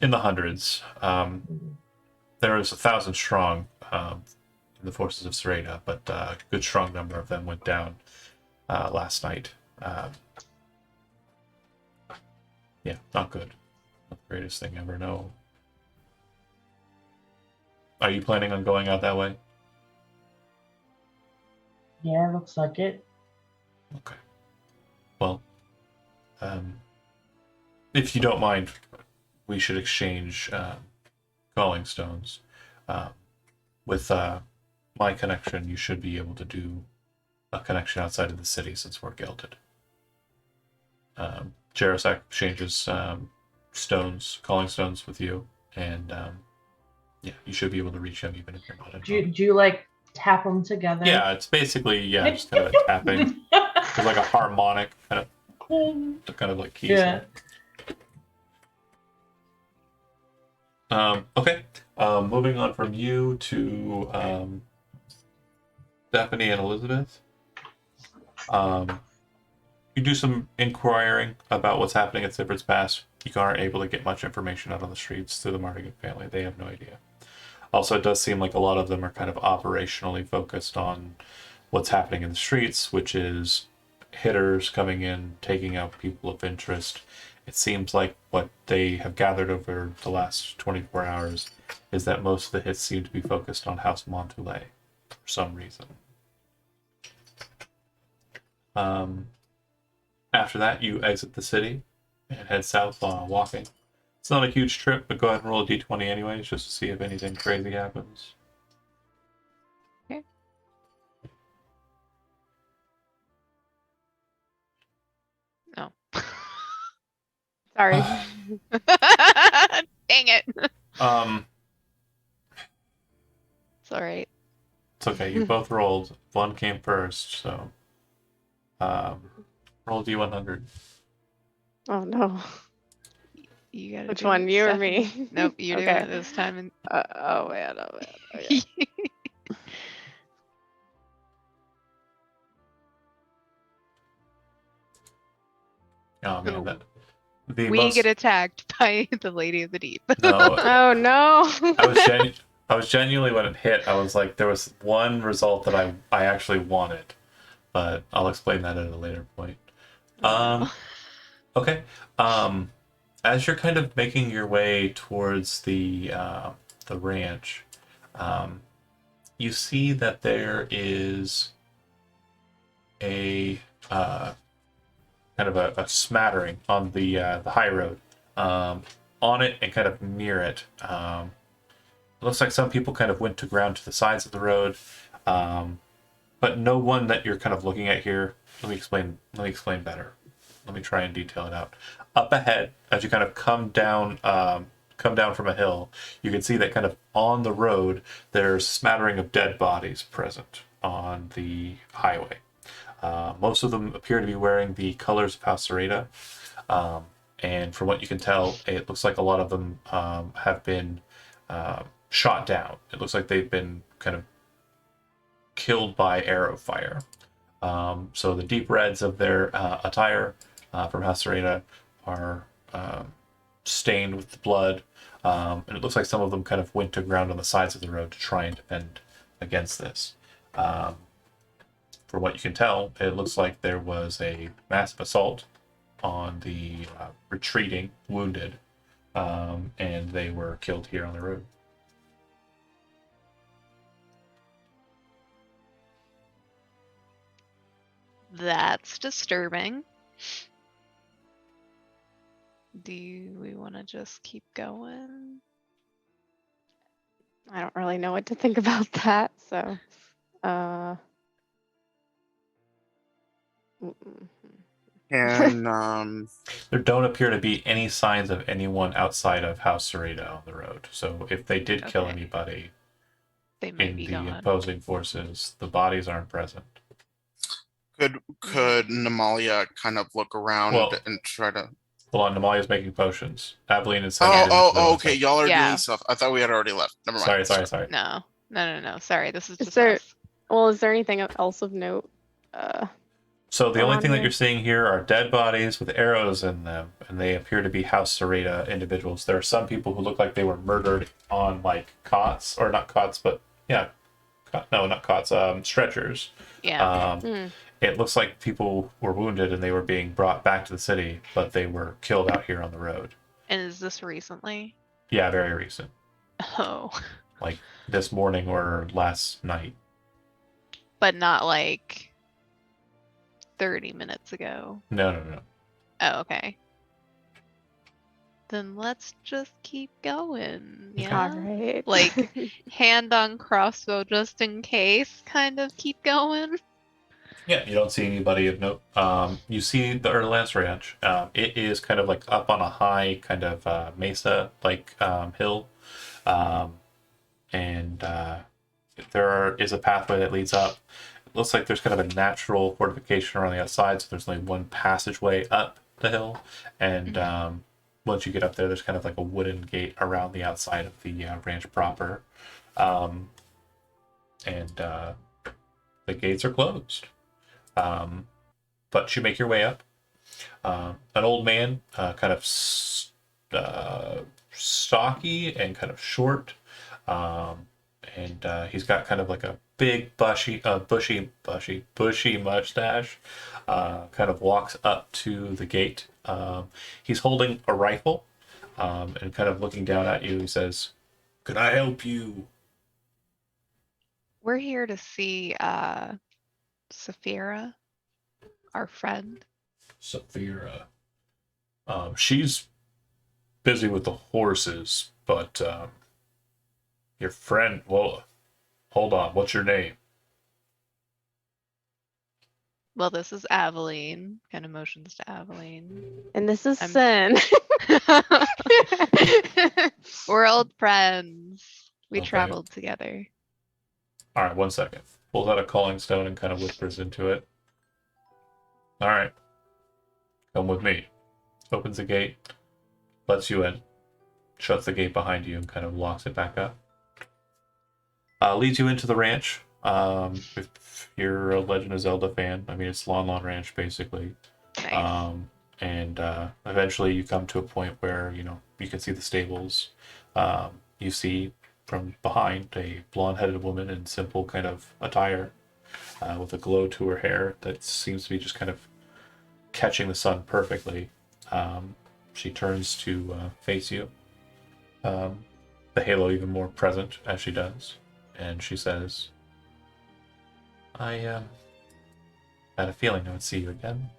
In the hundreds. There was 1,000 strong in the forces of Sarita, but a good strong number of them went down last night. Yeah, not good. Not the greatest thing ever, no. Are you planning on going out that way? Yeah, looks like it. Okay. Well, if you don't mind, we should exchange calling stones. With my connection, you should be able to do a connection outside of the city since we're gilded. Jorosak exchanges stones, calling stones with you, and yeah, you should be able to reach him even if you're not in. Do you like tap them together. Yeah, it's basically just kind of a tapping. There's like a harmonic kind of like key Yeah. sound. Okay. Moving on from you to Stephanie and Elizabeth. You do some inquiring about what's happening at Sifrid's Pass. You aren't able to get much information out on the streets through the Mardigan family. They have no idea. Also, it does seem like a lot of them are kind of operationally focused on what's happening in the streets, which is hitters coming in, taking out people of interest. It seems like what they have gathered over the last 24 hours is that most of the hits seem to be focused on House Montoulet for some reason. After that, you exit the city and head south walking. It's not a huge trip, but go ahead and roll a d20 anyways, just to see if anything crazy happens. Okay. No. Sorry. Dang it. Um, It's alright. it's okay. You both rolled. One came first, so roll d100. Oh no. You gotta Which do one, it, you or Stephanie. me? Nope, you're doing Okay. it this time. And Oh man, Okay. Oh man, the we most get attacked by the Lady of the Deep. no. Oh no. I was genuinely when it hit. I was like, there was one result that I actually wanted, but I'll explain that at a later point. Okay. As you're kind of making your way towards the ranch, you see that there is a kind of a smattering on the high road. On it and kind of near it, it looks like some people kind of went to ground to the sides of the road, but no one that you're kind of looking at here. Let me explain better. Let me try and detail it out. Up ahead, as you kind of come down from a hill, you can see that kind of on the road, there's smattering of dead bodies present on the highway. Most of them appear to be wearing the colors of House Sereda, and from what you can tell, it looks like a lot of them have been shot down. It looks like they've been kind of killed by arrow fire. So the deep reds of their attire from House Sereda are stained with the blood, and it looks like some of them kind of went to ground on the sides of the road to try and defend against this. From what you can tell, it looks like there was a massive assault on the retreating wounded, and they were killed here on the road. That's disturbing. Do we want to just keep going? I don't really know what to think about that. So, And There don't appear to be any signs of anyone outside of House Sereda on the road. So if they did kill Okay. anybody They might in be the gone. opposing forces, the bodies aren't present. could Namalia kind of look around Well- and try to? Hold on, Namalia's making potions. Aveline and Sam. Oh, okay. Y'all are Yeah. doing stuff. I thought we had already left. Never mind. Sorry. No. Sorry, this is Is just there- us. well, is there anything else of note? So the Go only on thing that here. you're seeing here are dead bodies with arrows in them, and they appear to be House Sereda individuals. There are some people who look like they were murdered on like cots, or not cots, but yeah, not cots, stretchers. Yeah. It looks like people were wounded and they were being brought back to the city, but they were killed out here on the road. And is this recently? Yeah, very recent, Oh. like this morning or last night. But not like 30 minutes ago. No. Oh, okay. Then let's just keep going. Yeah. All right. Like, hand on crossbow just in case, kind of keep going. Yeah, you don't see anybody of note. You see the Erlance Ranch. It is kind of like up on a high kind of mesa like hill, and is a pathway that leads up. It looks like there's kind of a natural fortification around the outside, so there's only one passageway up the hill, and once you get up there, there's kind of like a wooden gate around the outside of the ranch proper, and the gates are closed. But you make your way up. An old man, kind of stocky and kind of short, and he's got kind of like a big bushy mustache. Kind of walks up to the gate. He's holding a rifle, and kind of looking down at you. He says, "Can I help you?" We're here to see Saphira, our friend. Saphira. She's busy with the horses, but your friend, well, hold on, what's your name? Well, this is Aveline. Kind of motions to Aveline. And this is I'm- Sin. We're old friends. We Okay. traveled together. All right, 1 second. Pulls out a calling stone and kind of whispers into it. All right, come with me. Opens the gate, lets you in, shuts the gate behind you, and kind of locks it back up. Leads you into the ranch. If you're a Legend of Zelda fan, I mean, it's Lon Lon Ranch, basically. Nice. And eventually you come to a point where, you know, you can see the stables. You see from behind a blonde-headed woman in simple kind of attire, with a glow to her hair that seems to be just kind of catching the sun perfectly. She turns to face you, the halo even more present as she does, and she says, I had a feeling I would see you again.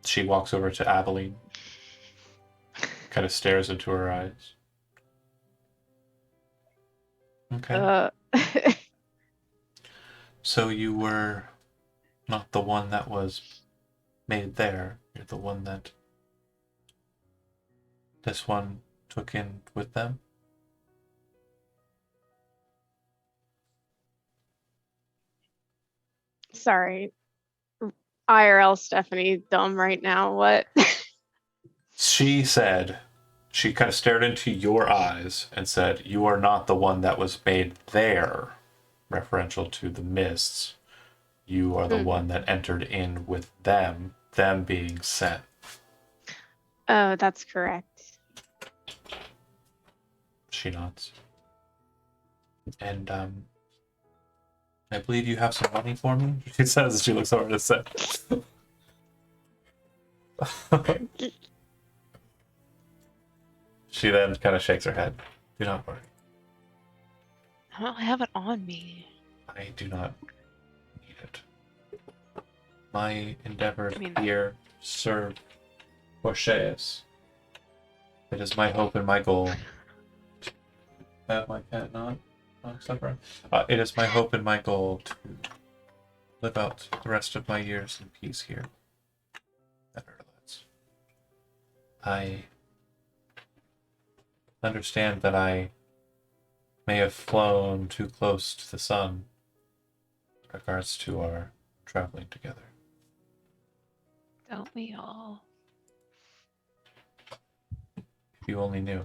She walks over to Aveline, kind of stares into her eyes. Okay. So you were not the one that was made there. You're the one that this one took in with them? Sorry. IRL Stephanie dumb right now. What? She said, she kind of stared into your eyes and said, you are not the one that was made there, referential to the mists. You are the one that entered in with them being sent. Oh, that's correct. She nods. And, I believe you have some money for me? She says as she looks over to Seth. She then kind of shakes her head. Do not worry. I don't have it on me. I do not need it. My endeavors I mean- here serve Porscheus. It is my hope and my goal. Have my cat not except for it is my hope and my goal to live out the rest of my years in peace here at Erlitz. I understand that I may have flown too close to the sun in regards to our traveling together. Don't we all? If you only knew.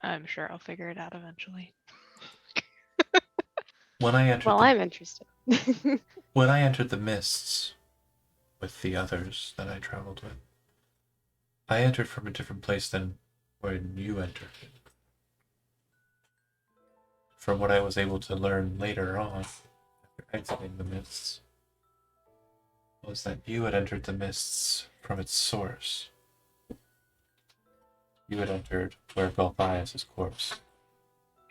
I'm sure I'll figure it out eventually. When I entered Well, I'm interested. when I entered the mists with the others that I traveled with, I entered from a different place than when you entered. From what I was able to learn later on, after exiting the mists, was that you had entered the mists from its source. You had entered where Belthias' corpse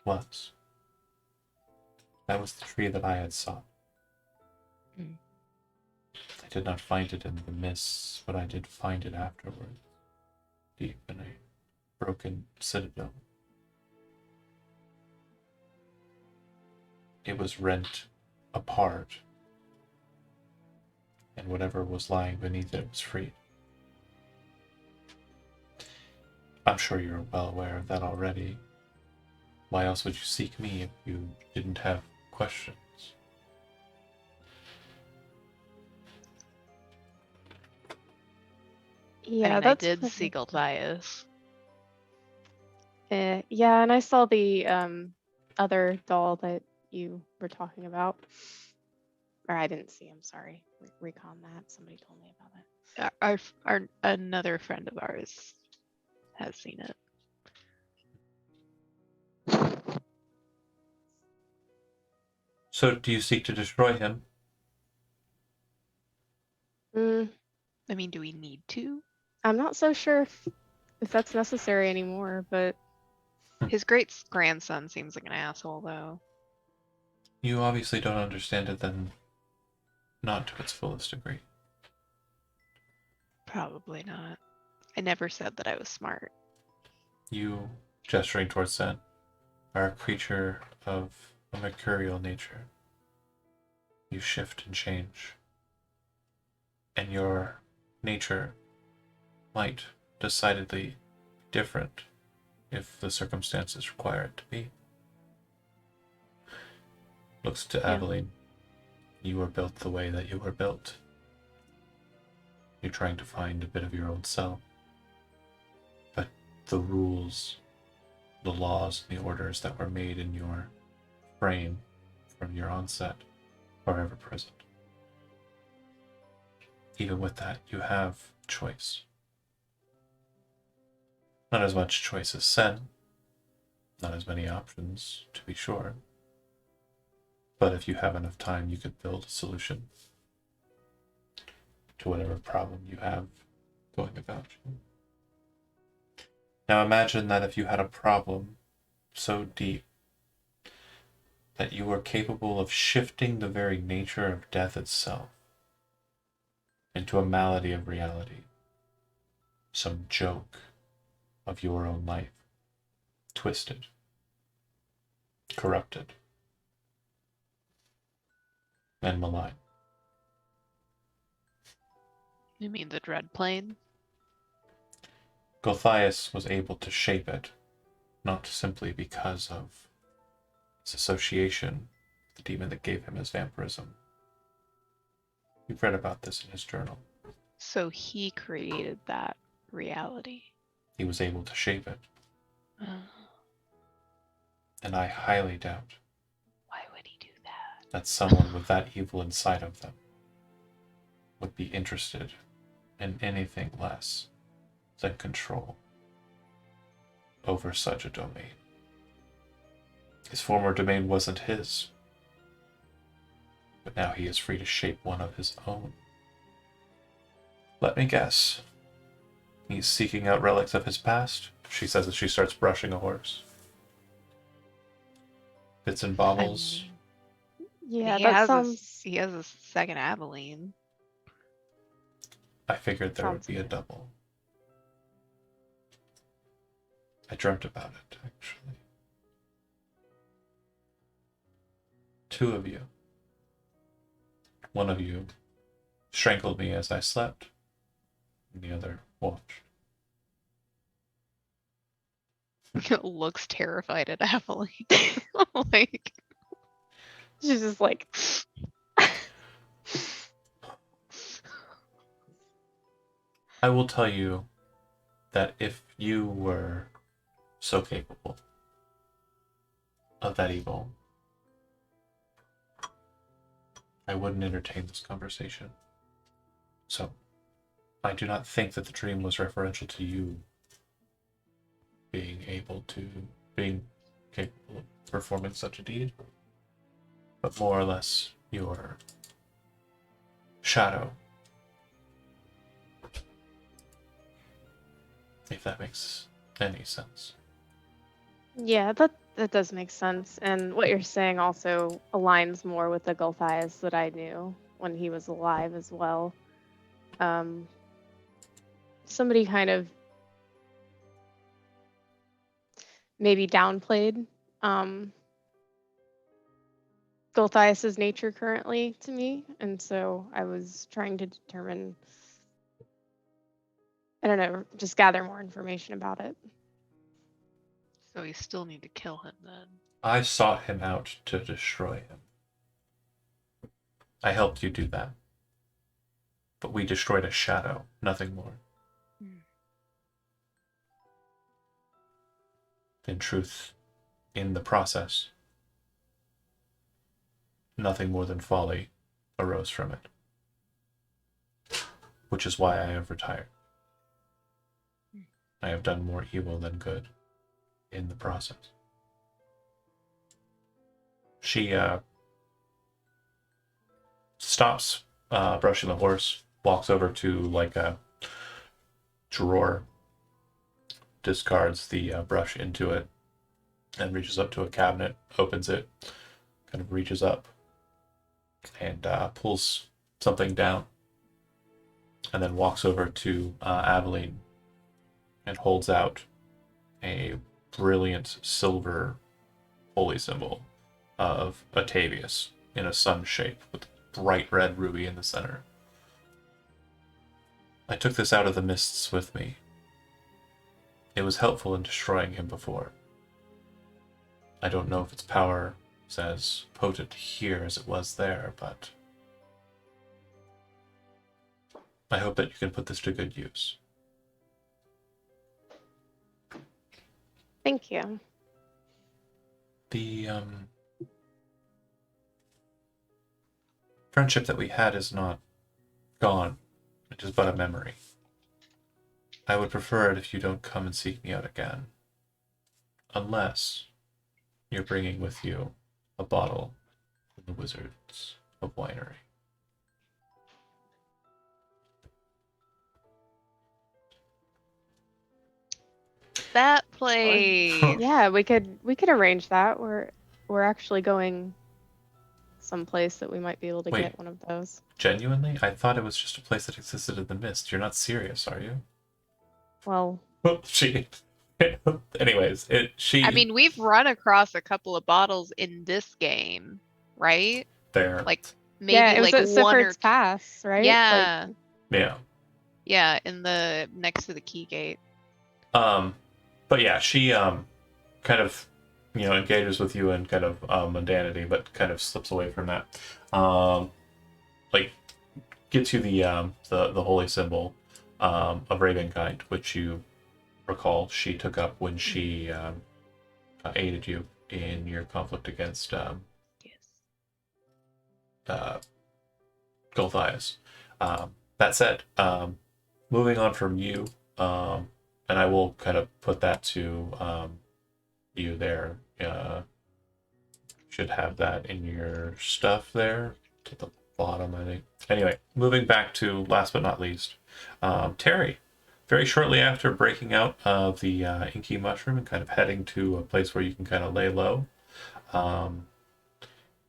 was. That was the tree that I had sought. Mm. I did not find it in the mists, but I did find it afterward, deep in a broken citadel. It was rent apart, and whatever was lying beneath it was freed. I'm sure you're well aware of that already. Why else would you seek me if you didn't have questions? Yeah, I mean, I that's did pretty see Gulthias. Yeah, and I saw the other doll that you were talking about. Or I didn't see, I'm sorry. Recon that. Somebody told me about it. Our another friend of ours has seen it. So, do you seek to destroy him? Mm, I mean, do we need to? I'm not so sure if that's necessary anymore, but His great grandson seems like an asshole, though. You obviously don't understand it then, not to its fullest degree. Probably not. I never said that I was smart. You, gesturing towards Sen, are a creature of a mercurial nature. You shift and change. And your nature might decidedly be different if the circumstances require it to be. Looks to Yeah. Aveline. You were built the way that you were built. You're trying to find a bit of your own self. But the rules, the laws, and the orders that were made in your frame from your onset are ever present. Even with that, you have choice. Not as much choice as Sen, not as many options, to be sure. But if you have enough time, you could build a solution to whatever problem you have going about you. Now imagine that if you had a problem so deep that you were capable of shifting the very nature of death itself into a malady of reality, some joke of your own life, twisted, corrupted, and malign. You mean the Dread Plane? Gulthias was able to shape it, not simply because of its association with the demon that gave him his vampirism. You've read about this in his journal. So he created that reality. He was able to shape it, Uh, and I highly doubt why would he do that? that someone with that evil inside of them would be interested in anything less than control over such a domain. His former domain wasn't his, but now he is free to shape one of his own. Let me guess. He's seeking out relics of his past, she says as she starts brushing a horse. Bits and baubles. yeah, that sounds he has a second Aveline. I figured there would sounds be a good. double. I dreamt about it, actually. Two of you. One of you strangled me as I slept, and the other watched. Looks terrified at Aveline. Like, She's just like, I will tell you that if you were so capable of that evil, I wouldn't entertain this conversation. So, I do not think that the dream was referential to you being capable of performing such a deed, but more or less your shadow. If that makes any sense. yeah, that does make sense. And what you're saying also aligns more with the Gulthias that I knew when he was alive as well. Somebody kind of maybe downplayed Gulthias's nature currently to me, and so I was trying to determine, I don't know, just gather more information about it. So we still need to kill him then. I sought him out to destroy him. I helped you do that. But we destroyed a shadow, nothing more. In truth, in the process, nothing more than folly arose from it. Which is why I have retired. I have done more evil than good in the process. She stops brushing the horse, walks over to like a drawer, discards the brush into it, and reaches up to a cabinet, opens it, kind of reaches up, and pulls something down, and then walks over to Aveline and holds out a brilliant silver holy symbol of Atavius in a sun shape with bright red ruby in the center. I took this out of the mists with me. It was helpful in destroying him before. I don't know if its power is as potent here as it was there, but I hope that you can put this to good use. Thank you. The friendship that we had is not gone. It is but a memory. I would prefer it if you don't come and seek me out again. Unless you're bringing with you a bottle from the Wizards of Winery. That place. Yeah, we could arrange that. We're actually going someplace that we might be able to Wait. get one of those. Genuinely? I thought it was just a place that existed in the mist. You're not serious, are you? Well, She... Anyways, she... I mean, we've run across a couple of bottles in this game, right? There. Like maybe yeah, it was like at one or Sifford's Pass, right? yeah, Yeah. yeah, in the next to the key gate. But yeah, she kind of, engages with you in kind of mundanity, but kind of slips away from that. Like gets you the holy symbol of Ravenkind, which you recall she took up when she aided you in your conflict against Gulthias. That said, moving on from you, and I will kind of put that to you there. Should have that in your stuff there to the bottom, I think. Anyway, moving back to last but not least, Terry. Very shortly after breaking out of the inky mushroom and kind of heading to a place where you can kind of lay low,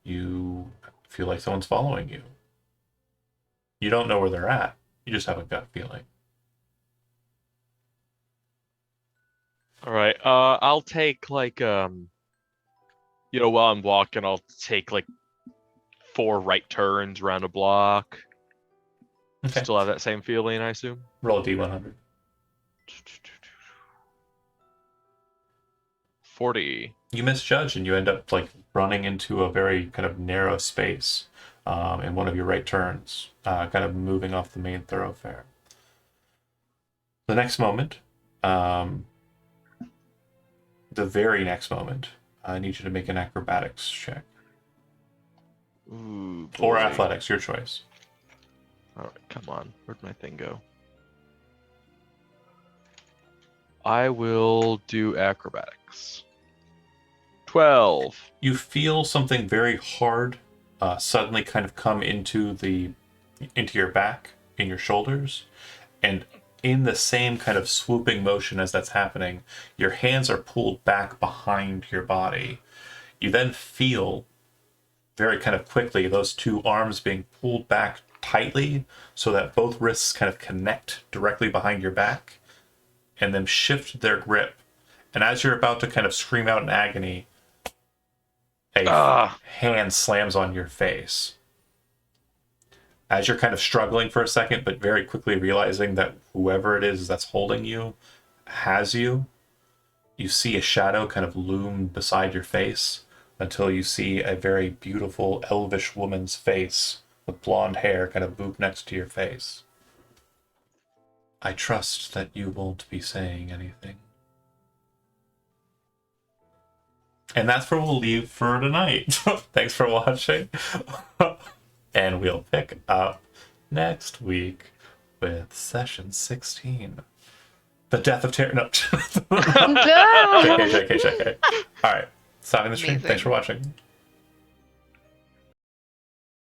you feel like someone's following you. You don't know where they're at. You just have a gut feeling. All right. I'll take like while I'm walking, I'll take like 4 right turns around a block. Okay. Still have that same feeling, I assume. Roll a d100. 40. You misjudge and you end up like running into a very kind of narrow space in one of your right turns, kind of moving off the main thoroughfare. The next moment, the very next moment, I need you to make an acrobatics check. Ooh, Or boy. athletics, your choice. All right, come on. Where'd my thing go? I will do acrobatics. 12. You feel something very hard suddenly kind of come into your back, in your shoulders, and in the same kind of swooping motion as that's happening, your hands are pulled back behind your body. You then feel very kind of quickly those 2 arms being pulled back tightly so that both wrists kind of connect directly behind your back and then shift their grip. And as you're about to kind of scream out in agony, a hand slams on your face. As you're kind of struggling for a second, but very quickly realizing that whoever it is that's holding you has you, you see a shadow kind of loom beside your face until you see a very beautiful elvish woman's face with blonde hair kind of boop next to your face. I trust that you won't be saying anything. And that's where we'll leave for tonight. Thanks for watching. And we'll pick up next week with session 16. The death of Tyr. No. No! JK. All right. Stopping the stream. Thanks Amazing. for watching.